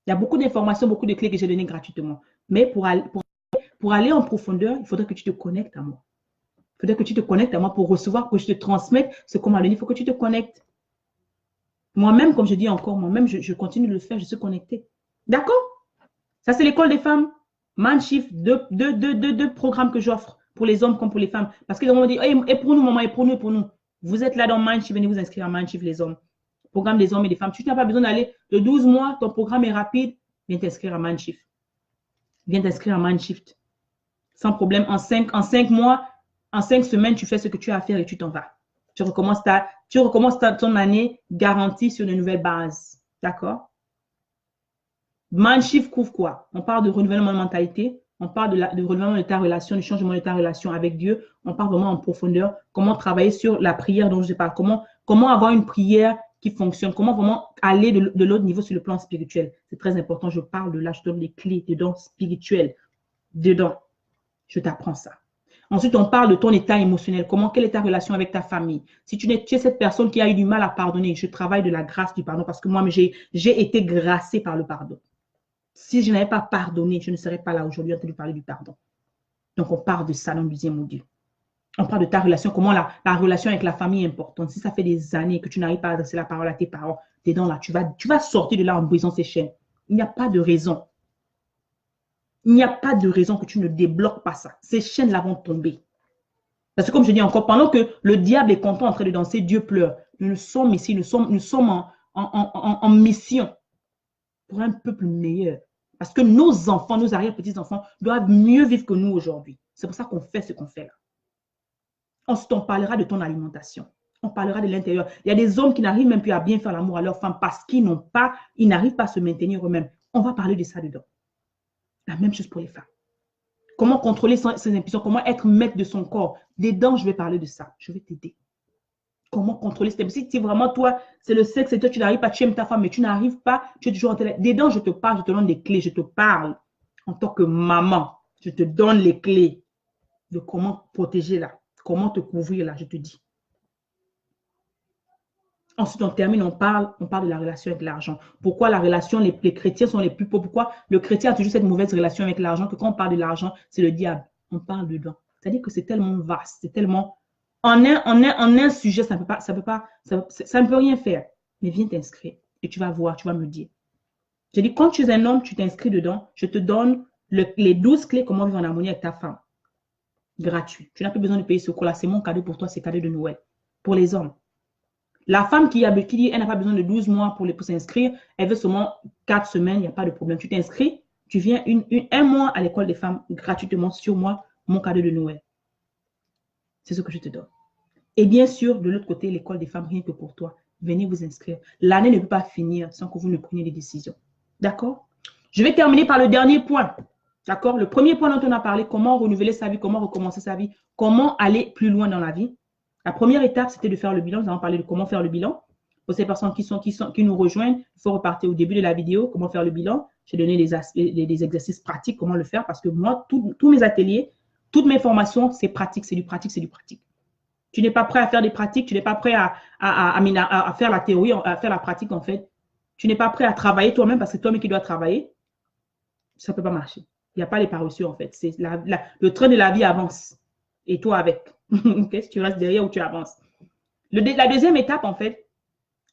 Il y a beaucoup d'informations, beaucoup de clés que j'ai données gratuitement. Mais pour aller en profondeur, il faudrait que tu te connectes à moi. Il faudrait que tu te connectes à moi pour recevoir, que je te transmette ce qu'on m'a donné. Il faut que tu te connectes. Moi-même, comme je dis encore, moi-même, je continue de le faire. Je suis connectée. D'accord? Ça, c'est l'école des femmes. Mindshift, deux programmes que j'offre pour les hommes comme pour les femmes. Parce qu'ils vont dire, hey, et pour nous, maman, et pour nous, et pour nous. Vous êtes là dans Mindshift, venez vous inscrire à Mindshift, les hommes. Programme des hommes et des femmes. Tu n'as pas besoin d'aller de 12 mois, ton programme est rapide. Viens t'inscrire à Mindshift. Viens t'inscrire à Mindshift. Sans problème. En 5 mois, en 5 semaines, tu fais ce que tu as à faire et tu t'en vas. Tu recommences ton année garantie sur de nouvelles bases. D'accord? Mindshift couvre quoi? On parle de renouvellement de mentalité, on parle de renouvellement de ta relation, du changement de ta relation avec Dieu. On parle vraiment en profondeur. Comment travailler sur la prière dont je parle. Comment avoir une prière qui fonctionne. Comment vraiment aller de l'autre niveau sur le plan spirituel. C'est très important. Je parle de là, je donne les clés dedans spirituelles. Dedans, je t'apprends ça. Ensuite, on parle de ton état émotionnel. Quelle est ta relation avec ta famille? Si tu es cette personne qui a eu du mal à pardonner, je travaille de la grâce du pardon parce que moi, j'ai été gracée par le pardon. Si je n'avais pas pardonné, je ne serais pas là aujourd'hui en train de parler du pardon. Donc, on parle de ça dans le deuxième module. On parle de ta relation, comment la relation avec la famille est importante. Si ça fait des années que tu n'arrives pas à adresser la parole à tes parents, dedans là, tu vas sortir de là en brisant ces chaînes. Il n'y a pas de raison. Il n'y a pas de raison que tu ne débloques pas ça. Ces chaînes-là vont tomber. Parce que comme je dis encore, pendant que le diable est content en train de danser, Dieu pleure. Nous sommes ici, nous sommes en mission pour un peuple meilleur. Parce que nos enfants, nos arrière-petits-enfants doivent mieux vivre que nous aujourd'hui. C'est pour ça qu'on fait ce qu'on fait là. Ensuite, on parlera de ton alimentation. On parlera de l'intérieur. Il y a des hommes qui n'arrivent même plus à bien faire l'amour à leurs femmes parce qu'ils n'arrivent pas à se maintenir eux-mêmes. On va parler de ça dedans. La même chose pour les femmes. Comment contrôler ses impulsions, comment être maître de son corps. Dedans, je vais parler de ça. Je vais t'aider. Comment contrôler cette impulsion. Si vraiment toi, c'est le sexe et toi, tu n'arrives pas, tu aimes ta femme, mais tu n'arrives pas, tu es toujours en télé. Dedans, je te parle, je te donne des clés, je te parle en tant que maman. Je te donne les clés de comment protéger là, comment te couvrir là, je te dis. Ensuite, on termine, on parle de la relation avec l'argent. Pourquoi la relation, les chrétiens sont les plus pauvres? Pourquoi le chrétien a toujours cette mauvaise relation avec l'argent que quand on parle de l'argent, c'est le diable. On parle dedans. C'est-à-dire que c'est tellement vaste, c'est tellement... En un sujet, ça ne peut rien faire. Mais viens t'inscrire et tu vas voir, tu vas me dire. Je dis, quand tu es un homme, tu t'inscris dedans, je te donne les 12 clés comment vivre en harmonie avec ta femme. Gratuit. Tu n'as plus besoin de payer ce cours-là. C'est mon cadeau pour toi, c'est cadeau de Noël. Pour les hommes. La femme qui dit elle n'a pas besoin de 12 mois pour s'inscrire, elle veut seulement 4 semaines, il n'y a pas de problème. Tu t'inscris, tu viens un mois à l'école des femmes gratuitement sur moi, mon cadeau de Noël. C'est ce que je te donne. Et bien sûr, de l'autre côté, l'école des femmes, rien que pour toi. Venez vous inscrire. L'année ne peut pas finir sans que vous ne preniez des décisions. D'accord? Je vais terminer par le dernier point. D'accord? Le premier point dont on a parlé, comment renouveler sa vie, comment recommencer sa vie, comment aller plus loin dans la vie. La première étape, c'était de faire le bilan. Nous allons parler de comment faire le bilan. Pour ces personnes qui nous rejoignent, il faut repartir au début de la vidéo, comment faire le bilan. J'ai donné des exercices pratiques, comment le faire, parce que moi, tous mes ateliers, toutes mes formations, c'est pratique, c'est du pratique, c'est du pratique. Tu n'es pas prêt à faire des pratiques, tu n'es pas prêt à faire la théorie, à faire la pratique, en fait. Tu n'es pas prêt à travailler toi-même, parce que toi-même qui dois travailler, ça ne peut pas marcher. Il n'y a pas les paresseux, en fait. Le train de la vie avance. Et toi avec. Okay? Si tu restes derrière ou tu avances. La deuxième étape, en fait,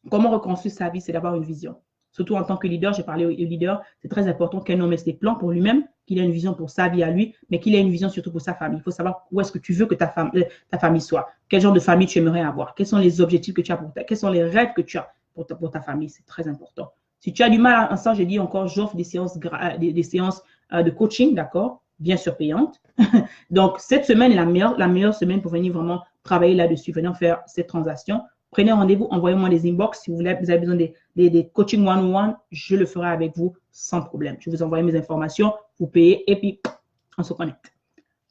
comment reconstruire sa vie, c'est d'avoir une vision. Surtout en tant que leader, j'ai parlé au leader, c'est très important qu'un homme ait des plans pour lui-même, qu'il ait une vision pour sa vie à lui, mais qu'il ait une vision surtout pour sa famille. Il faut savoir où est-ce que tu veux que ta famille soit. Quel genre de famille tu aimerais avoir. Quels sont les objectifs que tu as pour quels sont les rêves que tu as pour ta famille. C'est très important. Si tu as du mal à ça, j'ai dit encore, j'offre des séances de coaching, d'accord, bien sûr payantes. Donc, cette semaine est la meilleure semaine pour venir vraiment travailler là-dessus, venir faire cette transaction. Prenez rendez-vous, envoyez-moi des inbox. Si vous avez besoin des coaching one-on-one, je le ferai avec vous sans problème. Je vous envoie mes informations, vous payez et puis on se connecte.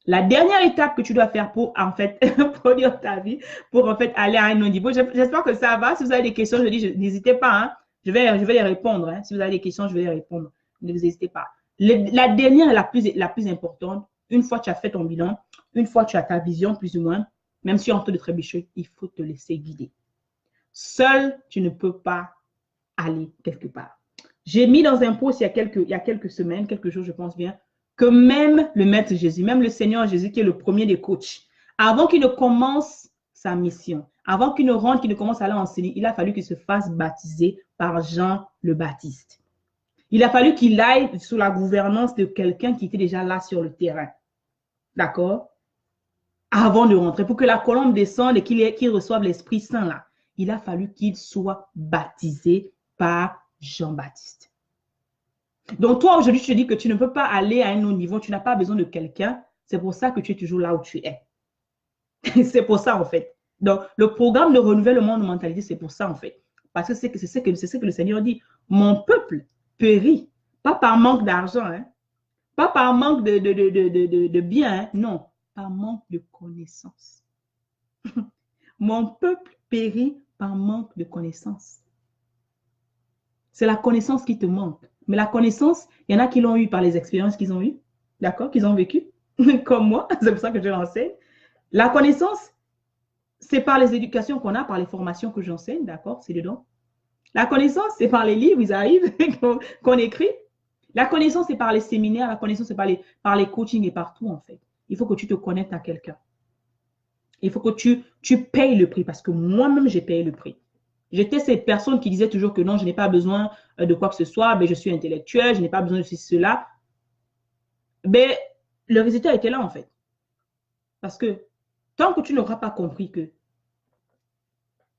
La dernière étape que tu dois faire pour, en fait, produire ta vie, pour, en fait, aller à un autre niveau. J'espère que ça va. Si vous avez des questions, je dis, n'hésitez pas. Hein. Je vais les répondre. Hein. Si vous avez des questions, je vais les répondre. Ne vous hésitez pas. La dernière est la plus importante. Une fois que tu as fait ton bilan, une fois que tu as ta vision, plus ou moins, même si on te de trébucher, il faut te laisser guider. Seul, tu ne peux pas aller quelque part. J'ai mis dans un post il y a quelques semaines, quelques jours, je pense bien, que même le Maître Jésus, même le Seigneur Jésus, qui est le premier des coachs, avant qu'il ne commence sa mission, avant qu'il ne rentre, qu'il ne commence à aller enseigner, il a fallu qu'il se fasse baptiser par Jean le Baptiste. Il a fallu qu'il aille sous la gouvernance de quelqu'un qui était déjà là sur le terrain. D'accord? Avant de rentrer, pour que la colombe descende et qu'il reçoive l'Esprit Saint là, il a fallu qu'il soit baptisé par Jean-Baptiste. Donc, toi, aujourd'hui, je te dis que tu ne peux pas aller à un autre niveau, tu n'as pas besoin de quelqu'un. C'est pour ça que tu es toujours là où tu es. C'est pour ça, en fait. Donc, le programme de renouvellement de mentalité, c'est pour ça, en fait. Parce que c'est ce que le Seigneur dit. Mon peuple périt, pas par manque d'argent, hein, pas par manque de biens, hein, non, par manque de connaissances. Mon peuple périt par manque de connaissances. C'est la connaissance qui te manque. Mais la connaissance, il y en a qui l'ont eu par les expériences qu'ils ont eues, d'accord, qu'ils ont vécues, comme moi, c'est pour ça que je l'enseigne. La connaissance, c'est par les éducations qu'on a, par les formations que j'enseigne, d'accord, c'est dedans. La connaissance, c'est par les livres, ils arrivent, qu'on écrit. La connaissance, c'est par les séminaires, la connaissance, c'est par les coachings et partout, en fait. Il faut que tu te connectes à quelqu'un. Il faut que tu payes le prix, parce que moi-même, j'ai payé le prix. J'étais cette personne qui disait toujours que non, je n'ai pas besoin de quoi que ce soit, mais je suis intellectuelle, je n'ai pas besoin de cela. Mais le résultat était là, en fait. Parce que tant que tu n'auras pas compris que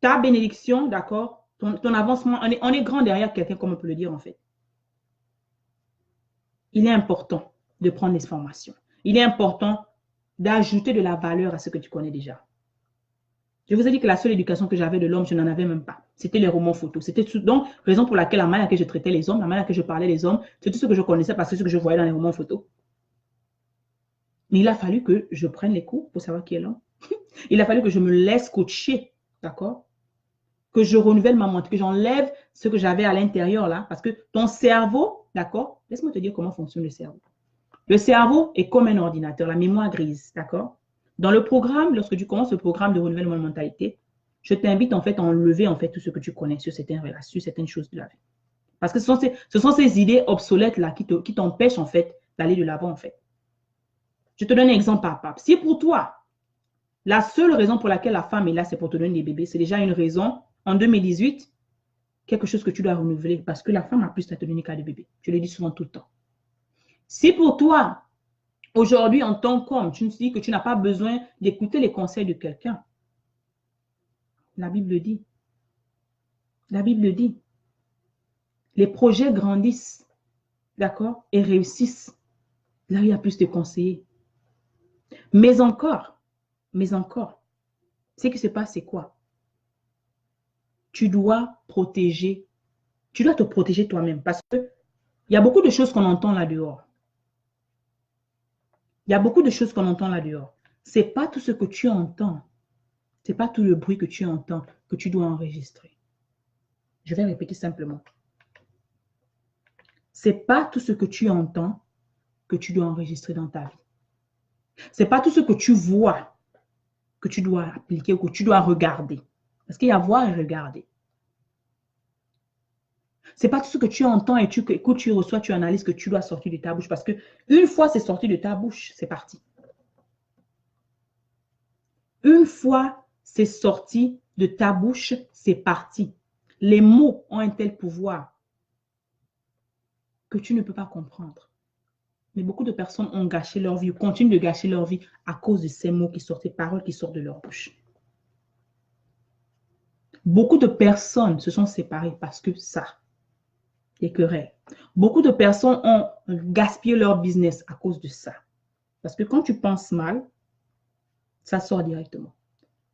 ta bénédiction, d'accord, ton avancement, on est grand derrière quelqu'un, comme on peut le dire, en fait. Il est important de prendre les formations. Il est important d'ajouter de la valeur à ce que tu connais déjà. Je vous ai dit que la seule éducation que j'avais de l'homme, je n'en avais même pas. C'était les romans photos. C'était donc raison pour laquelle la manière que je traitais les hommes, la manière que je parlais des hommes, c'est tout ce que je connaissais parce que c'est ce que je voyais dans les romans photos. Mais il a fallu que je prenne les cours pour savoir qui est l'homme. Il a fallu que je me laisse coacher, d'accord? Que je renouvelle ma mentalité, que j'enlève ce que j'avais à l'intérieur là. Parce que ton cerveau, d'accord? Laisse-moi te dire comment fonctionne le cerveau. Le cerveau est comme un ordinateur, la mémoire grise, d'accord? Dans le programme, lorsque tu commences le programme de renouvellement de mentalité, je t'invite en fait à enlever en fait tout ce que tu connais sur certaines relations, sur certaines choses de la vie. Parce que ce sont ces idées obsolètes là qui t'empêchent en fait d'aller de l'avant en fait. Je te donne un exemple par pape. Si pour toi, la seule raison pour laquelle la femme est là, c'est pour te donner des bébés, c'est déjà une raison, en 2018, quelque chose que tu dois renouveler parce que la femme a plus à te donner qu'à des bébés. Je le dis souvent tout le temps. Si pour toi, aujourd'hui, en tant qu'homme, tu me dis que tu n'as pas besoin d'écouter les conseils de quelqu'un, la Bible dit. La Bible dit. Les projets grandissent, d'accord, et réussissent. Là, il y a plus de conseillers. Mais encore, ce qui se passe, c'est quoi? Tu dois te protéger toi-même parce qu'il y a beaucoup de choses qu'on entend là dehors. Il y a beaucoup de choses qu'on entend là dehors. Ce n'est pas tout ce que tu entends. Ce n'est pas tout le bruit que tu entends que tu dois enregistrer. Je vais répéter simplement. Ce n'est pas tout ce que tu entends que tu dois enregistrer dans ta vie. Ce n'est pas tout ce que tu vois que tu dois appliquer ou que tu dois regarder. Parce qu'il y a voir et regarder. Ce n'est pas tout ce que tu entends et que tu reçois, tu analyses que tu dois sortir de ta bouche. Parce que une fois c'est sorti de ta bouche, c'est parti. Une fois c'est sorti de ta bouche, c'est parti. Les mots ont un tel pouvoir que tu ne peux pas comprendre. Mais beaucoup de personnes ont gâché leur vie, ou continuent de gâcher leur vie à cause de ces mots qui sortent, ces paroles qui sortent de leur bouche. Beaucoup de personnes se sont séparées parce que ça, les querelles. Beaucoup de personnes ont gaspillé leur business à cause de ça. Parce que quand tu penses mal, ça sort directement.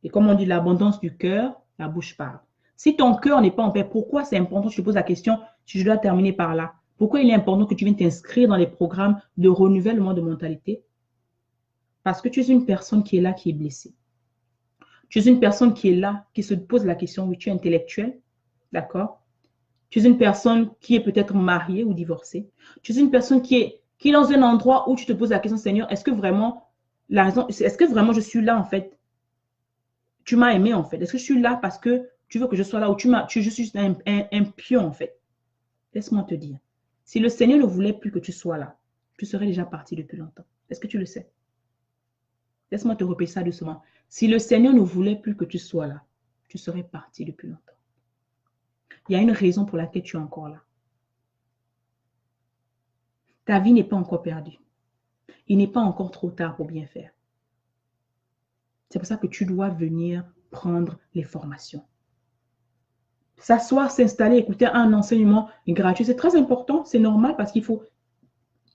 Et comme on dit, l'abondance du cœur, la bouche parle. Si ton cœur n'est pas en paix, pourquoi c'est important? Je te pose la question, si je dois terminer par là. Pourquoi il est important que tu viennes t'inscrire dans les programmes de renouvellement de mentalité? Parce que tu es une personne qui est là, qui est blessée. Tu es une personne qui est là, qui se pose la question, oui, tu es intellectuel, d'accord? Tu es une personne qui est peut-être mariée ou divorcée. Tu es une personne qui est dans un endroit où tu te poses la question, Seigneur, est-ce que vraiment je suis là en fait? Tu m'as aimé en fait. Est-ce que je suis là parce que tu veux que je sois là ou je suis un pion en fait? Laisse-moi te dire. Si le Seigneur ne voulait plus que tu sois là, tu serais déjà parti depuis longtemps. Est-ce que tu le sais? Laisse-moi te répéter ça doucement. Si le Seigneur ne voulait plus que tu sois là, tu serais parti depuis longtemps. Il y a une raison pour laquelle tu es encore là. Ta vie n'est pas encore perdue. Il n'est pas encore trop tard pour bien faire. C'est pour ça que tu dois venir prendre les formations. S'asseoir, s'installer, écouter un enseignement gratuit, c'est très important, c'est normal parce qu'il faut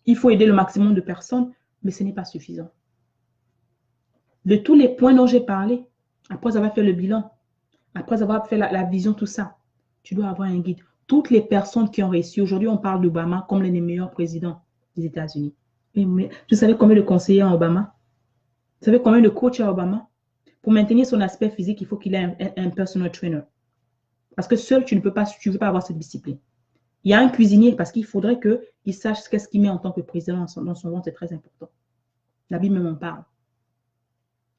aider le maximum de personnes, mais ce n'est pas suffisant. De tous les points dont j'ai parlé, après avoir fait le bilan, après avoir fait la vision, tout ça, tu dois avoir un guide. Toutes les personnes qui ont réussi, aujourd'hui on parle d'Obama comme l'un des meilleurs présidents des États-Unis. Mais vous savez combien de conseillers à Obama? Vous savez combien de coachs à Obama? Pour maintenir son aspect physique, il faut qu'il ait un personal trainer. Parce que seul, tu ne veux pas avoir cette discipline. Il y a un cuisinier parce qu'il faudrait qu'il sache qu'est-ce qu'il met en tant que président dans son ventre, c'est très important. La Bible m'en parle.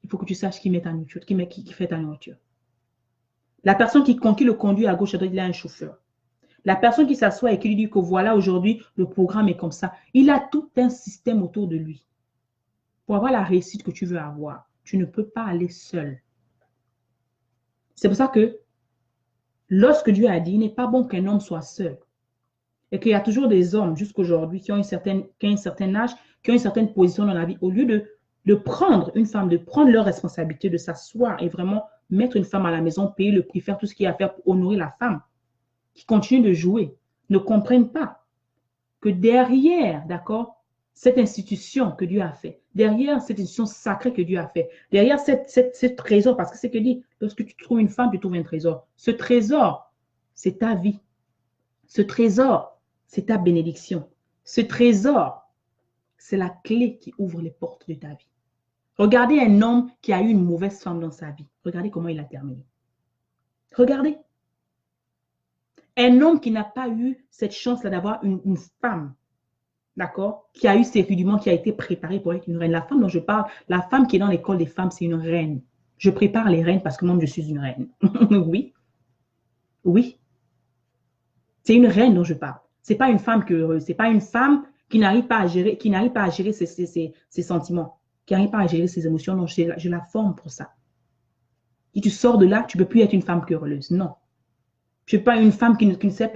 Il faut que tu saches qui met ta nourriture, qui fait ta nourriture. La personne qui le conduit à gauche, à droite, il a un chauffeur. La personne qui s'assoit et qui lui dit que voilà, aujourd'hui, le programme est comme ça. Il a tout un système autour de lui. Pour avoir la réussite que tu veux avoir, tu ne peux pas aller seul. C'est pour ça que Lorsque Dieu a dit, il n'est pas bon qu'un homme soit seul. Et qu'il y a toujours des hommes jusqu'aujourd'hui qui ont qui ont un certain âge, qui ont une certaine position dans la vie, au lieu de prendre une femme, de prendre leur responsabilité, de s'asseoir et vraiment mettre une femme à la maison, payer le prix, faire tout ce qu'il y a à faire pour honorer la femme, qui continue de jouer, ne comprennent pas que derrière, d'accord, cette institution que Dieu a fait, derrière cette institution sacrée que Dieu a fait, derrière ce trésor, parce que c'est que dit, lorsque tu trouves une femme, tu trouves un trésor. Ce trésor, c'est ta vie. Ce trésor, c'est ta bénédiction. Ce trésor, c'est la clé qui ouvre les portes de ta vie. Regardez un homme qui a eu une mauvaise femme dans sa vie. Regardez comment il a terminé. Regardez. Un homme qui n'a pas eu cette chance-là d'avoir une femme, d'accord, qui a eu ses rudiments, qui a été préparée pour être une reine. La femme dont je parle, la femme qui est dans l'école des femmes, c'est une reine. Je prépare les reines parce que moi, je suis une reine. Oui, oui. C'est une reine dont je parle. C'est pas une femme c'est pas une femme qui n'arrive pas à gérer, ses sentiments, qui n'arrive pas à gérer ses émotions. Non, je la forme pour ça. Si tu sors de là, tu ne peux plus être une femme querelleuse. Non. Je ne suis pas une femme qui ne sait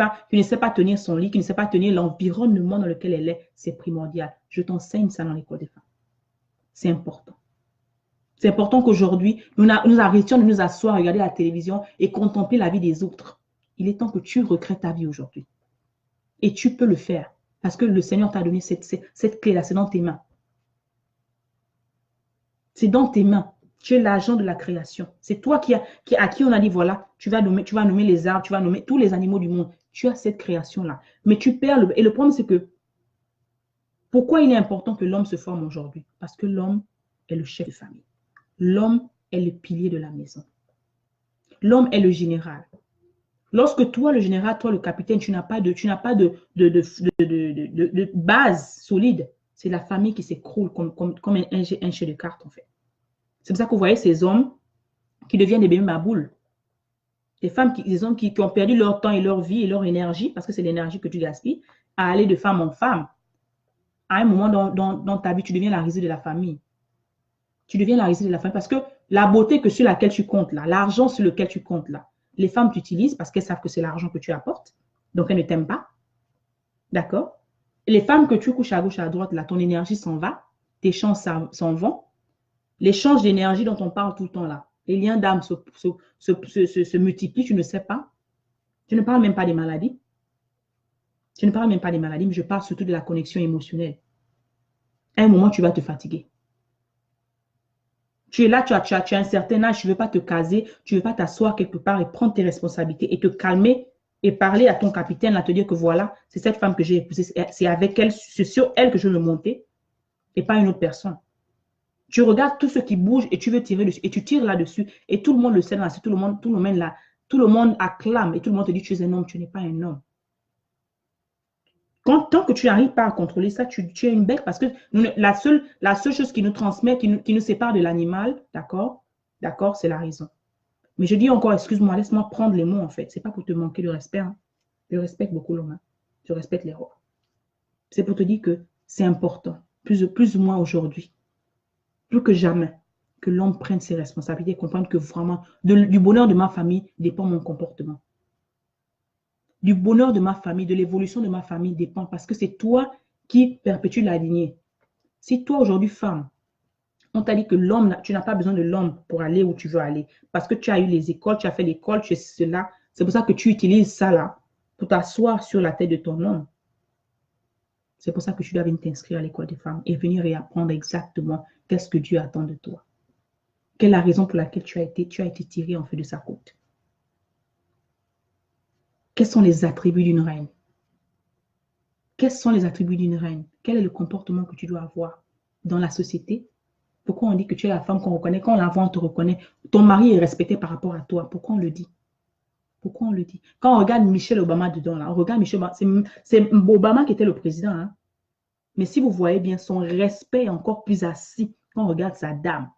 pas tenir son lit, qui ne sait pas tenir l'environnement dans lequel elle est. C'est primordial. Je t'enseigne ça dans l'école des femmes. C'est important. C'est important qu'aujourd'hui, nous arrêtions de nous asseoir, regarder la télévision et contempler la vie des autres. Il est temps que tu recrées ta vie aujourd'hui. Et tu peux le faire. Parce que le Seigneur t'a donné cette clé-là. C'est dans tes mains. C'est dans tes mains. Tu es l'agent de la création. C'est toi à qui on a dit, voilà, tu vas nommer les arbres, tu vas nommer tous les animaux du monde. Tu as cette création-là. Mais tu perds et le problème, c'est que pourquoi il est important que l'homme se forme aujourd'hui? Parce que l'homme est le chef de famille. L'homme est le pilier de la maison. L'homme est le général. Lorsque toi, le général, toi, le capitaine, tu n'as pas de base solide, c'est la famille qui s'écroule comme un jeu de cartes, en fait. C'est pour ça que vous voyez ces hommes qui deviennent des bébés maboules. Des hommes qui ont perdu leur temps et leur vie et leur énergie, parce que c'est l'énergie que tu gaspilles, à aller de femme en femme. À un moment dans ta vie, tu deviens la risée de la famille. Tu deviens la risée de la famille parce que la beauté sur laquelle tu comptes là, l'argent sur lequel tu comptes là, les femmes t'utilisent parce qu'elles savent que c'est l'argent que tu apportes. Donc, elles ne t'aiment pas. D'accord? Les femmes que tu couches à gauche, à droite, là, ton énergie s'en va. Tes chances s'en vont. L'échange d'énergie dont on parle tout le temps là, les liens d'âme se multiplient, tu ne sais pas. Je ne parle même pas des maladies. Je ne parle même pas des maladies, mais je parle surtout de la connexion émotionnelle. À un moment, tu vas te fatiguer. Tu es là, tu as un certain âge, tu ne veux pas te caser, tu ne veux pas t'asseoir quelque part et prendre tes responsabilités et te calmer et parler à ton capitaine, là, te dire que voilà, c'est cette femme que j'ai épousée, c'est avec elle, c'est sur elle que je veux monter et pas une autre personne. Tu regardes tout ce qui bouge et tu veux tirer dessus et tu tires là-dessus et tout le monde le sait, tout le monde acclame et tout le monde te dit tu es un homme, tu n'es pas un homme. Tant que tu n'arrives pas à contrôler ça, tu es une bête parce que la seule chose qui nous transmet, qui nous sépare de l'animal, d'accord, c'est la raison. Mais je dis encore, excuse-moi, laisse-moi prendre les mots en fait. Ce n'est pas pour te manquer de respect. Hein. Je respecte beaucoup l'homme. Hein. Je respecte les rois. C'est pour te dire que c'est important, plus ou moins aujourd'hui, plus que jamais, que l'homme prenne ses responsabilités et comprenne que vraiment, du bonheur de ma famille dépend mon comportement. Du bonheur de ma famille, de l'évolution de ma famille dépend parce que c'est toi qui perpétue la lignée. Si toi aujourd'hui, femme, on t'a dit que l'homme, tu n'as pas besoin de l'homme pour aller où tu veux aller parce que tu as eu les écoles, tu as fait l'école, tu es cela. C'est pour ça que tu utilises ça là pour t'asseoir sur la tête de ton homme. C'est pour ça que tu dois venir t'inscrire à l'école des femmes et venir réapprendre exactement qu'est-ce que Dieu attend de toi. Quelle est la raison pour laquelle tu as été tiré en fait de sa côte. Quels sont les attributs d'une reine? Quels sont les attributs d'une reine? Quel est le comportement que tu dois avoir dans la société? Pourquoi on dit que tu es la femme qu'on reconnaît? Quand on la voit, on te reconnaît. Ton mari est respecté par rapport à toi. Pourquoi on le dit? Pourquoi on le dit? Quand on regarde Michelle Obama dedans, là, on regarde Michelle Obama, c'est Obama qui était le président. Hein? Mais si vous voyez bien, son respect est encore plus assis quand on regarde sa dame.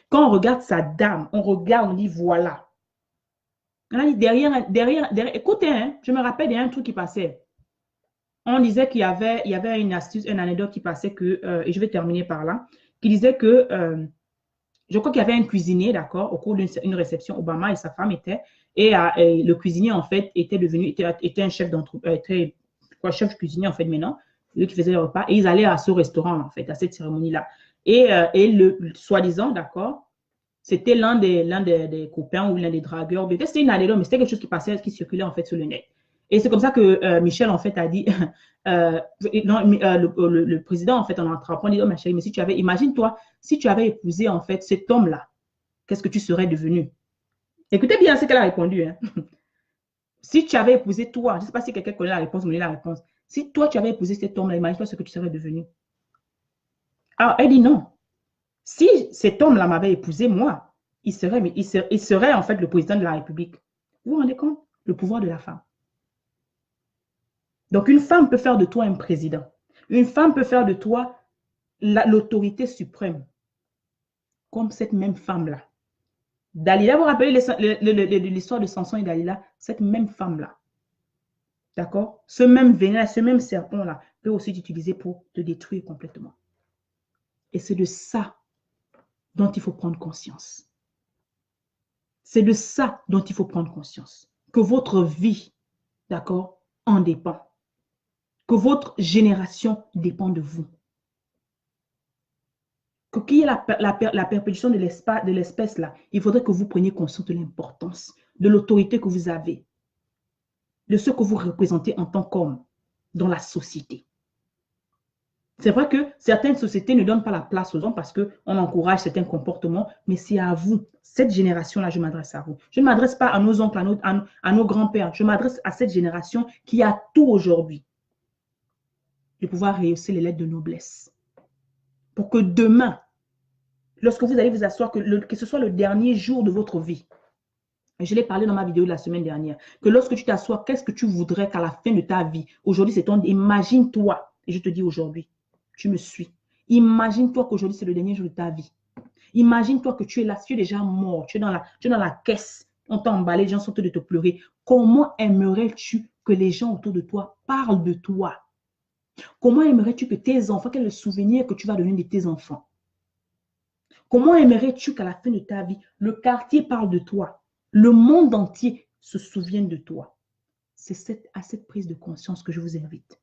Quand on regarde sa dame, on regarde, on dit voilà. Derrière, écoutez, hein, je me rappelle, il y a un truc qui passait. On disait qu'il y avait une astuce, une anecdote qui passait et je vais terminer par là, qui disait que, je crois qu'il y avait un cuisinier, d'accord, au cours d'une réception, Obama et sa femme étaient, Et le cuisinier, en fait, était un chef d'entreprise, chef cuisinier, en fait, maintenant, lui qui faisait les repas. Et ils allaient à ce restaurant, en fait, à cette cérémonie-là. Et soi-disant, d'accord, c'était l'un des copains ou l'un des dragueurs. Peut-être c'était une anecdote, mais c'était quelque chose qui passait, qui circulait, en fait, sur le net. Et c'est comme ça que Michel, en fait, a dit, le président, en fait, en attrapant, dit, oh, ma chérie, mais si tu avais, imagine-toi, si tu avais épousé, en fait, cet homme-là, qu'est-ce que tu serais devenu? Écoutez bien ce qu'elle a répondu. Hein. Si tu avais épousé toi, je ne sais pas si quelqu'un connaît la réponse, mais la réponse. Si toi, tu avais épousé cet homme-là, imagine-toi ce que tu serais devenu. Alors, elle dit non. Si cet homme-là m'avait épousé, moi, il serait en fait le président de la République. Vous vous rendez compte? Le pouvoir de la femme. Donc, une femme peut faire de toi un président. Une femme peut faire de toi l'autorité suprême, comme cette même femme-là. Dalila, vous vous rappelez l'histoire de Samson et Dalila? Cette même femme-là. D'accord? Ce même vénin, ce même serpent-là peut aussi t'utiliser pour te détruire complètement. Et c'est de ça dont il faut prendre conscience. C'est de ça dont il faut prendre conscience. Que votre vie, d'accord, en dépend. Que votre génération dépend de vous. Qu'il y ait la perpétuation de l'espèce là, il faudrait que vous preniez conscience de l'importance, de l'autorité que vous avez, de ce que vous représentez en tant qu'homme dans la société. C'est vrai que certaines sociétés ne donnent pas la place aux hommes parce qu'on encourage certains comportements, mais c'est à vous, cette génération-là, je m'adresse à vous. Je ne m'adresse pas à nos oncles, à nos grands-pères. Je m'adresse à cette génération qui a tout aujourd'hui de pouvoir rehausser les lettres de noblesse. Pour que demain, lorsque vous allez vous asseoir, que ce soit le dernier jour de votre vie, je l'ai parlé dans ma vidéo de la semaine dernière, que lorsque tu t'assois, qu'est-ce que tu voudrais qu'à la fin de ta vie, aujourd'hui c'est ton, imagine-toi, et je te dis aujourd'hui, tu me suis, imagine-toi qu'aujourd'hui c'est le dernier jour de ta vie. Imagine-toi que tu es là, tu es déjà mort, tu es dans la caisse, on t'a emballé, les gens sont en train de te pleurer. Comment aimerais-tu que les gens autour de toi parlent de toi? Comment aimerais-tu que tes enfants, quel est le souvenir que tu vas donner de tes enfants? Comment aimerais-tu qu'à la fin de ta vie, le quartier parle de toi? Le monde entier se souvienne de toi. C'est à cette prise de conscience que je vous invite.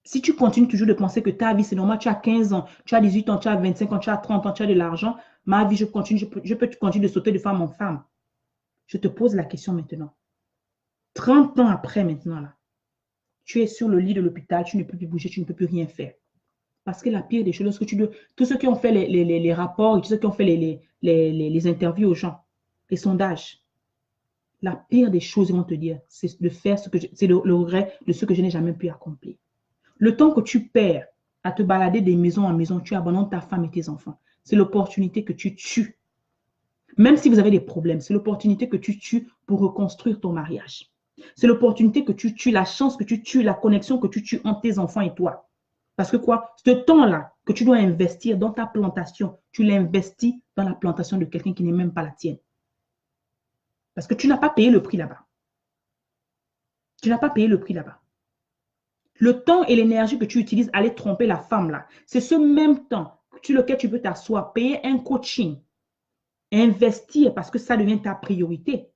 Si tu continues toujours de penser que ta vie, c'est normal, tu as 15 ans, tu as 18 ans, tu as 25 ans, tu as 30 ans, tu as de l'argent, ma vie, je peux continuer de sauter de femme en femme. Je te pose la question maintenant. 30 ans après maintenant, là, tu es sur le lit de l'hôpital, tu ne peux plus bouger, tu ne peux plus rien faire. Parce que la pire des choses, lorsque tous ceux qui ont fait les rapports et tous ceux qui ont fait les interviews aux gens, les sondages, la pire des choses, ils vont te dire, c'est de faire c'est le regret de ce que je n'ai jamais pu accomplir. Le temps que tu perds à te balader des maisons en maison, tu abandonnes ta femme et tes enfants. C'est l'opportunité que tu tues. Même si vous avez des problèmes, c'est l'opportunité que tu tues pour reconstruire ton mariage. C'est l'opportunité que tu tues, la chance que tu tues, la connexion que tu tues entre tes enfants et toi. Parce que quoi? Ce temps-là que tu dois investir dans ta plantation, tu l'investis dans la plantation de quelqu'un qui n'est même pas la tienne. Parce que tu n'as pas payé le prix là-bas. Tu n'as pas payé le prix là-bas. Le temps et l'énergie que tu utilises à aller tromper la femme là, c'est ce même temps sur lequel tu peux t'asseoir, payer un coaching, investir parce que ça devient ta priorité.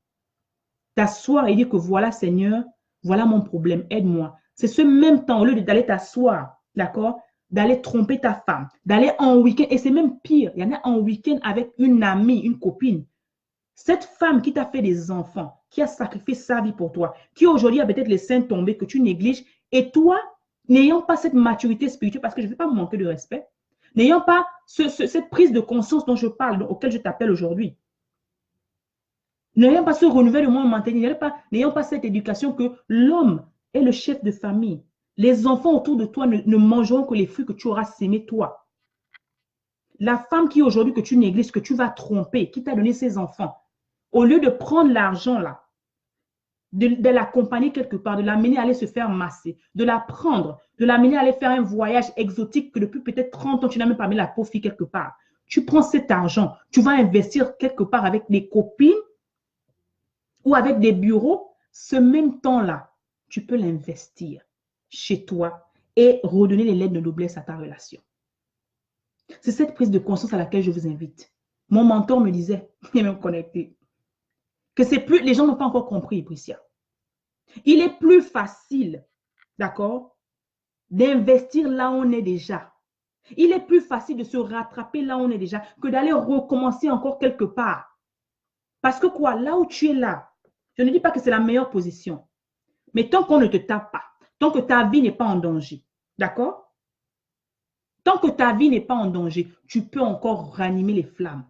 T'asseoir et dire que voilà Seigneur, voilà mon problème, aide-moi. C'est ce même temps, au lieu d'aller t'asseoir, d'accord, d'aller tromper ta femme, d'aller en week-end, et c'est même pire, il y en a en week-end avec une amie, une copine. Cette femme qui t'a fait des enfants, qui a sacrifié sa vie pour toi, qui aujourd'hui a peut-être les seins tombés que tu négliges, et toi, n'ayant pas cette maturité spirituelle, parce que je ne vais pas me manquer de respect, n'ayant pas cette prise de conscience dont je parle, auquel je t'appelle aujourd'hui, n'ayant pas ce renouvellement mental, n'ayant pas cette éducation que l'homme est le chef de famille. Les enfants autour de toi ne mangeront que les fruits que tu auras sémés toi. La femme qui aujourd'hui que tu négliges, que tu vas tromper, qui t'a donné ses enfants, au lieu de prendre l'argent là, de l'accompagner quelque part, de l'amener à aller se faire masser, de la prendre, de l'amener à aller faire un voyage exotique que depuis peut-être 30 ans, tu n'as même pas mis la pauvre fille quelque part. Tu prends cet argent, tu vas investir quelque part avec des copines ou avec des bureaux, ce même temps-là, tu peux l'investir chez toi et redonner les lettres de noblesse à ta relation. C'est cette prise de conscience à laquelle je vous invite. Mon mentor me disait, il est même connecté, Que c'est plus, les gens n'ont pas encore compris, Priscia. Il est plus facile, d'accord, d'investir là où on est déjà. Il est plus facile de se rattraper là où on est déjà que d'aller recommencer encore quelque part. Parce que quoi, là où tu es là, je ne dis pas que c'est la meilleure position, mais tant qu'on ne te tape pas, tant que ta vie n'est pas en danger, d'accord? Tant que ta vie n'est pas en danger, tu peux encore ranimer les flammes.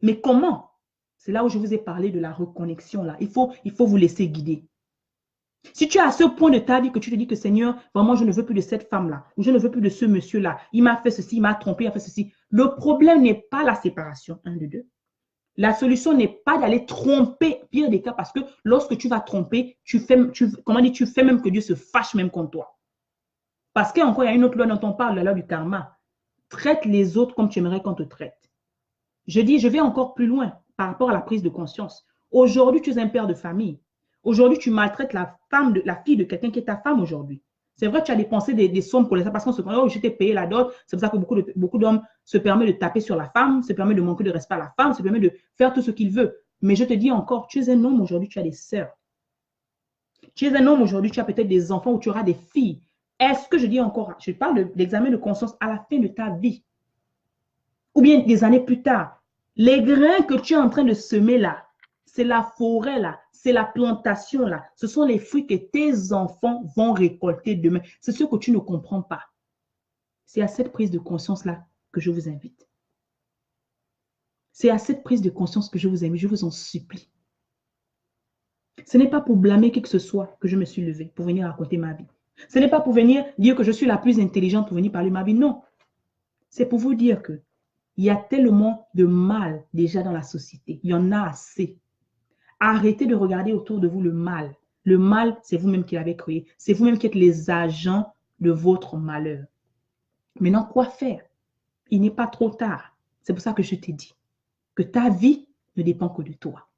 Mais comment? C'est là où je vous ai parlé de la reconnexion là. Il faut vous laisser guider. Si tu es à ce point de ta vie que tu te dis que Seigneur, vraiment, je ne veux plus de cette femme-là, ou je ne veux plus de ce monsieur-là, il m'a fait ceci, il m'a trompé, il a fait ceci. Le problème n'est pas la séparation, un de deux. La solution n'est pas d'aller tromper, pire des cas, parce que lorsque tu vas tromper, tu fais même que Dieu se fâche même contre toi. Parce qu'encore, il y a une autre loi dont on parle, la loi du karma. Traite les autres comme tu aimerais qu'on te traite. Je vais encore plus loin par rapport à la prise de conscience. Aujourd'hui, tu es un père de famille. Aujourd'hui, tu maltraites la fille de quelqu'un qui est ta femme aujourd'hui. C'est vrai, tu as dépensé des sommes pour les ça parce qu'on se dit, oh, je t'ai payé la dot. C'est pour ça que beaucoup d'hommes se permettent de taper sur la femme, se permettent de manquer de respect à la femme, se permettent de faire tout ce qu'ils veulent. Mais je te dis encore, tu es un homme aujourd'hui, tu as des sœurs. Tu es un homme aujourd'hui, tu as peut-être des enfants ou tu auras des filles. Est-ce que je dis encore, je parle de l'examen de conscience à la fin de ta vie ou bien des années plus tard. Les grains que tu es en train de semer là, c'est la forêt là, c'est la plantation là. Ce sont les fruits que tes enfants vont récolter demain. C'est ce que tu ne comprends pas. C'est à cette prise de conscience là que je vous invite. C'est à cette prise de conscience que je vous invite. Je vous en supplie. Ce n'est pas pour blâmer qui que ce soit que je me suis levée pour venir raconter ma vie. Ce n'est pas pour venir dire que je suis la plus intelligente pour venir parler de ma vie. Non. C'est pour vous dire que il y a tellement de mal déjà dans la société. Il y en a assez. Arrêtez de regarder autour de vous le mal. Le mal, c'est vous-même qui l'avez créé. C'est vous-même qui êtes les agents de votre malheur. Maintenant, quoi faire? Il n'est pas trop tard. C'est pour ça que je t'ai dit que ta vie ne dépend que de toi.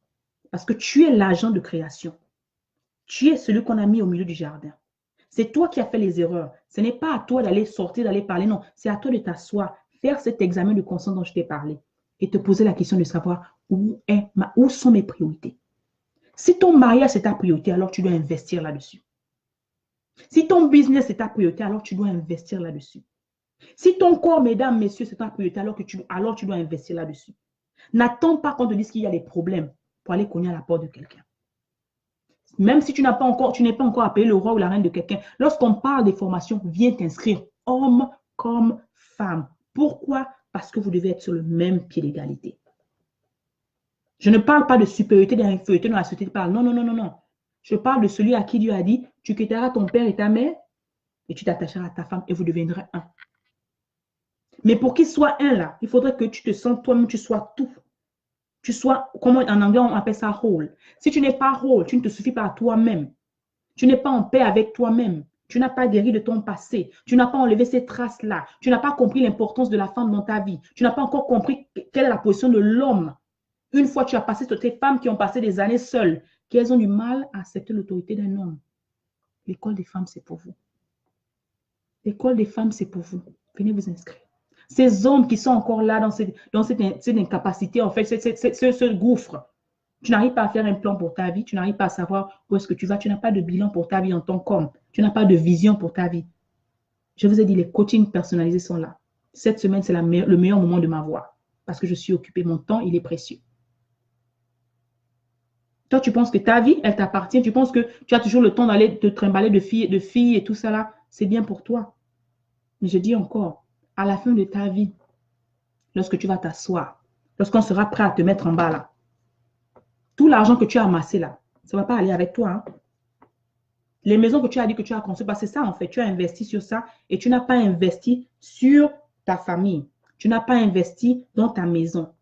Parce que tu es l'agent de création. Tu es celui qu'on a mis au milieu du jardin. C'est toi qui as fait les erreurs. Ce n'est pas à toi d'aller sortir, d'aller parler. Non, c'est à toi de t'asseoir, faire cet examen de conscience dont je t'ai parlé et te poser la question de savoir où sont mes priorités. Si ton mariage est ta priorité, alors tu dois investir là-dessus. Si ton business est ta priorité, alors tu dois investir là-dessus. Si ton corps, mesdames, messieurs, c'est ta priorité, alors tu dois investir là-dessus. N'attends pas qu'on te dise qu'il y a des problèmes pour aller cogner à la porte de quelqu'un. Même si tu n'es pas encore appelé le roi ou la reine de quelqu'un, lorsqu'on parle des formations, viens t'inscrire, homme comme femme. Pourquoi? Parce que vous devez être sur le même pied d'égalité. Je ne parle pas de supériorité, d'infériorité dans la société. Non, non, non, non, non. Je parle de celui à qui Dieu a dit, tu quitteras ton père et ta mère et tu t'attacheras à ta femme et vous deviendrez un. Mais pour qu'il soit un là, il faudrait que tu te sentes toi-même, tu sois tout. Tu sois, comment en anglais on appelle ça whole. Si tu n'es pas whole, tu ne te suffis pas à toi-même. Tu n'es pas en paix avec toi-même. Tu n'as pas guéri de ton passé. Tu n'as pas enlevé ces traces-là. Tu n'as pas compris l'importance de la femme dans ta vie. Tu n'as pas encore compris quelle est la position de l'homme. Une fois tu as passé sur tes femmes qui ont passé des années seules, qu'elles ont du mal à accepter l'autorité d'un homme. L'école des femmes, c'est pour vous. L'école des femmes, c'est pour vous. Venez vous inscrire. Ces hommes qui sont encore là dans cette incapacité, en fait, ce gouffre. Tu n'arrives pas à faire un plan pour ta vie, tu n'arrives pas à savoir où est-ce que tu vas, tu n'as pas de bilan pour ta vie en tant qu'homme, tu n'as pas de vision pour ta vie. Je vous ai dit, les coachings personnalisés sont là. Cette semaine, c'est le meilleur moment de ma voix parce que je suis occupée, mon temps, il est précieux. Toi, tu penses que ta vie, elle t'appartient, tu penses que tu as toujours le temps d'aller te trimballer de filles et tout ça là, c'est bien pour toi. Mais je dis encore, à la fin de ta vie, lorsque tu vas t'asseoir, lorsqu'on sera prêt à te mettre en bas là, tout l'argent que tu as amassé là, ça ne va pas aller avec toi. Hein? Les maisons que tu as dit que tu as construites, c'est ça en fait. Tu as investi sur ça et tu n'as pas investi sur ta famille. Tu n'as pas investi dans ta maison.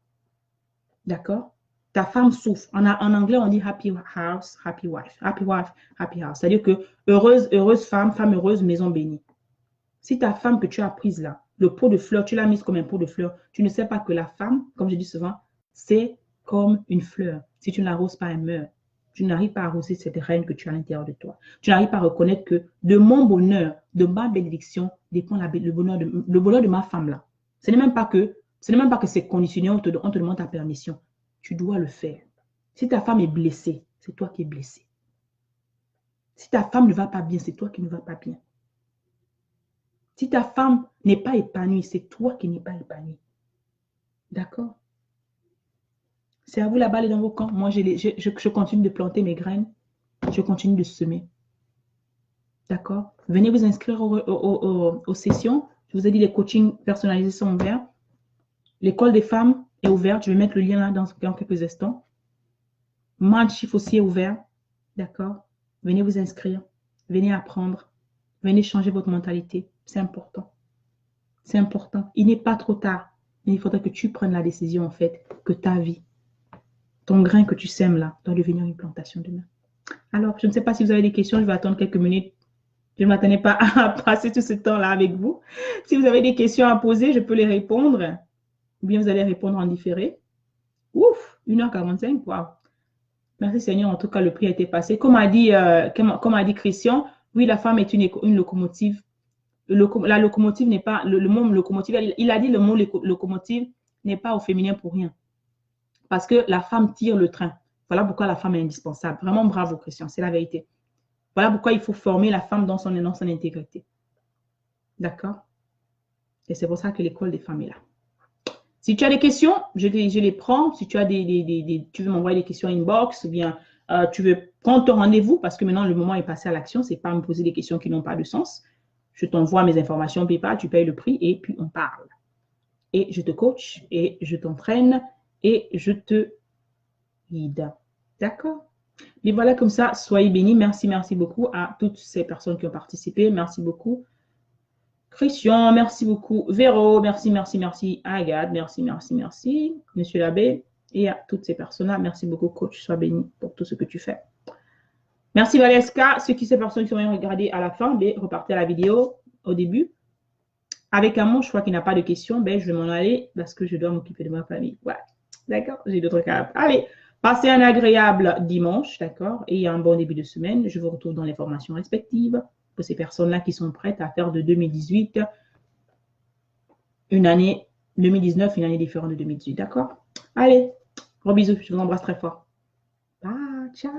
D'accord? Ta femme souffre. En anglais, on dit happy house, happy wife. Happy wife, happy house. C'est-à-dire que heureuse femme, femme heureuse, maison bénie. Si ta femme que tu as prise là, le pot de fleurs, tu l'as mise comme un pot de fleurs, tu ne sais pas que la femme, comme je dis souvent, c'est comme une fleur. Si tu ne l'arroses pas, elle meurt. Tu n'arrives pas à arroser cette reine que tu as à l'intérieur de toi. Tu n'arrives pas à reconnaître que de mon bonheur, de ma bénédiction, dépend le bonheur de ma femme là. Ce n'est même pas que c'est conditionné, on te demande ta permission. Tu dois le faire. Si ta femme est blessée, c'est toi qui es blessé. Si ta femme ne va pas bien, c'est toi qui ne vas pas bien. Si ta femme n'est pas épanouie, c'est toi qui n'es pas épanoui. D'accord? C'est à vous, la balle est dans vos camps. Moi, je continue de planter mes graines. Je continue de semer. D'accord? Venez vous inscrire aux sessions. Je vous ai dit, les coachings personnalisés sont ouverts. L'école des femmes est ouverte. Je vais mettre le lien là dans quelques instants. Mindchief aussi est ouvert. D'accord? Venez vous inscrire. Venez apprendre. Venez changer votre mentalité. C'est important. C'est important. Il n'est pas trop tard. Mais il faudrait que tu prennes la décision, en fait, que ta vie, ton grain que tu sèmes là, doit devenir une plantation demain. Alors, je ne sais pas si vous avez des questions. Je vais attendre quelques minutes. Je ne m'attendais pas à passer tout ce temps-là avec vous. Si vous avez des questions à poser, je peux les répondre. Ou bien vous allez répondre en différé. Ouf, 1h45. Waouh. Merci Seigneur. En tout cas, le prix a été passé. Comme a dit Christian, oui, la femme est une locomotive. La locomotive n'est pas, le mot locomotive, il a dit le mot locomotive n'est pas au féminin pour rien. Parce que la femme tire le train. Voilà pourquoi la femme est indispensable. Vraiment bravo Christian, c'est la vérité. Voilà pourquoi il faut former la femme dans son intégrité. D'accord? Et c'est pour ça que l'école des femmes est là. Si tu as des questions, je les prends. Si tu as tu veux m'envoyer des questions inbox, ou bien tu veux prendre ton rendez-vous, parce que maintenant le moment est passé à l'action, c'est pas me poser des questions qui n'ont pas de sens. Je t'envoie mes informations PayPal, tu payes le prix et puis on parle. Et je te coach et je t'entraîne et je te guide. D'accord? Mais voilà, comme ça, soyez bénis. Merci, merci beaucoup à toutes ces personnes qui ont participé. Merci beaucoup. Christian, merci beaucoup. Véro, merci, merci, merci. Agathe, merci, merci, merci. Monsieur l'abbé et à toutes ces personnes-là, merci beaucoup, coach. Sois béni pour tout ce que tu fais. Merci Valeska. Ces personnes qui ont regardé à la fin, repartez à la vidéo au début. Avec amour, je crois qu'il n'y a pas de questions. Je vais m'en aller parce que je dois m'occuper de ma famille. Ouais. D'accord? J'ai d'autres cas. Allez, passez un agréable dimanche, d'accord? Et un bon début de semaine. Je vous retrouve dans les formations respectives pour ces personnes-là qui sont prêtes à faire de 2018 une année 2019, une année différente de 2018. D'accord? Allez, gros bisous. Je vous embrasse très fort. Bye, ciao.